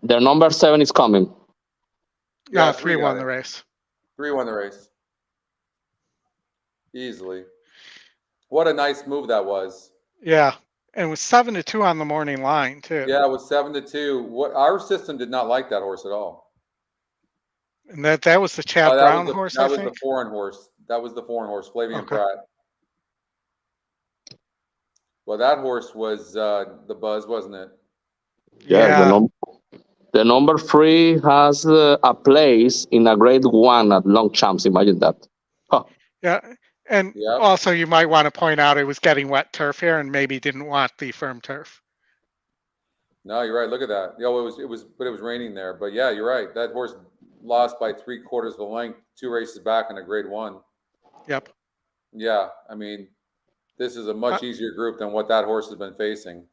Their number 7 is coming. Yeah, 3 won the race. 3 won the race. Easily. What a nice move that was. Yeah, and it was 7-2 on the morning line too. Yeah, it was 7-2. Our system did not like that horse at all. And that was the Chad Brown horse. That was the foreign horse. That was the foreign horse, Flavian Pratt. Well, that horse was the buzz, wasn't it? Yeah. The number 3 has a place in a grade 1 at Longchamps. Imagine that. Huh. Yeah. And also you might want to point out it was getting wet turf here and maybe didn't want the firm turf. No, you're right. Look at that. It was raining there. But yeah, you're right. That horse lost by 3/4 of the length, 2 races back in a grade 1. Yep. Yeah. I mean, this is a much easier group than what that horse has been facing.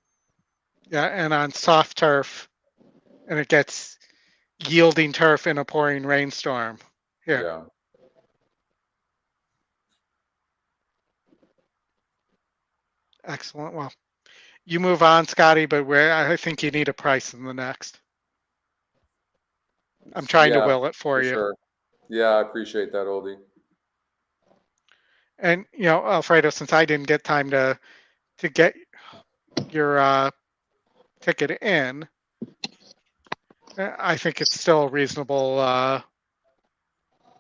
Yeah, and on soft turf, and it gets yielding turf in a pouring rainstorm. Here. Yeah. Excellent. Well, you move on, Scotty, but I think you need a price in the next. I'm trying to will it for you. Sure. Yeah, I appreciate that, Oldy. And Alfredo, since I didn't get time to get your ticket in, I think it's still a reasonable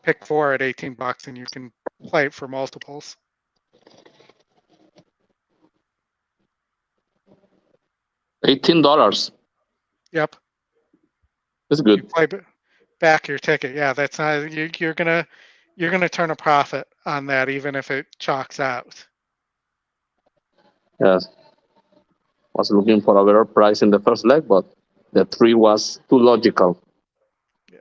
pick 4 at $18, and you can play it for multiples. $18. Yep. That's good. You play back your ticket. Yeah, that's not you're gonna turn a profit on that even if it chalks out. Yes. Was looking for a better price in the first leg, but the 3 was too logical. Yeah.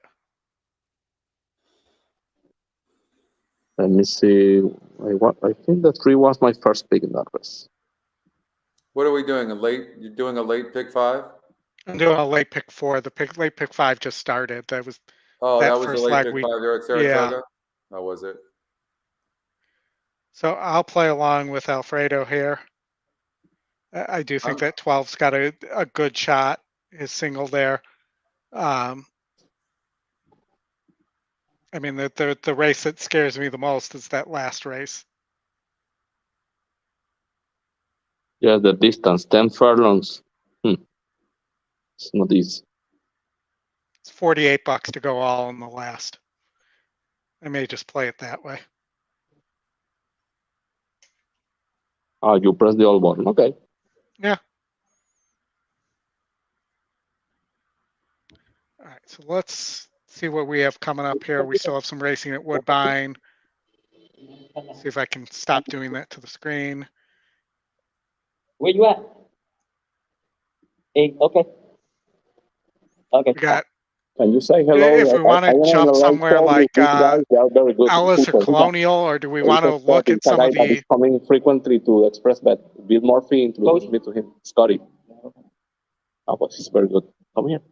Let me see. I think the 3 was my first pick in that race. What are we doing? You're doing a late pick 5? I'm doing a late pick 4. The late pick 5 just started. That was that was the late pick 5 there at Saratoga? Yeah. How was it? So I'll play along with Alfredo here. I do think that 12's got a good shot. His single there. I mean, the race that scares me the most is that last race. Yeah, the distance, 10 furlongs. It's not easy. It's $48 to go all in the last. I may just play it that way. You press the old button. Okay. Yeah. All right, so let's see what we have coming up here. We still have some racing at Woodbine. See if I can stop doing that to the screen. Where you at? Hey, okay. Okay. We got. Can you say hello? If we want to jump somewhere like Alice or Colonial, or do we want to look at some of the coming frequently to Express Bet? Bill Murphy introduced me to him. Scotty. Oh, but he's very good. Come here.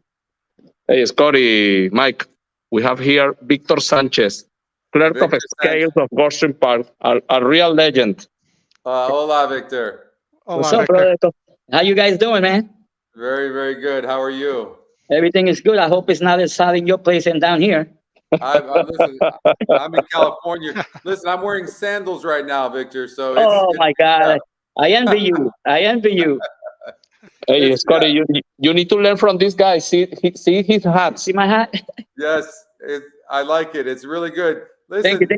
Hey, Scotty, Mike. We have here Victor Sanchez. clerk Victor of scales of Gulfstream Park, a real legend. Hola, Victor. What's up, brother? How you guys doing, man? Very, very good. How are you? Everything is good. I hope it's not as hot in your place and down here. Listen, I'm in California. Listen, I'm wearing sandals right now, Victor. So it's my God, I envy you. I envy you. Hey, Scotty, you need to learn from this guy. See his hat. See my hat? Yes, I like it. It's really good. Listen, Thank you.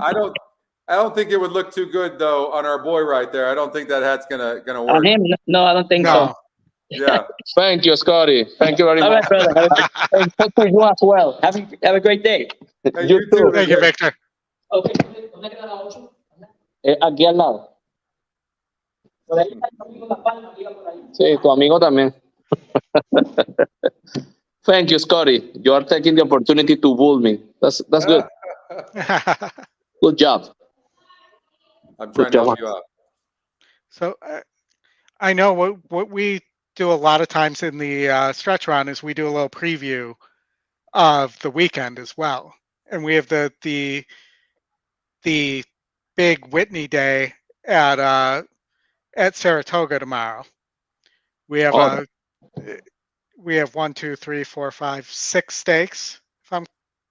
I don't think it would look too good though on our boy right there. I don't think that hat's gonna work. On him? No, I don't think so. Yeah. Thank you, Scotty. Thank you very much. All right, brother. And for you as well. Have a great day. Hey, you too. Thank you, Victor. Okay. Aquí al lado. Sí, tu amigo también. Thank you, Scotty. You are taking the opportunity to bull me. That's good. Good job. I'm trying to help you out. So I know what we do a lot of times in the stretch run is we do a little preview of the weekend as well, and we have the big Whitney day at Saratoga tomorrow. We have 1, 2, 3, 4, 5, 6 stakes, if I'm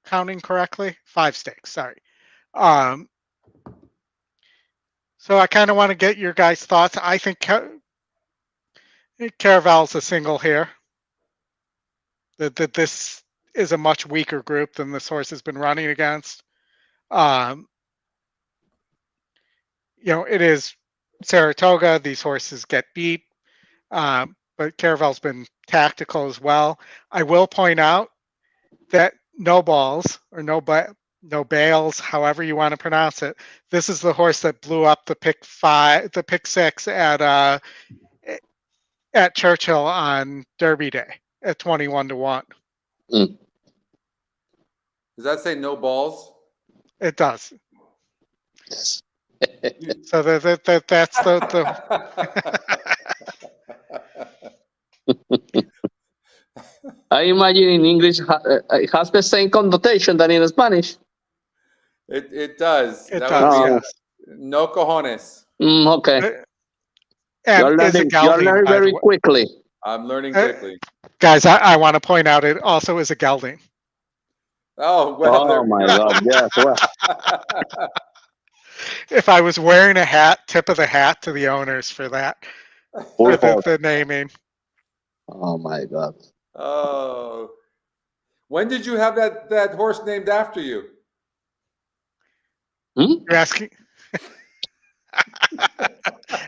counting correctly. 5 stakes, sorry. So I kind of want to get your guys' thoughts. I think Caraval's a single here. That this is a much weaker group than this horse has been running against. It is Saratoga. These horses get beat, but Caraval's been tactical as well. I will point out that no balls or no bails, however you want to pronounce it. This is the horse that blew up the pick 6 at Churchill on Derby Day at 21-1. Does that say no balls? It does. So that's the I imagine in English it has the same connotation than in Spanish. It does. It does. Yes. No cojones. Okay. And you're learning very quickly. I'm learning quickly. Guys, I want to point out it also is a gelding. Oh, well. Oh, my God. Yes. Well. If I was wearing a hat, tip of the hat to the owners for that. For the naming. Oh, my God. Oh. When did you have that horse named after you? You're asking?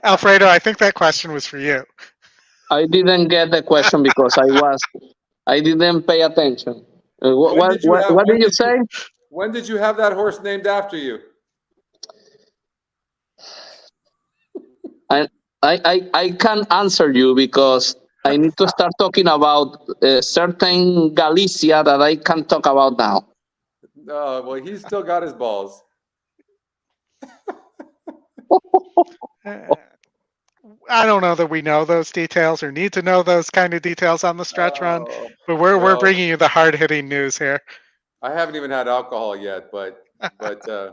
Alfredo, I think that question was for you. I didn't get the question because I didn't pay attention. What did you say? When did you have that horse named after you? I can't answer you because I need to start talking about certain Galicia that I can't talk about now. Oh, well, he's still got his balls. I don't know that we know those details or need to know those kind of details on the stretch run, but we're bringing you the hard-hitting news here. I haven't even had alcohol yet, but yeah,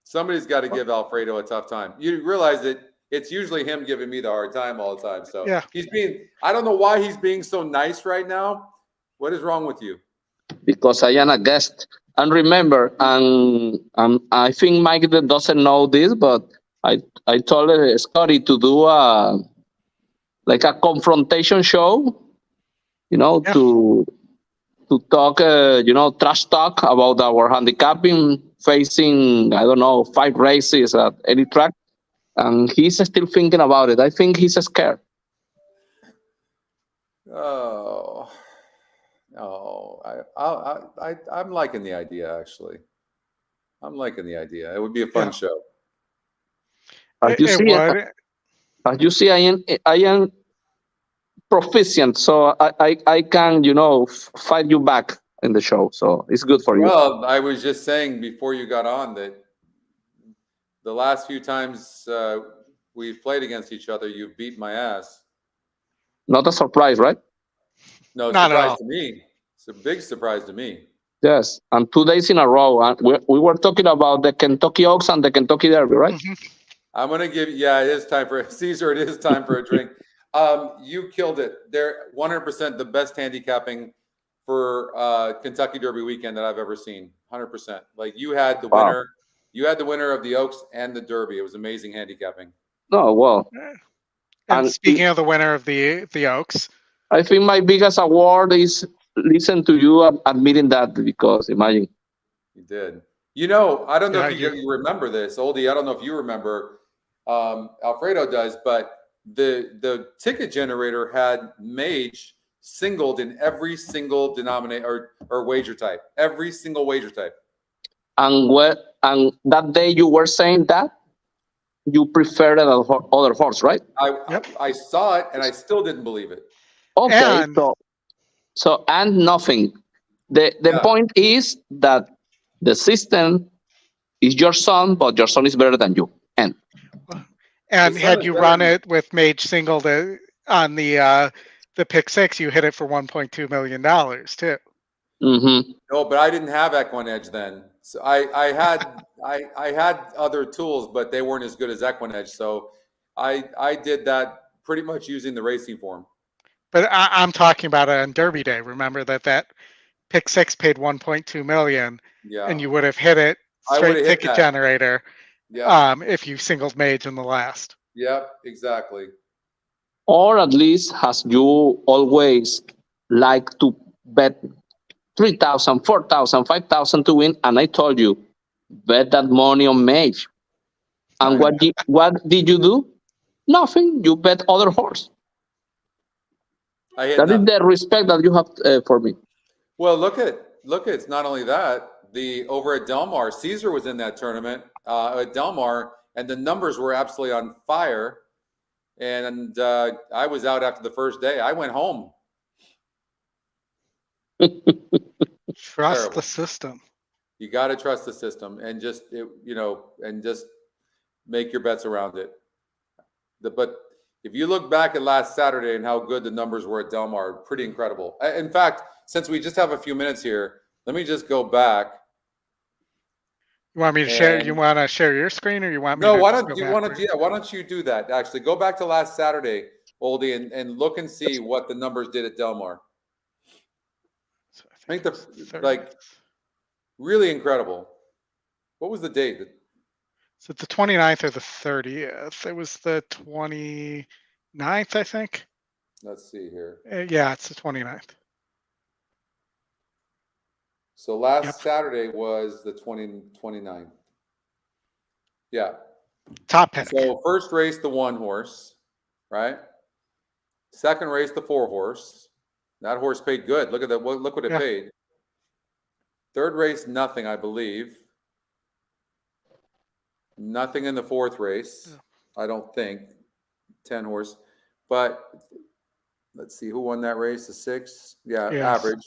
somebody's got to give Alfredo a tough time. You realize that it's usually him giving me the hard time all the time. So yeah, I don't know why he's being so nice right now. What is wrong with you? Because I am a guest. And remember, I think Mike doesn't know this, but I told Scotty to do a confrontation show, to talk, trash talk about our handicapping, facing, 5 races at any track. And he's still thinking about it. I think he's scared. I'm liking the idea, actually. I'm liking the idea. It would be a fun show. As you see, I am proficient, so I can, fight you back in the show. So it's good for you. Well, I was just saying before you got on that the last few times we've played against each other, you've beat my ass. Not a surprise, right? No, surprise to me. It's a big surprise to me. Yes, and 2 days in a row. And we were talking about the Kentucky Oaks and the Kentucky Derby, right? Mm-hmm. I'm going to give you, it is time for Caesar. It is time for a drink. You killed it. They're 100% the best handicapping for Kentucky Derby weekend that I've ever seen. 100%. Like you had the winner, you had the winner of the Oaks and the Derby. It was amazing handicapping. Oh, well. And speaking of the winner of the Oaks, I think my biggest award is listen to you admitting that, because imagine. You did. You know, I don't know if you remember this, Oldy. I don't know if you remember. Alfredo does, but the ticket generator had Mage singled in every single denominator or wager type, every single wager type. And that day you were saying that you preferred other horse, right? I saw it and I still didn't believe it. Okay, so and nothing. The point is that the system is your son, but your son is better than you. And had you run it with Mage singled on the pick six, you hit it for $1.2 million too. Mm-hmm. No, but I didn't have EquinEdge then. So I had other tools, but they weren't as good as EquinEdge. So I did that pretty much using the racing form. But I'm talking about it on Derby Day. Remember that pick six paid $1.2 million, and you would have hit it straight ticket generator. If you singled Mage in the last. Yep, exactly. Or at least, has you always like to bet 3,000, 4,000, 5,000 to win? And I told you, bet that money on Mage. And what did you do? Nothing. You bet other horse. That is the respect that you have for me. Well, look at it's not only that. Over at Del Mar, Caesar was in that tournament at Del Mar, and the numbers were absolutely on fire. And I was out after the first day. I went home. Trust the system. You got to trust the system, and just make your bets around it. But if you look back at last Saturday and how good the numbers were at Del Mar, pretty incredible. In fact, since we just have a few minutes here, let me just go back. You want me to share? You want to share your screen, or you want me? No, to why don't you do that? Actually, go back to last Saturday, Oldy, and look and see what the numbers did at Del Mar. So I think really incredible. What was the date? Is it the 29th or the 30th? It was the 29th, I think. Let's see here. Yeah, it's the 29th. So last Saturday was the 29th. Yeah. Top pick. So first race, the 1 horse, right? Second race, the 4 horse. That horse paid good. Look at that. Look what it paid. Third race, nothing, I believe. Nothing in the 4th race. I don't think. 10 horse. But let's see who won that race. The 6. Average.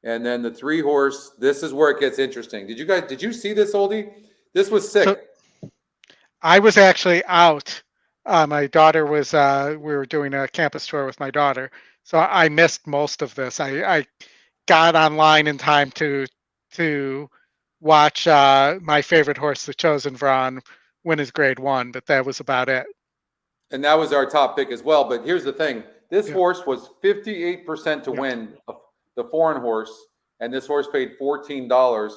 And then the 3 horse, this is where it gets interesting. Did you see this, Oldy? This was sick. So, I was actually out. My daughter was, we were doing a campus tour with my daughter. So I missed most of this. I got online in time to watch my favorite horse, the Chosen Vron, win his grade 1, but that was about it. And that was our top pick as well. But here's the thing. This horse was 58% to win the foreign horse, and this horse paid $14.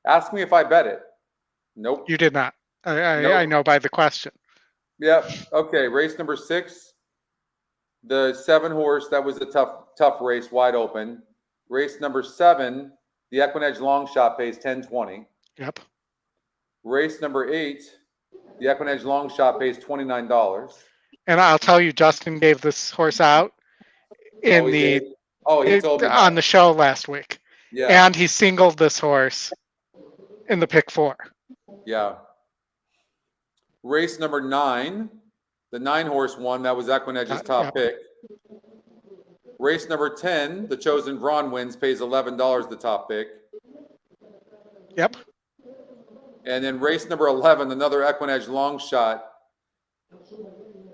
Ask me if I bet it. Nope. You did not. I know by the question. Yep. Okay. Race number 6. The 7 horse, that was a tough race, wide open. Race number 7, the EquinEdge long shot pays $10.20. Yep. Race number 8, the EquinEdge long shot pays $29. And I'll tell you, Justin gave this horse out in he told me on the show last week. Yeah. And he singled this horse in the pick 4. Yeah. Race number 9, the 9 horse won. That was EquinEdge's top pick. Race number 10, the Chosen Vron wins, pays $11, the top pick. Yep. And then race number 11, another EquinEdge long shot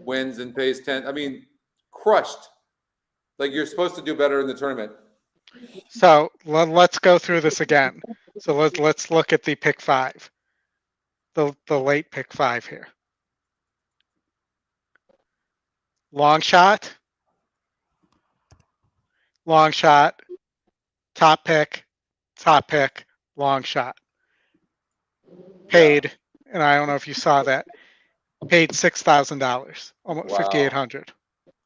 wins and pays 10. I mean, crushed. Like, you're supposed to do better in the tournament. So let's go through this again. So let's look at the pick 5, the late pick 5 here. Long shot, top pick, long shot. Paid, and I don't know if you saw that, paid $6,000, almost Wow. $5,800.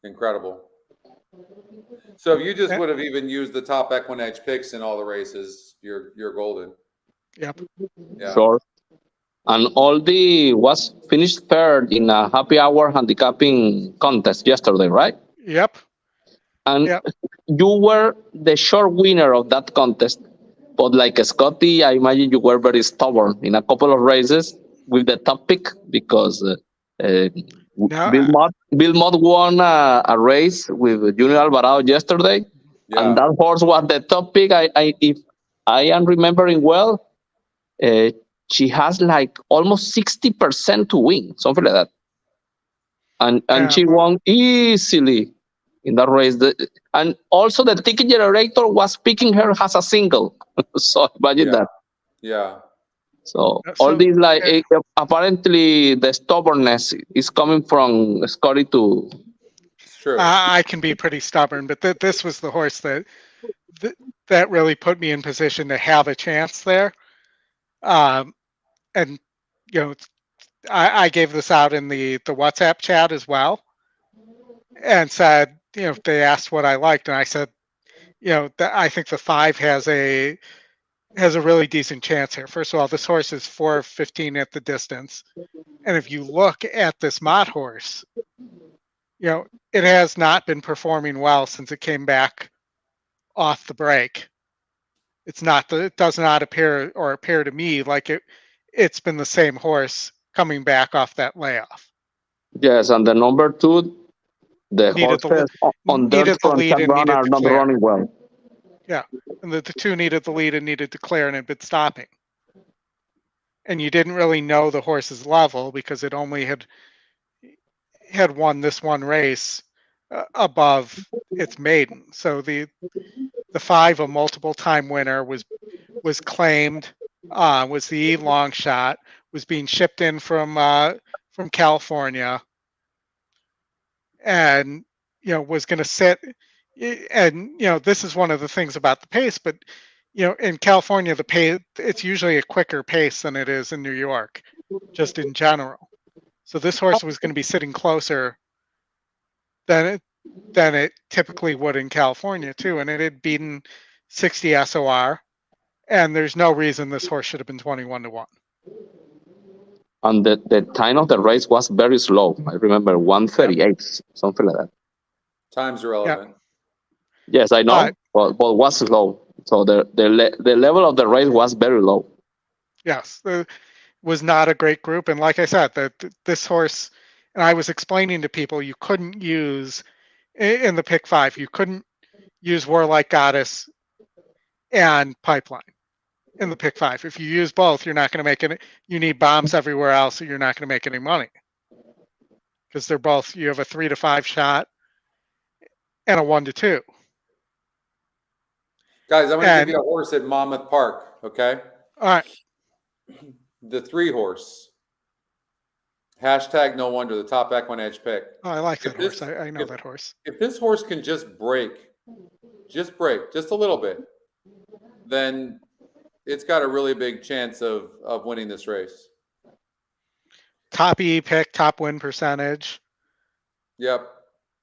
Incredible. So if you just would have even used the top EquinEdge picks in all the races, you're golden. Yep. Yeah. Sure. And Oldy was finished third in a happy hour handicapping contest yesterday, right? Yep. And you were the short winner of that contest. But like Scotty, I imagine you were very stubborn in a couple of races with the top pick because Bill Mott won a race with Junior Alvarado yesterday, and that horse was the top pick. If I am remembering well, she has like almost 60% to win, something like that, and she won easily in that race. And also the ticket generator was picking her as a single. So imagine that. Yeah. So all these apparently the stubbornness is coming from Scotty to. It's true. I can be pretty stubborn, but this was the horse that really put me in position to have a chance there. And you know, I gave this out in the WhatsApp chat as well, and said, they asked what I liked, and I said, I think the 5 has a really decent chance here. First of all, this horse is 4:15 at the distance, and if you look at this Mott horse, it has not been performing well since it came back off the break. It does not appear to me like it's been the same horse coming back off that layoff. Yes, and the number 2, the horses on dirt from run are not running well. Yeah, and the 2 needed the lead and needed to clear and had been stopping. And you didn't really know the horse's level because it only had won this one race above its maiden. So the 5, a multiple time winner, was claimed, was the long shot, was being shipped in from California, and was going to sit. And this is one of the things about the pace, but in California the pace, it's usually a quicker pace than it is in New York, just in general. So this horse was going to be sitting closer than it typically would in California too, and it had beaten 60 SOR, and there's no reason this horse should have been 21-1. And the time of the race was very slow. I remember 1:38, something like that. Time's irrelevant. Yes, I know, but was slow. So the level of the race was very low. Yes, it was not a great group, and like I said, this horse, and I was explaining to people, you couldn't use in the pick 5. You couldn't use Warlike Goddess and Pipeline in the pick 5. If you use both, you're not going to make it. You need bombs everywhere else, so you're not going to make any money because they're both. You have a 3 to 5 shot and a 1 to 2. Guys, I'm going to give you a horse at Monmouth Park. Okay. All right. The 3 horse. Hashtag no wonder, the top EquinEdge pick. Oh, I like that horse. I know that horse. If this horse can just break just a little bit, then it's got a really big chance of winning this race. Top E pick, top win percentage. Yep.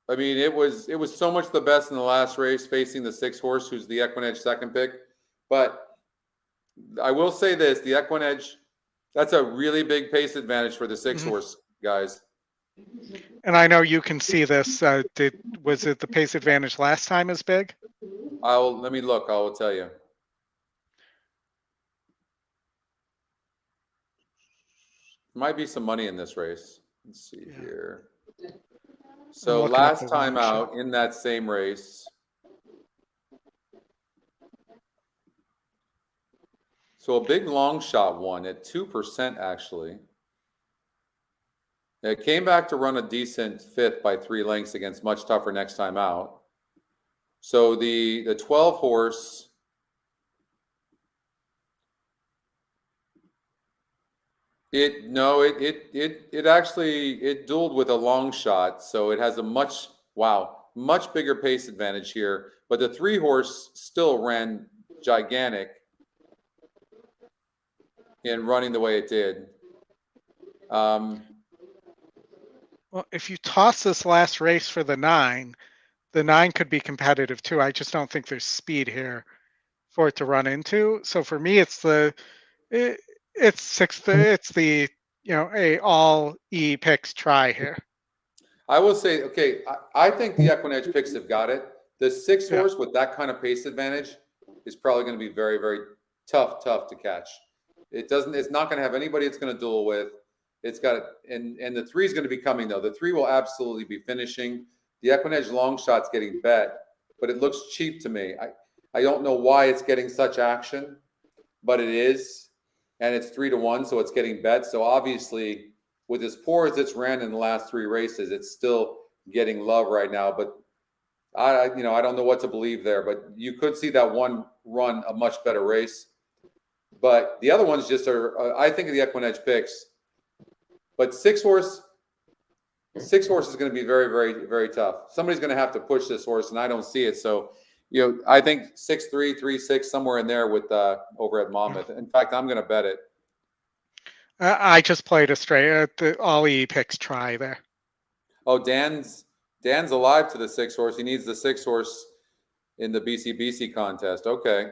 I mean, it was so much the best in the last race facing the 6 horse, who's the EquinEdge second pick. But I will say this, the EquinEdge, that's a really big pace advantage for the 6 horse, guys. And I know you can see this. Was it the pace advantage last time as big? Let me look. I will tell you. Might be some money in this race. Let's see here. So last time out in that same race. So a big long shot won at 2% actually. It came back to run a decent 5th by 3 lengths against much tougher next time out. So the 12 horse, it actually dueled with a long shot, so it has a much bigger pace advantage here. But the 3 horse still ran gigantic in running the way it did. Well, if you toss this last race for the 9 could be competitive too. I just don't think there's speed here for it to run into. So for me, it's the a all E picks try here. I will say, okay, I think the EquinEdge picks have got it. The 6 horse with that kind of pace advantage is probably going to be very, very tough to catch. It's not going to have anybody it's going to duel with. It's got, and the 3 is going to be coming though. The 3 will absolutely be finishing. The EquinEdge long shot's getting bet, but it looks cheap to me. I don't know why it's getting such action, but it is, and it's 3-1, so it's getting bet. So obviously, with as poor as it's ran in the last 3 races, it's still getting love right now. But I don't know what to believe there. But you could see that one run a much better race. But the other ones just are. I think of the EquinEdge picks. But 6 horse is going to be very, very, very tough. Somebody's going to have to push this horse, and I don't see it. So, I think 6-3, 3-6, somewhere in there with over at Monmouth. In fact, I'm going to bet it. I just played a straight the all E picks try there. Oh, Dan's alive to the 6 horse. He needs the 6 horse in the BCBC contest. Okay,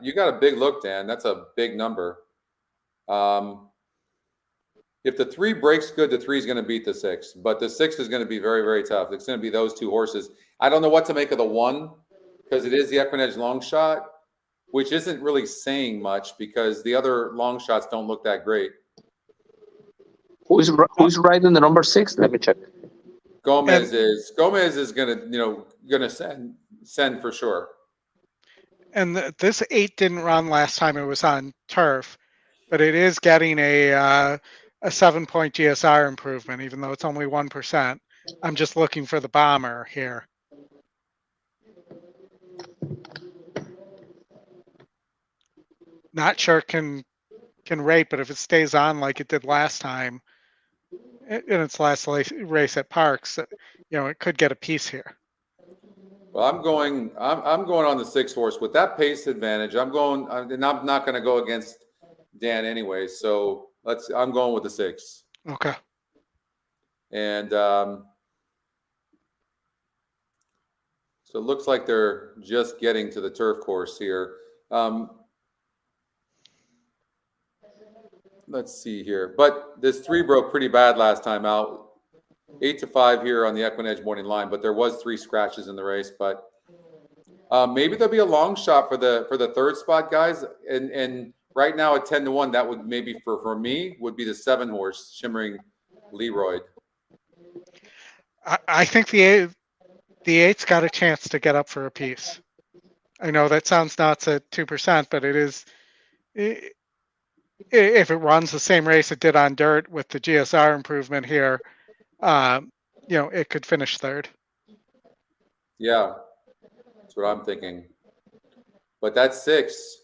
you got a big look, Dan. That's a big number. If the 3 breaks good, the 3 is going to beat the 6, but the 6 is going to be very, very tough. It's going to be those 2 horses. I don't know what to make of the 1 because it is the EquinEdge long shot, which isn't really saying much because the other long shots don't look that great. Who's riding the number 6? Let me check. Gomez is gonna send for sure. And this 8 didn't run last time it was on turf, but it is getting a 7-point GSR improvement, even though it's only 1%. I'm just looking for the bomber here. Not sure can rate, but if it stays on like it did last time in its last race at Parks, it could get a piece here. Well, I'm going on the 6 horse with that pace advantage. I'm not going to go against Dan anyway. So I'm going with the 6. Okay. And so it looks like they're just getting to the turf course here. Let's see here. But this 3 broke pretty bad last time out. 8-5 here on the EquinEdge morning line, but there was 3 scratches in the race. But maybe there'll be a long shot for the 3rd spot, guys. And right now at 10-1, that would maybe for me would be the 7 horse, Shimmering Leroy. I think the 8's got a chance to get up for a piece. I know that sounds nuts at 2%, but it is. If it runs the same race it did on dirt with the GSR improvement here, it could finish 3rd. Yeah, that's what I'm thinking. But that's 6.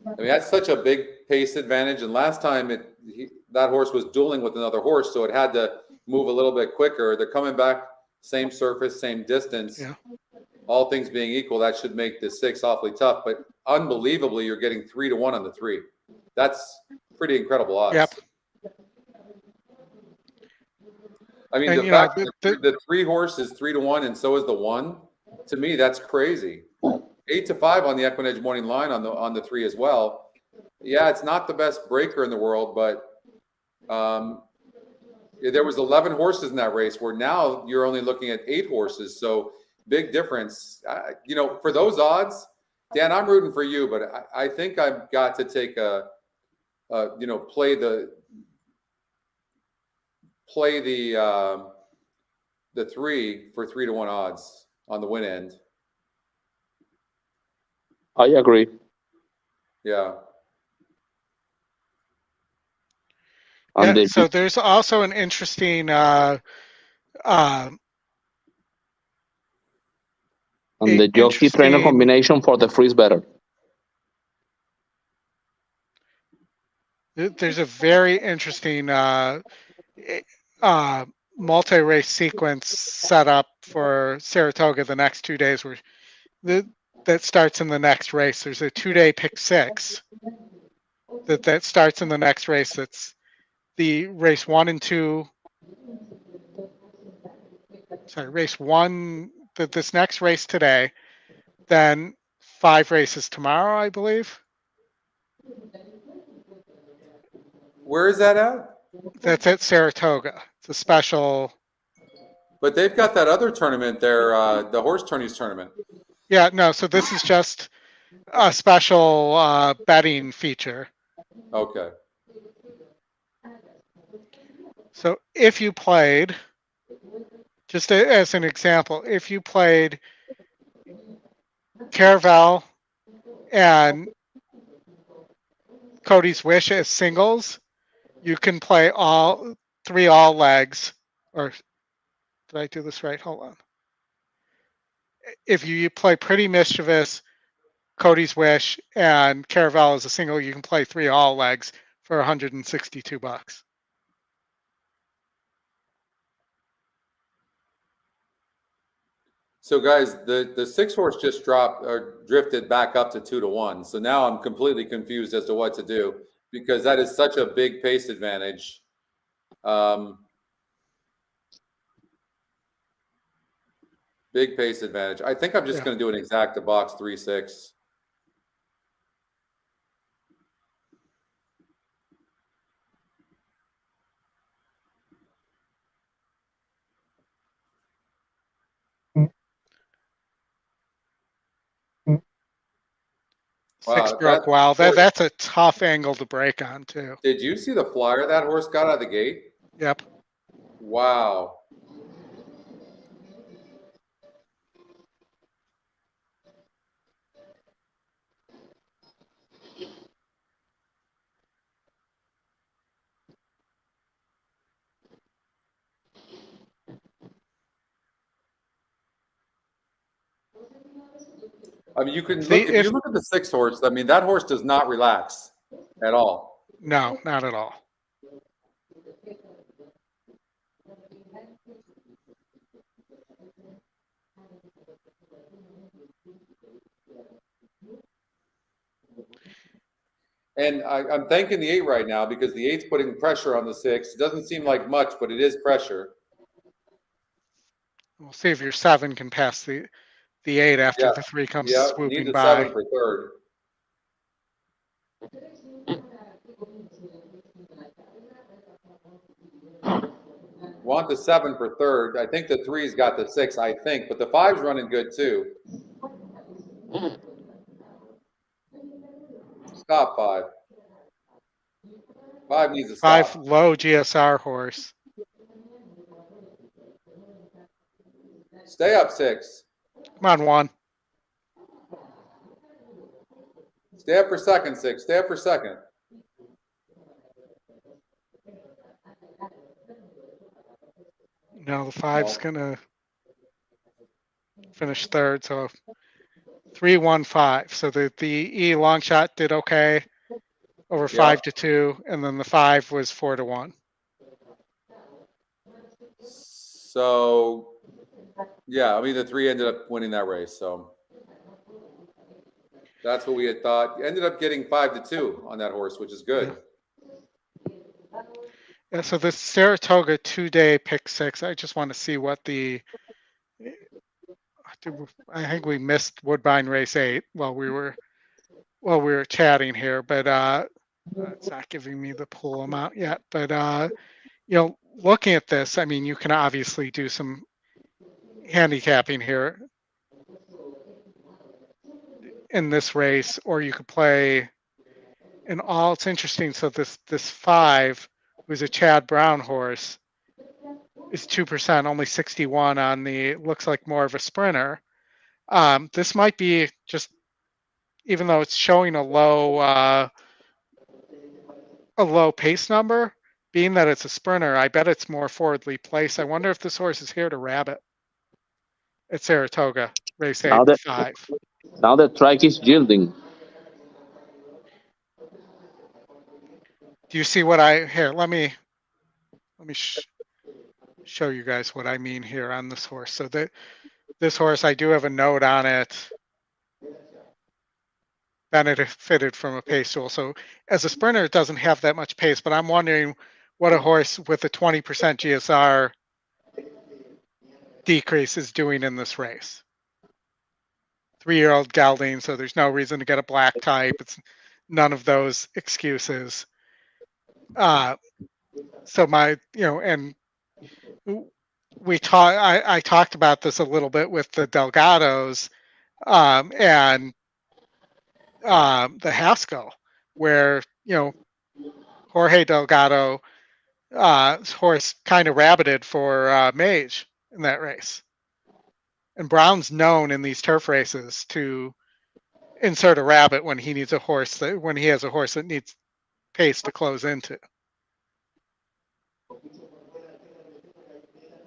I mean, that's such a big pace advantage. And last time that horse was dueling with another horse, so it had to move a little bit quicker. They're coming back, same surface, same distance. Yeah. All things being equal, that should make the 6 awfully tough. But unbelievably, you're getting 3-1 on the 3. That's pretty incredible odds. Yep. I mean, the fact that the 3 horse is 3-1 and so is the 1, to me, that's crazy. 8-5 on the EquinEdge morning line on the 3 as well. Yeah, it's not the best breaker in the world, but there was 11 horses in that race where now you're only looking at 8 horses. So big difference. For those odds, Dan, I'm rooting for you, but I think I've got to take play the 3 for 3-1 odds on the win end. I agree. Yeah. So there's also an interesting on the jockey trainer combination for the freeze better. There's a very interesting multi-race sequence set up for Saratoga the next 2 days where that starts in the next race. There's a 2-day pick 6 that starts in the next race. That's the race 1 and 2. Sorry, race 1. This next race today, then 5 races tomorrow, I believe. Where is that at? That's at Saratoga. It's a special. But they've got that other tournament there, the horse tourneys tournament. Yeah, no. So this is just a special betting feature. Okay. So if you played, just as an example, if you played Caravel and Cody's Wish as singles, you can play all 3 all legs. Or did I do this right? Hold on. If you play Pretty Mischievous, Cody's Wish, and Caravel as a single, you can play 3 all legs for $162. So guys, the 6 horse just dropped or drifted back up to 2-1. So now I'm completely confused as to what to do because that is such a big pace advantage. Big pace advantage. I think I'm just going to do an exacta box 3-6. Wow, 6 broke. Wow, that's a tough angle to break on too. Did you see the flyer that horse got out of the gate? Yep. Wow. I mean, you can look, if you look at the 6 horse, I mean, that horse does not relax at all. No, not at all. And I'm thanking the 8 right now because the 8's putting pressure on the 6. It doesn't seem like much, but it is pressure. We'll see if your 7 can pass the 8 after the 3 comes swooping need the by. 7 for third. Want the 7 for third. I think the 3's got the 6, I think, but the 5's running good too. Stop 5. 5 needs a stop. 5 low GSR horse. Stay up 6. Come on, 1. Stay up for second, 6. Stay up for second. No, the 5's gonna finish third, so 3-1-5. So the E long shot did okay over 5-2, and then the 5 was 4-1. So yeah, I mean the 3 ended up winning that race, so that's what we had thought. Ended up getting 5-2 on that horse, which is good. Yeah, so the Saratoga 2-day pick 6. I just want to see what I think we missed Woodbine race 8 while we were chatting here, but it's not giving me the pool amount yet. But looking at this, I mean, you can obviously do some handicapping here in this race, or you could play in all. It's interesting. So this 5, who's a Chad Brown horse, is 2%, only 61 on the, looks like more of a sprinter. This might be just, even though it's showing a low pace number, being that it's a sprinter, I bet it's more forwardly placed. I wonder if this horse is here to rabbit at Saratoga. race 8, the 5. Now the track is yielding. Do you see what I here? Let me show you guys what I mean here on this horse. So this horse, I do have a note on it. Benefited from a pace tool. So as a sprinter, it doesn't have that much pace, but I'm wondering what a horse with a 20% GSR decrease is doing in this race. 3-year-old gelding, so there's no reason to get a black type. It's none of those excuses. So and I talked about this a little bit with the Delgados and the Haskell, where Jorge Delgado horse kind of rabbited for Mage in that race. And Brown's known in these turf races to insert a rabbit when he needs a horse when he has a horse that needs pace to close into.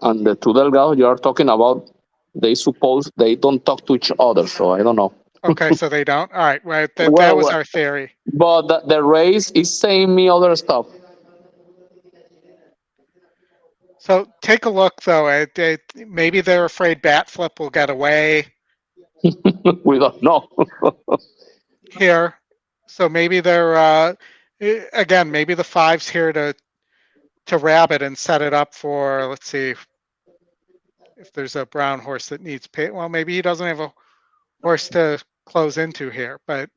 And the two Delgado you are talking about, they suppose they don't talk to each other, so I don't know. Okay, so they don't? All right, well, that was our theory. But the race is saying me other stuff. So take a look, though. Maybe they're afraid bat flip will get away. We don't know. Here. So maybe they're, again, maybe the 5's here to rabbit and set it up for, let's see, if there's a brown horse that needs pay. Well, maybe he doesn't have a horse to close into here. But,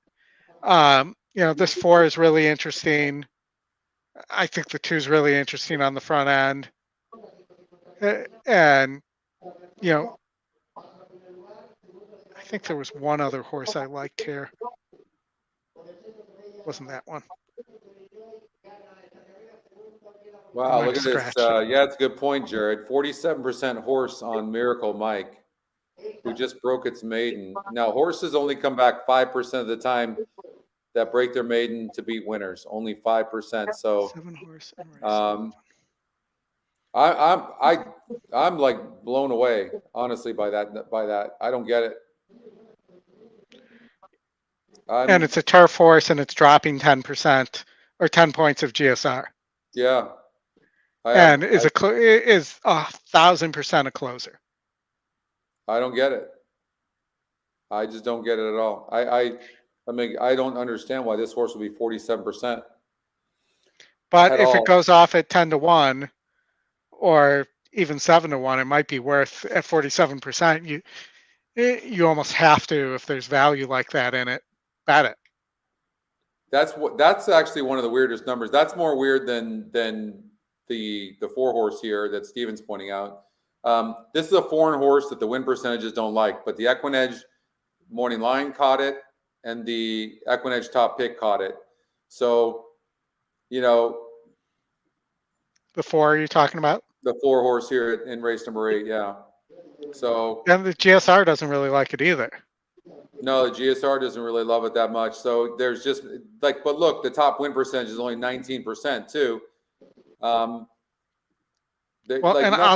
this 4 is really interesting. I think the 2 is really interesting on the front end. And, I think there was one other horse I liked here. Wasn't that one? Wow, look at this. Yeah, it's a good point, Jared. 47% horse on Miracle Mike, who just broke its maiden. Now, horses only come back 5% of the time that break their maiden to beat winners. Only 5%. So 7 horse. I'm like blown away, honestly, by that. I don't get it. And it's a turf horse, and it's dropping 10% or 10 points of GSR. Yeah. Is 1,000% a closer. I don't get it. I just don't get it at all. I mean, I don't understand why this horse would be 47%. But if it goes off at 10-1 or even 7-1, it might be worth at 47%. You almost have to, if there's value like that in it, bet it. That's actually one of the weirdest numbers. That's more weird than the 4 horse here that Steven's pointing out. This is a foreign horse that the win percentages don't like, but the EquinEdge Morning Line caught it, and the EquinEdge Top Pick caught it. So, the 4 you're talking about? The 4 horse here in race number 8, yeah. So. And the GSR doesn't really like it either. No, the GSR doesn't really love it that much. So there's just but look, the top win percentage is only 19% too. I'll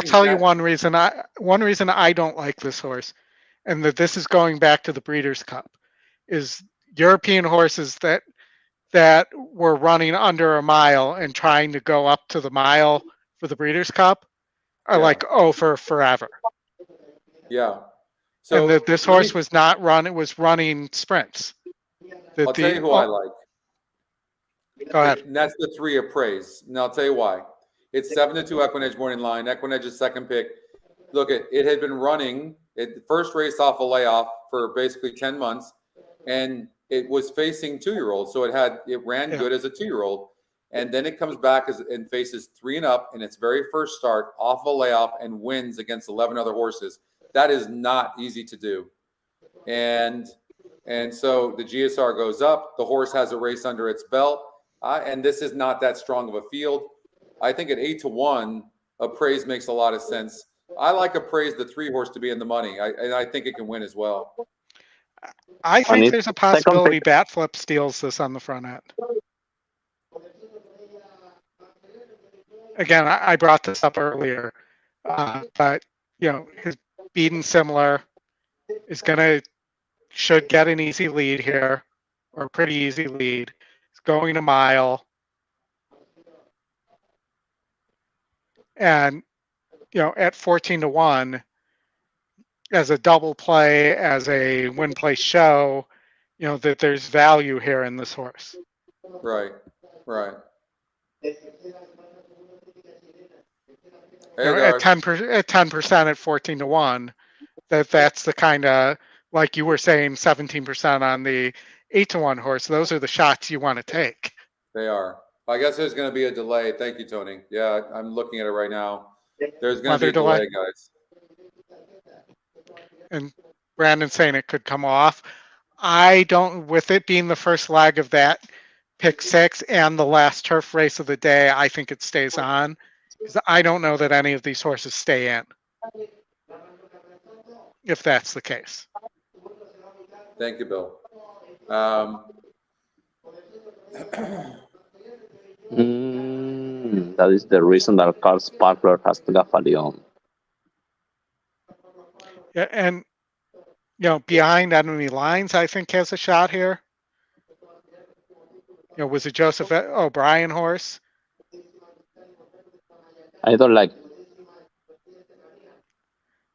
tell you one reason I don't like this horse, and that this is going back to the Breeders' Cup, is European horses that were running under a mile and trying to go up to the mile for the Breeders' Cup are for forever. Yeah. So and this horse was not running; it was running sprints. I'll tell you who I like. Go ahead. And that's the 3 appraise. Now I'll tell you why. It's 7-2 EquinEdge Morning Line. EquinEdge's second pick. Look, it had been running the first race off a layoff for basically 10 months, and it was facing 2-year-olds. So it ran good as a 2-year-old, and then it comes back and faces 3 and up in its very first start off a layoff and wins against 11 other horses. That is not easy to do. And so the GSR goes up. The horse has a race under its belt. And this is not that strong of a field. I think at 8-1, appraise makes a lot of sense. I like appraise the 3 horse to be in the money. And I think it can win as well. I think there's a possibility bat flip steals this on the front end. Again, I brought this up earlier, but his beaten similar, should get an easy lead here, or a pretty easy lead. It's going a mile. And, at 14-1, as a double play, as a win play show, that there's value here in this horse. Right. At 10% at 14-1, that's the kind of, like you were saying, 17% on the 8-1 horse. Those are the shots you want to take. They are. I guess there's going to be a delay. Thank you, Tony. Yeah, I'm looking at it right now. There's going to be a delay, guys. And Brandon's saying it could come off. I don't, with it being the first leg of that pick 6 and the last turf race of the day, I think it stays on, because I don't know that any of these horses stay in, if that's the case. Thank you, Bill. That is the reason that Carl Sparkler has the Gaffalion. Yeah, and behind enemy lines, I think has a shot here. Was it Joseph O'Brien horse? I don't like.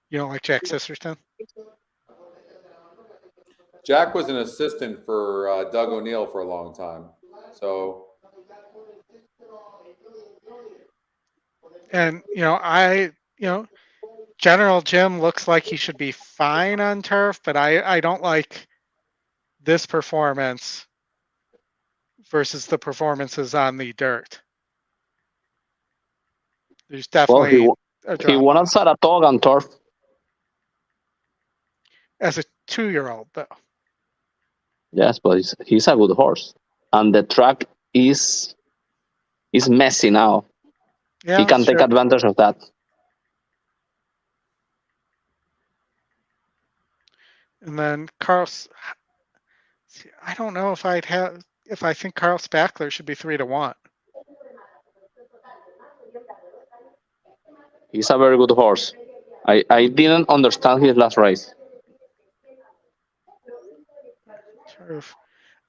You don't like Jack Sisterton? Jack was an assistant for Doug O'Neill for a long time, so. And General Jim looks like he should be fine on turf, but I don't like this performance versus the performances on the dirt. There's definitely he won at Saratoga on turf. As a 2-year-old, though. Yes, but he's a good horse, and the track is messy now. Yeah, he can take advantage of that. And then Carl, I don't know if I think Carl Spackler should be 3-1. He's a very good horse. I didn't understand his last race.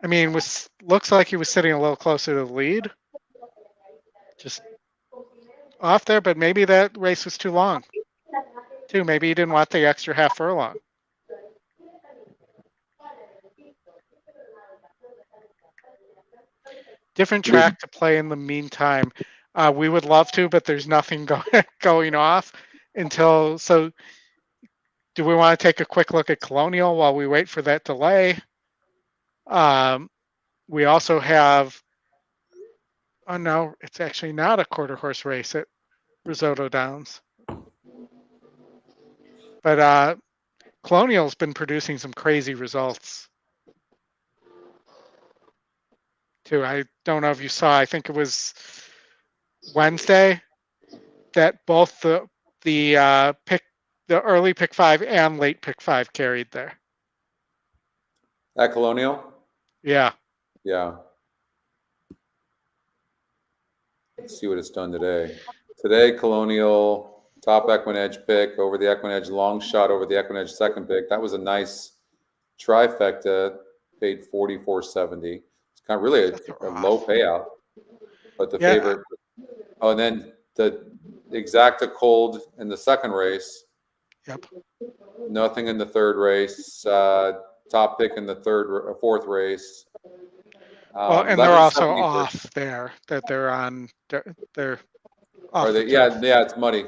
I mean, looks like he was sitting a little closer to the lead. Just off there, but maybe that race was too long. Maybe he didn't want the extra half furlong. Different track to play in the meantime. We would love to, but there's nothing going off until. So, do we want to take a quick look at Colonial while we wait for that delay? We also have. Oh no, it's actually not a quarter horse race at Risotto Downs. But Colonial's been producing some crazy results too. I don't know if you saw. I think it was Wednesday that both the early pick 5 and late pick 5 carried there. At Colonial? Yeah. Yeah. Let's see what it's done today. Today, Colonial top EquinEdge pick over the EquinEdge, long shot over the EquinEdge second pick. That was a nice trifecta, paid $44.70. It's kind of really a low payout, but the favorite. Oh, and then the exacta cold in the second race. Yep. Nothing in the third race. Top pick in the fourth race. And they're also off there. That they're on. They're off. Are they? Yeah. It's muddy.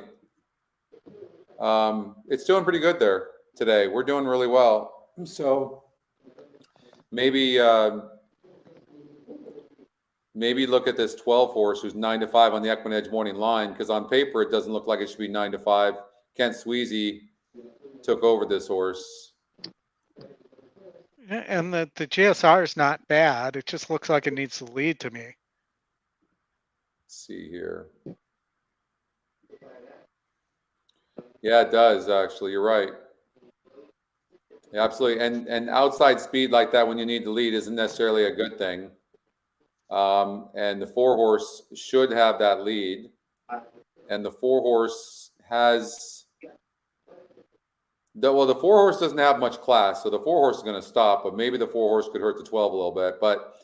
It's doing pretty good there today. We're doing really well. So maybe look at this 12 horse who's 9-5 on the EquinEdge morning line, because on paper it doesn't look like it should be 9-5. Kent Sweezy took over this horse. And the GSR is not bad. It just looks like it needs the lead to me. Let's see here. Yeah, it does, actually. You're right. Yeah, absolutely. And outside speed like that when you need the lead isn't necessarily a good thing. And the 4 horse should have that lead. And the 4 horse has Well, the 4-horse doesn't have much class, so the 4-horse is going to stop, but maybe the 4-horse could hurt the 12 a little bit. But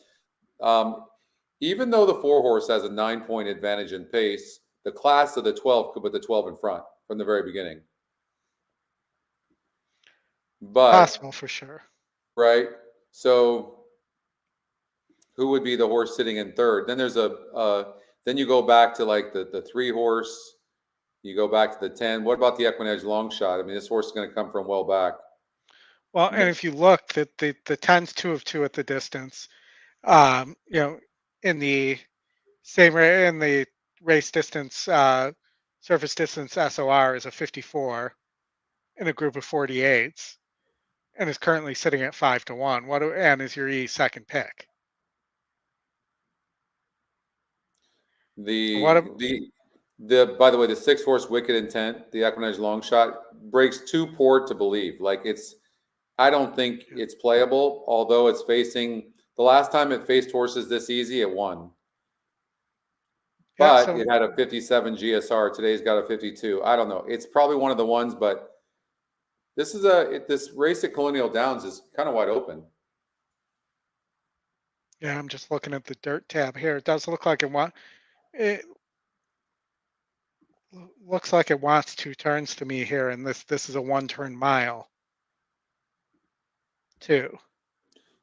even though the 4-horse has a 9-point advantage in pace, the class of the 12 could put the 12 in front from the very beginning. But possible for sure. Right. So who would be the horse sitting in third? Then there's then you go back to like the 3-horse. You go back to the 10. What about the EquinEdge long shot? I mean, this horse is going to come from well back. Well, and if you look, the 10's 2 of 2 at the distance. You know, in the race distance, surface distance SOR is a 54 in a group of 48s, and is currently sitting at 5-1. And is your E second pick? By the way, the 6-horse Wicked Intent, the EquinEdge long shot, breaks too poor to believe. Like I don't think it's playable, although it's facing. The last time it faced horses this easy, it won. But it had a 57 GSR. Today's got a 52. I don't know. It's probably one of the ones, but this race at Colonial Downs is kind of wide open. Yeah, I'm just looking at the dirt tab here. It does look like it looks like it wants 2 turns to me here, and this is a 1-turn mile too.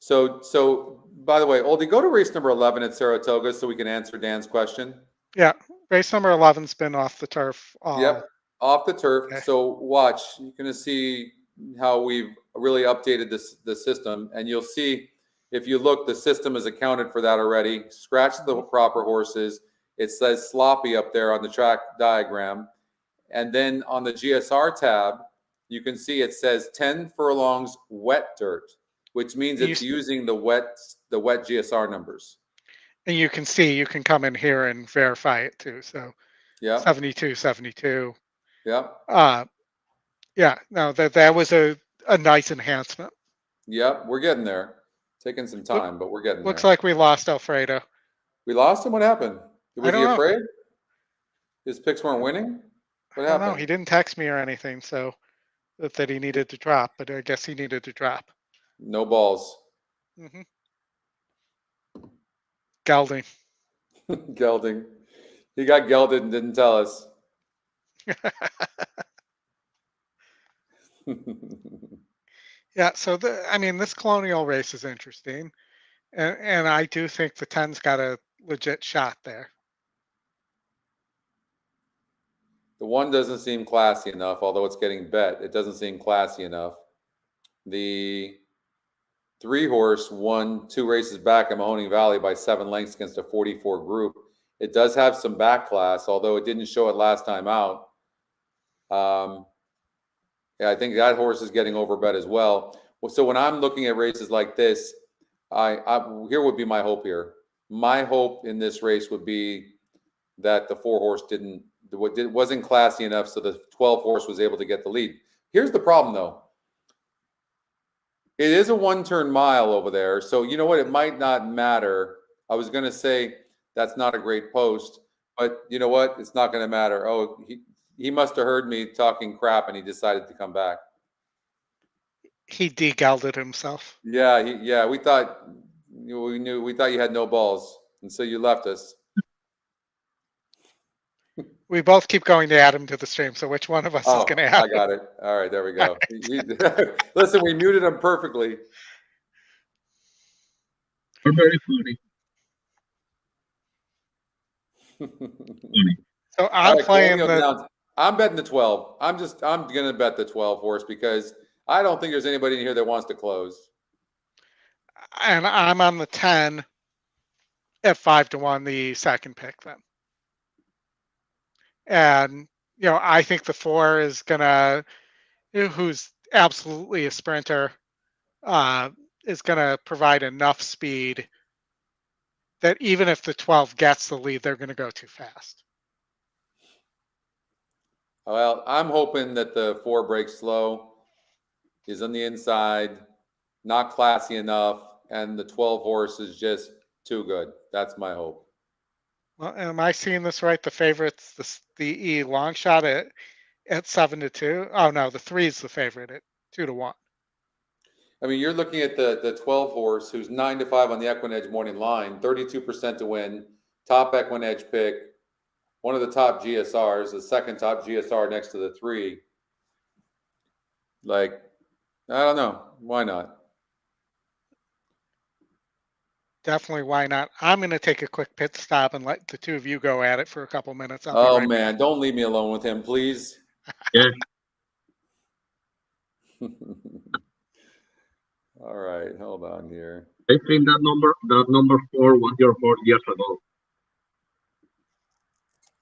So by the way, Oldy, go to race number 11 at Saratoga so we can answer Dan's question. Yeah, race number 11's been off the turf. Yep, off the turf. Okay. So watch, you're going to see how we've really updated the system, and you'll see if you look, the system has accounted for that already. Scratch the proper horses. It says sloppy up there on the track diagram, and then on the GSR tab, you can see it says 10 furlongs wet dirt, which means it's using the wet GSR numbers. And you can see, you can come in here and verify it too. So yeah, 72, 72. Yeah. Yeah, no, that was a nice enhancement. Yep, we're getting there. Taking some time, but we're getting Looks there. like we lost Alfredo. We lost him? What happened? Was he afraid? His picks weren't winning? What happened? No, he didn't text me or anything, so that he needed to drop, but I guess he needed to drop. No balls. Mm-hmm. Gelding. Gelding. He got gelded and didn't tell us. Yeah, so this Colonial race is interesting, and I do think the 10's got a legit shot there. The 1 doesn't seem classy enough, although it's getting bet. It doesn't seem classy enough. The 3-horse won 2 races back at Mahoning Valley by 7 lengths against a 44 group. It does have some back class, although it didn't show it last time out. Yeah, I think that horse is getting overbet as well. So when I'm looking at races like this, here would be my hope here. My hope in this race would be that the 4-horse wasn't classy enough, so the 12-horse was able to get the lead. Here's the problem, though. It is a 1-turn mile over there, so you know what? It might not matter. I was going to say that's not a great post, but you know what? It's not going to matter. Oh, he must have heard me talking crap, and he decided to come back. He de-gelded himself. Yeah. We thought you had no balls, and so you left us. We both keep going to add him to the stream, so which one of us is going to add I got it. All right, there we go. Listen, we muted him perfectly. We're very funny. So I'm playing I'm betting the 12. I'm going to bet the 12-horse because I don't think there's anybody in here that wants to close. And I'm on the 10 at 5-1, the second pick then. And, I think the 4 is going to, who's absolutely a sprinter, is going to provide enough speed that even if the 12 gets the lead, they're going to go too fast. Well, I'm hoping that the 4 breaks slow, is on the inside, not classy enough, and the 12-horse is just too good. That's my hope. Well, am I seeing this right? The favorites, the E long shot at 7-2. Oh no, the 3 is the favorite at 2-1. I mean, you're looking at the 12 horse who's 9-5 on the EquinEdge morning line, 32% to win, top EquinEdge pick, one of the top GSRs, the second top GSR next to the 3. Like, I don't know. Why not? Definitely, why not? I'm going to take a quick pit stop and let the two of you go at it for a couple minutes. I'll Oh, be right man. back. Don't leave me alone with him, please. Yeah. All right. Hold on here. I think that number 4 was your 4 years ago.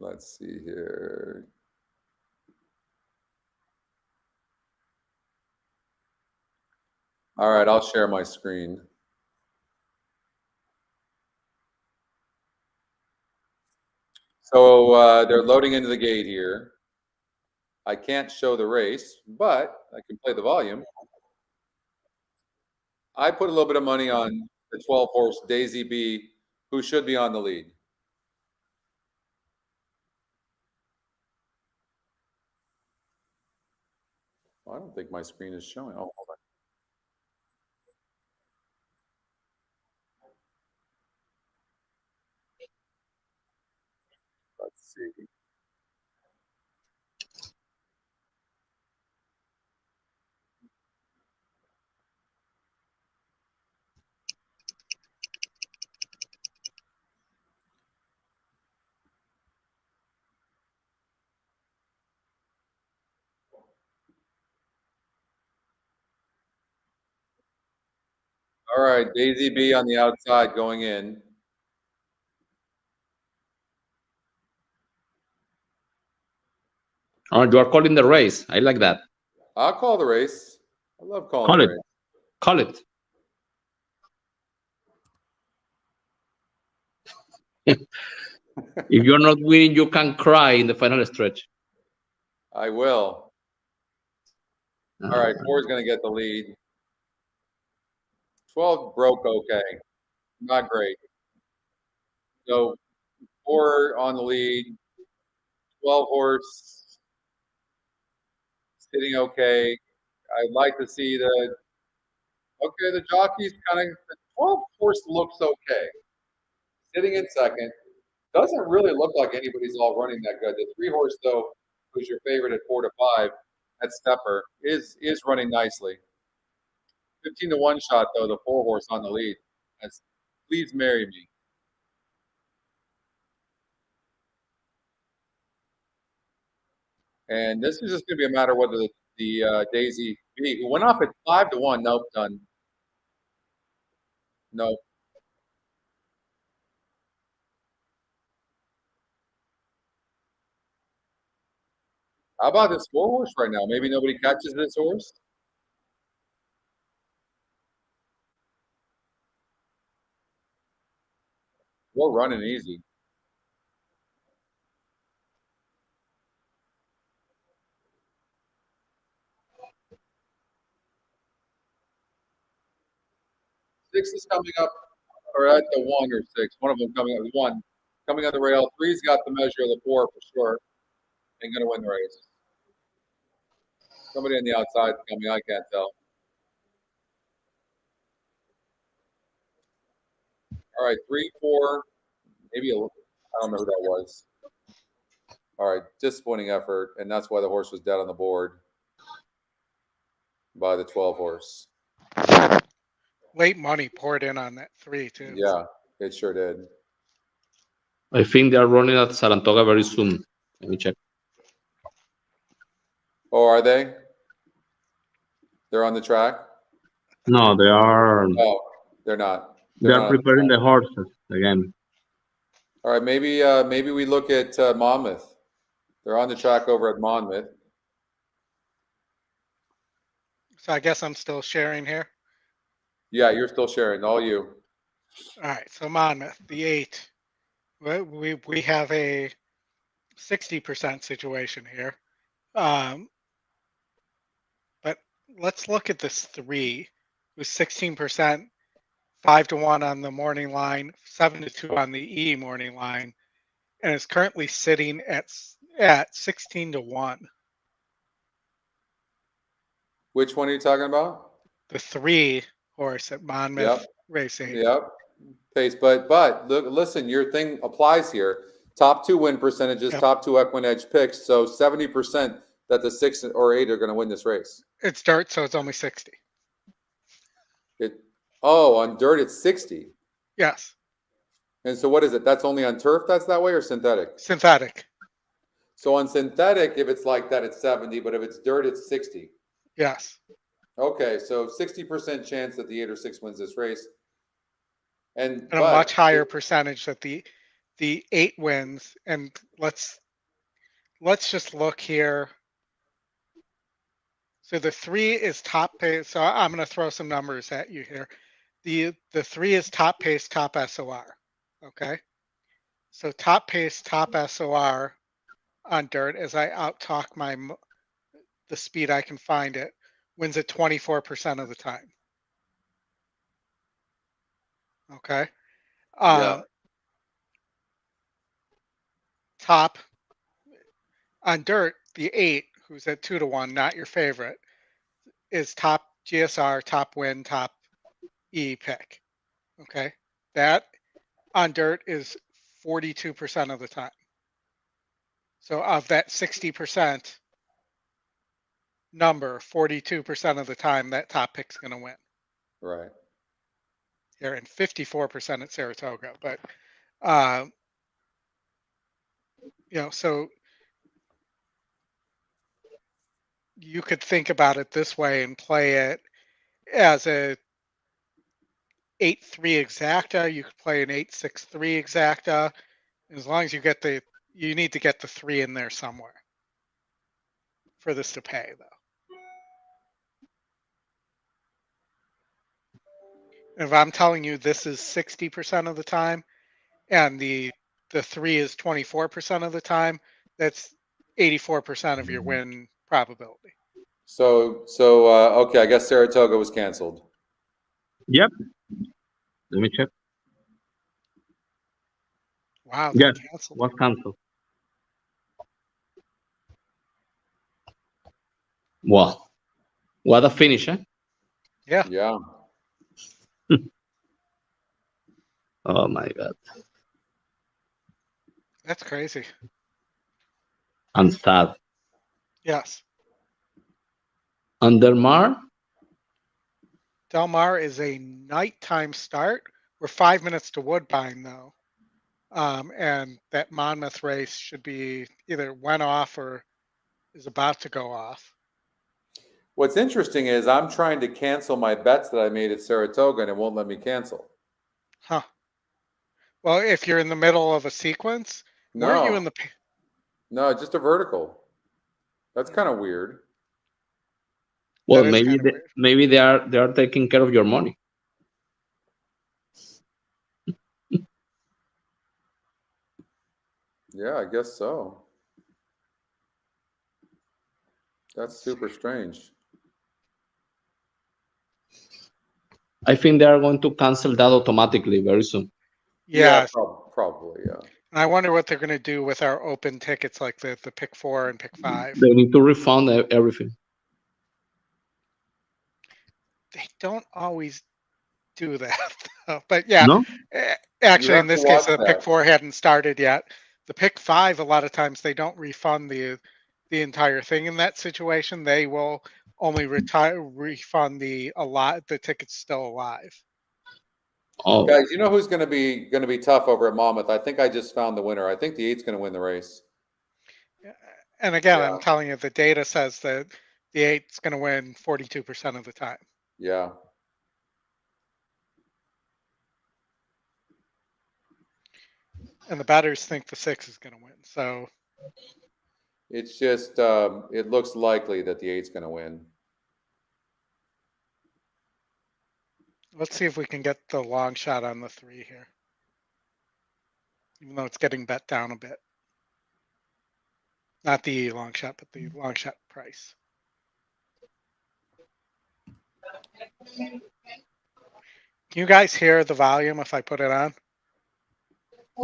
Let's see here. All right. I'll share my screen. So they're loading into the gate here. I can't show the race, but I can play the volume. I put a little bit of money on the 12 horse Daisy B, who should be on the lead. Well, I don't think my screen is showing. Oh, hold on. Let's see. All right, Daisy B on the outside going in. Oh, you are calling the race. I like that. I'll call the race. I love calling Call the it. race. Call it. If you're not winning, you can cry in the final stretch. I will. All right, 4 is going to get the lead. 12 broke okay. Not great. So 4 on the lead. 12 horse sitting okay. I'd like to see the jockey's kind of, the 12 horse looks okay. Sitting in second. Doesn't really look like anybody's all running that good. The 3 horse, though, who's your favorite at 4-5, that Stepper, is running nicely. 15-1 shot, though, the 4 horse on the lead. That's Please Marry Me. And this is just going to be a matter of whether the Daisy B, who went off at 5-1, nope, done. Nope. How about this 4 horse right now? Maybe nobody catches this horse. We're running easy. Six is coming up, or at the 1 or 6. One of them coming up. 1 coming on the rail. 3's got the measure of the 4 for sure. Ain't gonna win the race. Somebody on the outside coming. I can't tell. All right, 3, 4, maybe I don't know who that was. All right, disappointing effort, and that's why the horse was dead on the board by the 12 horse. Late money poured in on that 3 too. Yeah, it sure did. I think they are running at Saratoga very soon. Let me check. Oh, are they? They're on the track? No, they are. Oh, they're not. They are preparing the horses again. All right, maybe we look at Monmouth. They're on the track over at Monmouth. So I guess I'm still sharing here. Yeah, you're still sharing. All you. All right. So Monmouth, the 8. We have a 60% situation here. But let's look at this 3, who's 16%, 5-1 on the morning line, 7-2 on the E morning line, and is currently sitting at 16-1. Which one are you talking about? The 3 horse at Monmouth Race 8. Yep. Pace, but look, listen, your thing applies here. Top 2 win percentages, top 2 EquinEdge picks. So 70% that the 6 or 8 are going to win this race. It's dirt, so it's only 60. On dirt it's 60. Yes. And so what is it? That's only on turf that's that way, or synthetic? Synthetic. So on synthetic, if it's like that, it's 70, but if it's dirt, it's 60. Yes. Okay, so 60% chance that the 8 or 6 wins this race. And a much higher percentage that the 8 wins. And let's just look here. So the 3 is top pace. So I'm going to throw some numbers at you here. The 3 is top pace, top SOR. Okay. So top pace, top SOR on dirt, as I outtalk the speed I can find it, wins at 24% of the time. Okay. Top on dirt, the 8, who's at 2-1, not your favorite, is top GSR, top win, top E pick. Okay. That on dirt is 42% of the time. So of that 60% number, 42% of the time, that top pick's going to win. Right. Here, and 54% at Saratoga. But, so you could think about it this way and play it as a 8-3 exacta. You could play an 8-6-3 exacta. As long as you need to get the 3 in there somewhere for this to pay, though. If I'm telling you this is 60% of the time and the 3 is 24% of the time, that's 84% of your win probability. So okay, I guess Saratoga was canceled. Yep. Let me check. Wow. Yes, canceled. was canceled. Wow. What a finish, eh? Yeah. Yeah. Oh my God. That's crazy. And sad. Yes. Under Mar? Del Mar is a nighttime start. We're 5 minutes to Woodbine, though. And that Monmouth race should be either went off or is about to go off. What's interesting is I'm trying to cancel my bets that I made at Saratoga and it won't let me cancel. Huh. Well, if you're in the middle of a sequence, weren't you in the... No, just a vertical. That's kind of weird. Well, maybe they are taking care of your money. Yeah, I guess so. That's super strange. I think they are going to cancel that automatically very soon. Yeah, probably, yeah. I wonder what they're going to do with our open tickets, like the pick 4 and pick 5. They need to refund everything. They don't always do that, though. But yeah, no? Actually, in this case, the pick 4 hadn't started yet. The pick 5, a lot of times they don't refund the entire thing in that situation. They will only refund the ticket's still alive. Oh, guys, you know who's going to be tough over at Monmouth? I think I just found the winner. I think the 8's going to win the race. And again, I'm telling you, the data says that the 8's going to win 42% of the time. Yeah. And the batters think the 6 is going to win. So it's just it looks likely that the 8's going to win. Let's see if we can get the long shot on the 3 here. Even though it's getting bet down a bit. Not the long shot, but the long shot price. Can you guys hear the volume if I put it on?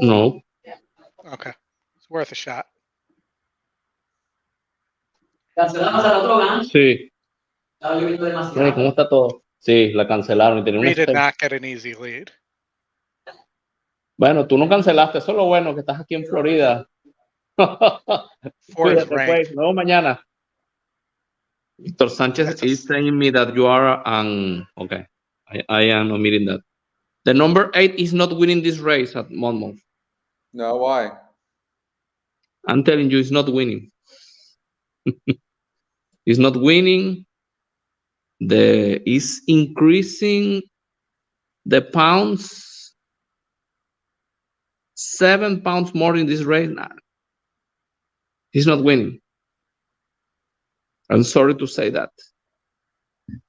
no. Okay. It's worth a shot. Sí. ¿Cómo está todo? Sí, la cancelaron y tenía We una did not get an easy lead. Bueno, tú no cancelaste, eso es lo bueno que estás aquí en Florida. Fourth Cuídate, pues. ranked. Nos vemos mañana. Victor Sanchez is telling me that you are okay. I am omitting that. The number 8 is not winning this race at Monmouth. No, why? I'm telling you, it's not winning. It's not winning. Is increasing the pounds. 7 pounds more in this race. Nah. He's not winning. I'm sorry to say that.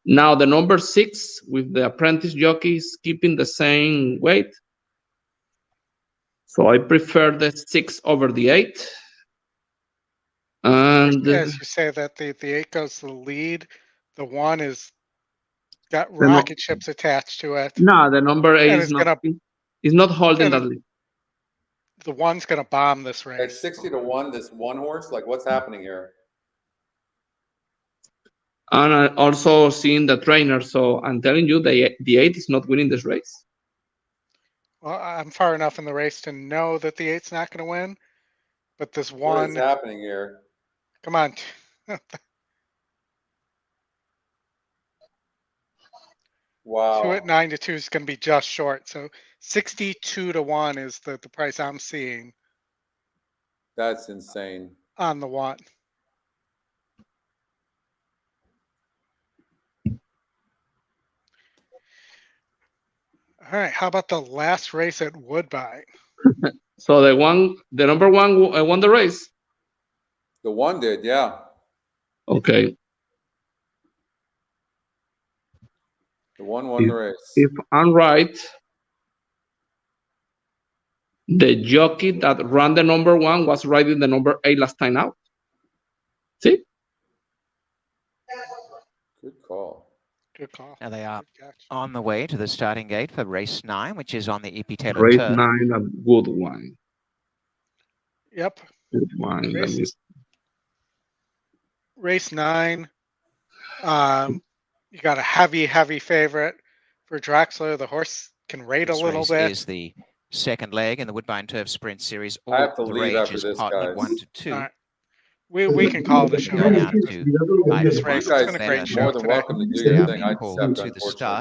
Now the number 6 with the apprentice jockey is keeping the same weight. So I prefer the 6 over the 8. And as you say that the 8 goes to the lead, the 1 is got rocket ships attached to it. No, the number 8 is not holding that lead. The 1's gonna bomb this race. At 60 to 1, this one horse, like what's happening here? And I also seeing the trainer, so I'm telling you the 8 is not winning this race. Well, I'm far enough in the race to know that the 8's not gonna win, but this 1. What is happening here? Come on. 2 at 9 to 2 is going to be just short. So 62 to 1 is the price I'm seeing. That's insane. On the 1. All right. How about the last race at Woodbine? So the number 1 won the race. The 1 did, yeah. Okay. The 1 won the race. If I'm right, the jockey that ran the number 1 was riding the number 8 last time out. See? Good call. Good call. Now they are on the way to the starting gate for race 9, which is on the EP Taylor race turn. 9 at Woodbine. Yep. Woodbine. Race 9. You got a heavy favorite for Draxler. The horse can rate a little bit. This is the second leg in the Woodbine Turf Sprint Series. I have to leave after this, guys. 1 to 2. Right. We can call the show. Going out to this race. It's been a great show more than today. welcome to do your thing. I just have to unfortunately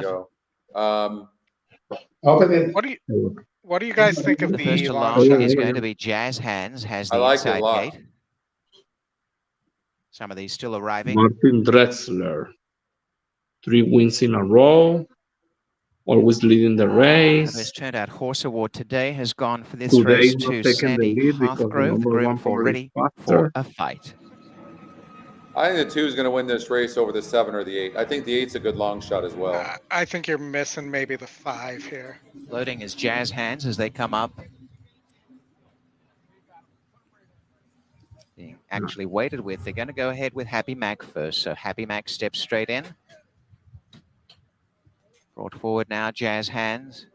go. What do you guys think of the the first long along shot? is going to be Jazz Hands, has the like inside it a lot. gate. Some of these still arriving. Martin Drexler. 3 wins in a row. Always leading the race. This turned out horse award today has gone for this Today race is to not taking the Sandy lead because the Hartgrove, the number groom 1 for favorite ready is faster. for a fight. I think the 2 is going to win this race over the 7 or the 8. I think the 8's a good long shot as well. I think you're missing maybe the 5 here. Loading is Jazz Hands as they come up. Being actually waited with. They're going to go ahead with Happy Mac first. So Happy Mac steps straight in. Brought forward now, Jazz Hands.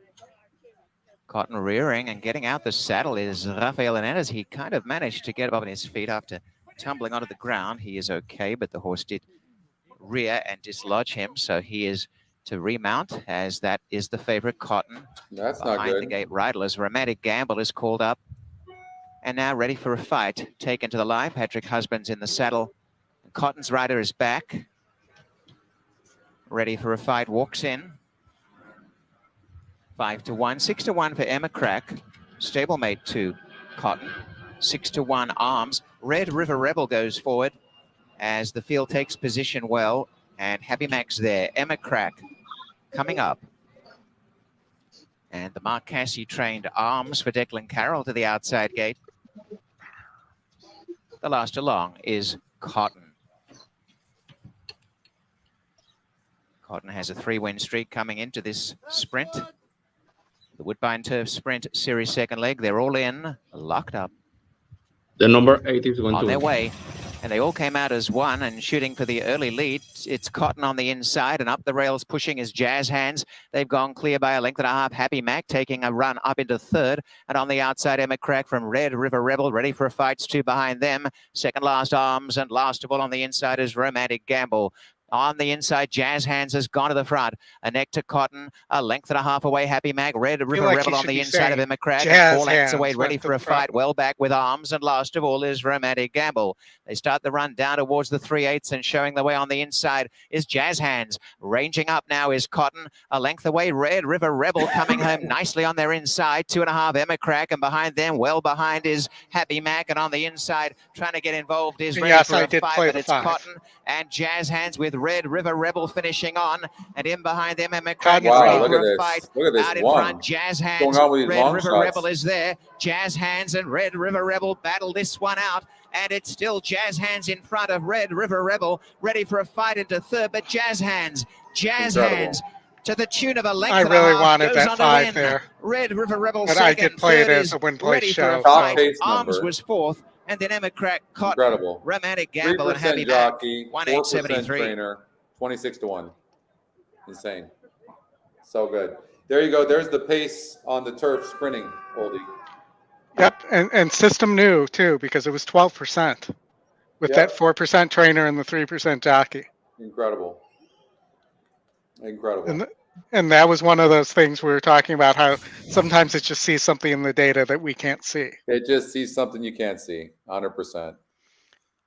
Cotton rearing and getting out the saddle is Rafael Hernandez. He kind of managed to get up on his feet after tumbling onto the ground. He is okay, but the horse did rear and dislodge him. So he is to remount, as that is the favorite Cotton. That's not Behind good. the gate, Riderless Romantic Gamble is called up. And now ready for a fight. Taken to the line. Patrick Husband's in the saddle. Cotton's rider is back. Ready for a fight, walks in. 5 to 1, 6 to 1 for Emma Crack. Stablemate to Cotton. 6 to 1 Arms. Red River Rebel goes forward as the field takes position well. And Happy Mac's there. Emma Crack coming up. And the Mark Cassie trained Arms for Declan Carroll to the outside gate. The last along is Cotton. Cotton has a 3-win streak coming into this sprint. The Woodbine Turf Sprint Series second leg. They're all in, locked up. The number 8 is going on to their way. And they all came out as one and shooting for the early lead. It's Cotton on the inside and up the rails pushing is Jazz Hands. They've gone clear by a length and a half. Happy Mac taking a run up into third. And on the outside, Emma Crack from Red River Rebel, ready for a fight. 2 behind them. Second last Arms, and last of all on the inside is Romantic Gamble. On the inside, Jazz Hands has gone to the front. A neck to Cotton, a length and a half away. Happy Mag, Red River Rebel on the inside of Emma Crack, and 4 lengths away, ready for a fight. Well back with Arms, and last of all is Romantic Gamble. They start the run down towards the 3/8, and showing the way on the inside is Jazz Hands. Ranging up now is Cotton, a length away, Red River Rebel coming home nicely on their inside. 2.5 Emma Crack, and behind them, well behind is Happy Mac, and on the inside, trying to get involved is ready for a fight, but it's Cotton and Jazz Hands with Red River Rebel finishing on, and in behind them, Emma Craig is ready for a fight. Look at this out in one. front, Jazz Hands, Red River Rebel is there. Jazz Hands and Red River Rebel battle this one out, and it's still Jazz Hands in front of Red River Rebel, ready for a fight into third, but Jazz Hands to the tune of a length. I really wanted that 5 there. Red River Rebel but second, I did play it as a win-play show. Arms was fourth, and then Emma Crack, Cotton, Romantic Gamble, and Happy jockey, Mac, 1873. Trainer, 26-1. Insane. So good. There you go. There's the pace on the turf sprinting, Oldy. Yep, and system new too, because it was 12% with that 4% trainer and the 3% jockey. Incredible. Incredible. And that was one of those things we were talking about, how sometimes it just sees something in the data that we can't see. It just sees something you can't see, 100%.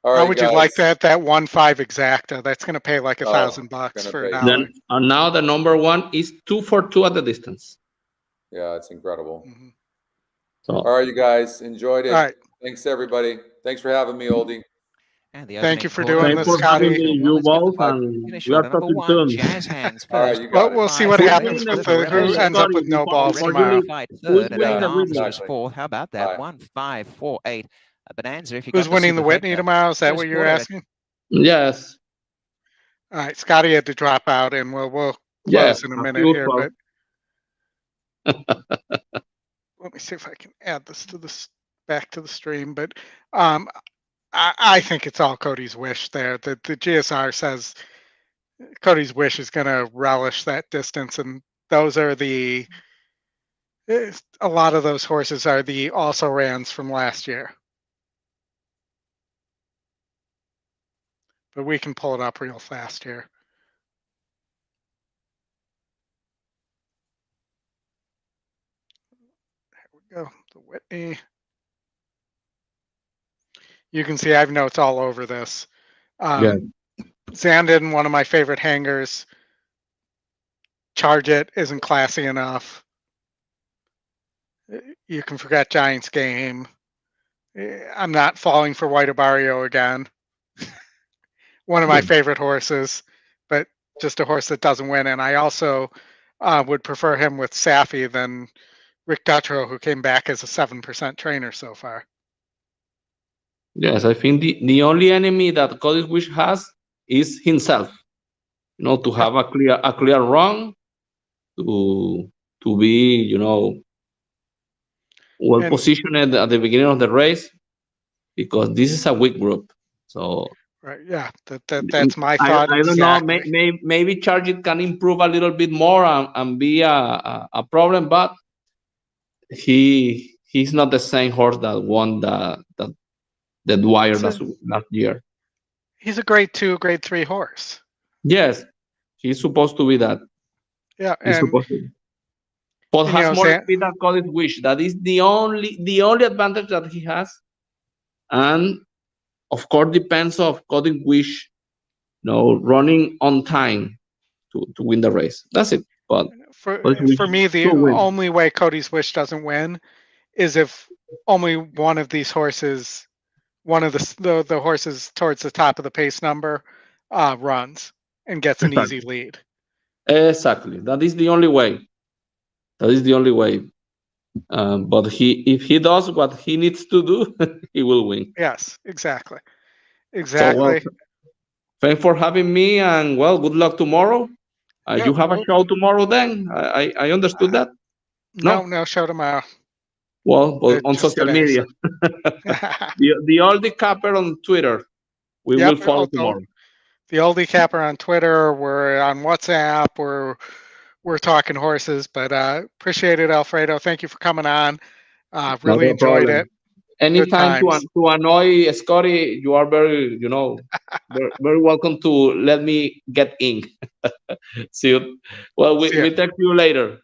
All right, how would you like that 1-5 exacta? That's going to pay like $1,000 for an hour. And now the number 1 is 2 for 2 at the distance. Yeah, it's incredible. Mm-hmm. So, all right, you guys enjoyed it. All right. Thanks everybody. Thanks for having me, Oldie. Thank you for doing this, Scotty. You both, and we are talking soon. Jazz Hands all right, we'll see what happens with who ends up with no balls tomorrow. Third, and Arms was fourth. How about that? 1, 5, 4, 8. Bonanza. If you who's winning the Whitney tomorrow? Is that what you're asking? Yes. All right, Scotty had to drop out, and we'll close in a minute here. But let me see if I can add this to back to the stream. But I think it's all Cody's wish there. The GSR says Cody's wish is going to relish that distance, and those are a lot of those horses are the also rans from last year. But we can pull it up real fast here. There we go. The Whitney. You can see I have notes all over this. Zandon, one of my favorite hangers. Charge It isn't classy enough. You can forget Giants Game. I'm not falling for White Barrio again. One of my favorite horses, but just a horse that doesn't win. And I also would prefer him with Safi than Rick Dutrow, who came back as a 7% trainer so far. Yes, I think the only enemy that Cody's Wish has is himself. You know, to have a clear run, to be, well positioned at the beginning of the race, because this is a weak group. So right, yeah, that's my thought. I don't know. Maybe Charge It can improve a little bit more and be a problem, but he's not the same horse that won the Dwyer last year. He's a grade 2, grade 3 horse. Yes, he's supposed to be that. Yeah, he's supposed to be. But has more speed than Cody's Wish. That is the only advantage that he has, and of course depends of Cody's Wish, running on time to win the race. That's it. But for me, the only way Cody's Wish doesn't win is if only one of these horses, one of the horses towards the top of the pace number, runs and gets an easy lead. Exactly. That is the only way. But if he does what he needs to do, he will win. Yes, exactly. So, thanks for having me, and good luck tomorrow. You have a show tomorrow then? I understood that? No show tomorrow. Well, on social media. the Handicapper on Twitter. We will follow tomorrow. The Handicapper on Twitter. We're on WhatsApp. We're talking horses, but appreciate it, Alfredo. Thank you for coming on. Really enjoyed it. anytime to annoy Scotty, you are very, very, very welcome to let me get in. See you. Well, we talk to you later.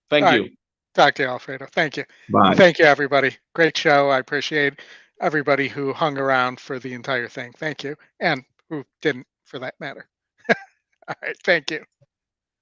Thank you. Talk to you, Alfredo. Thank you. Bye. Thank you, everybody. Great show. I appreciate everybody who hung around for the entire thing. Thank you. And who didn't, for that matter. All right. Thank you.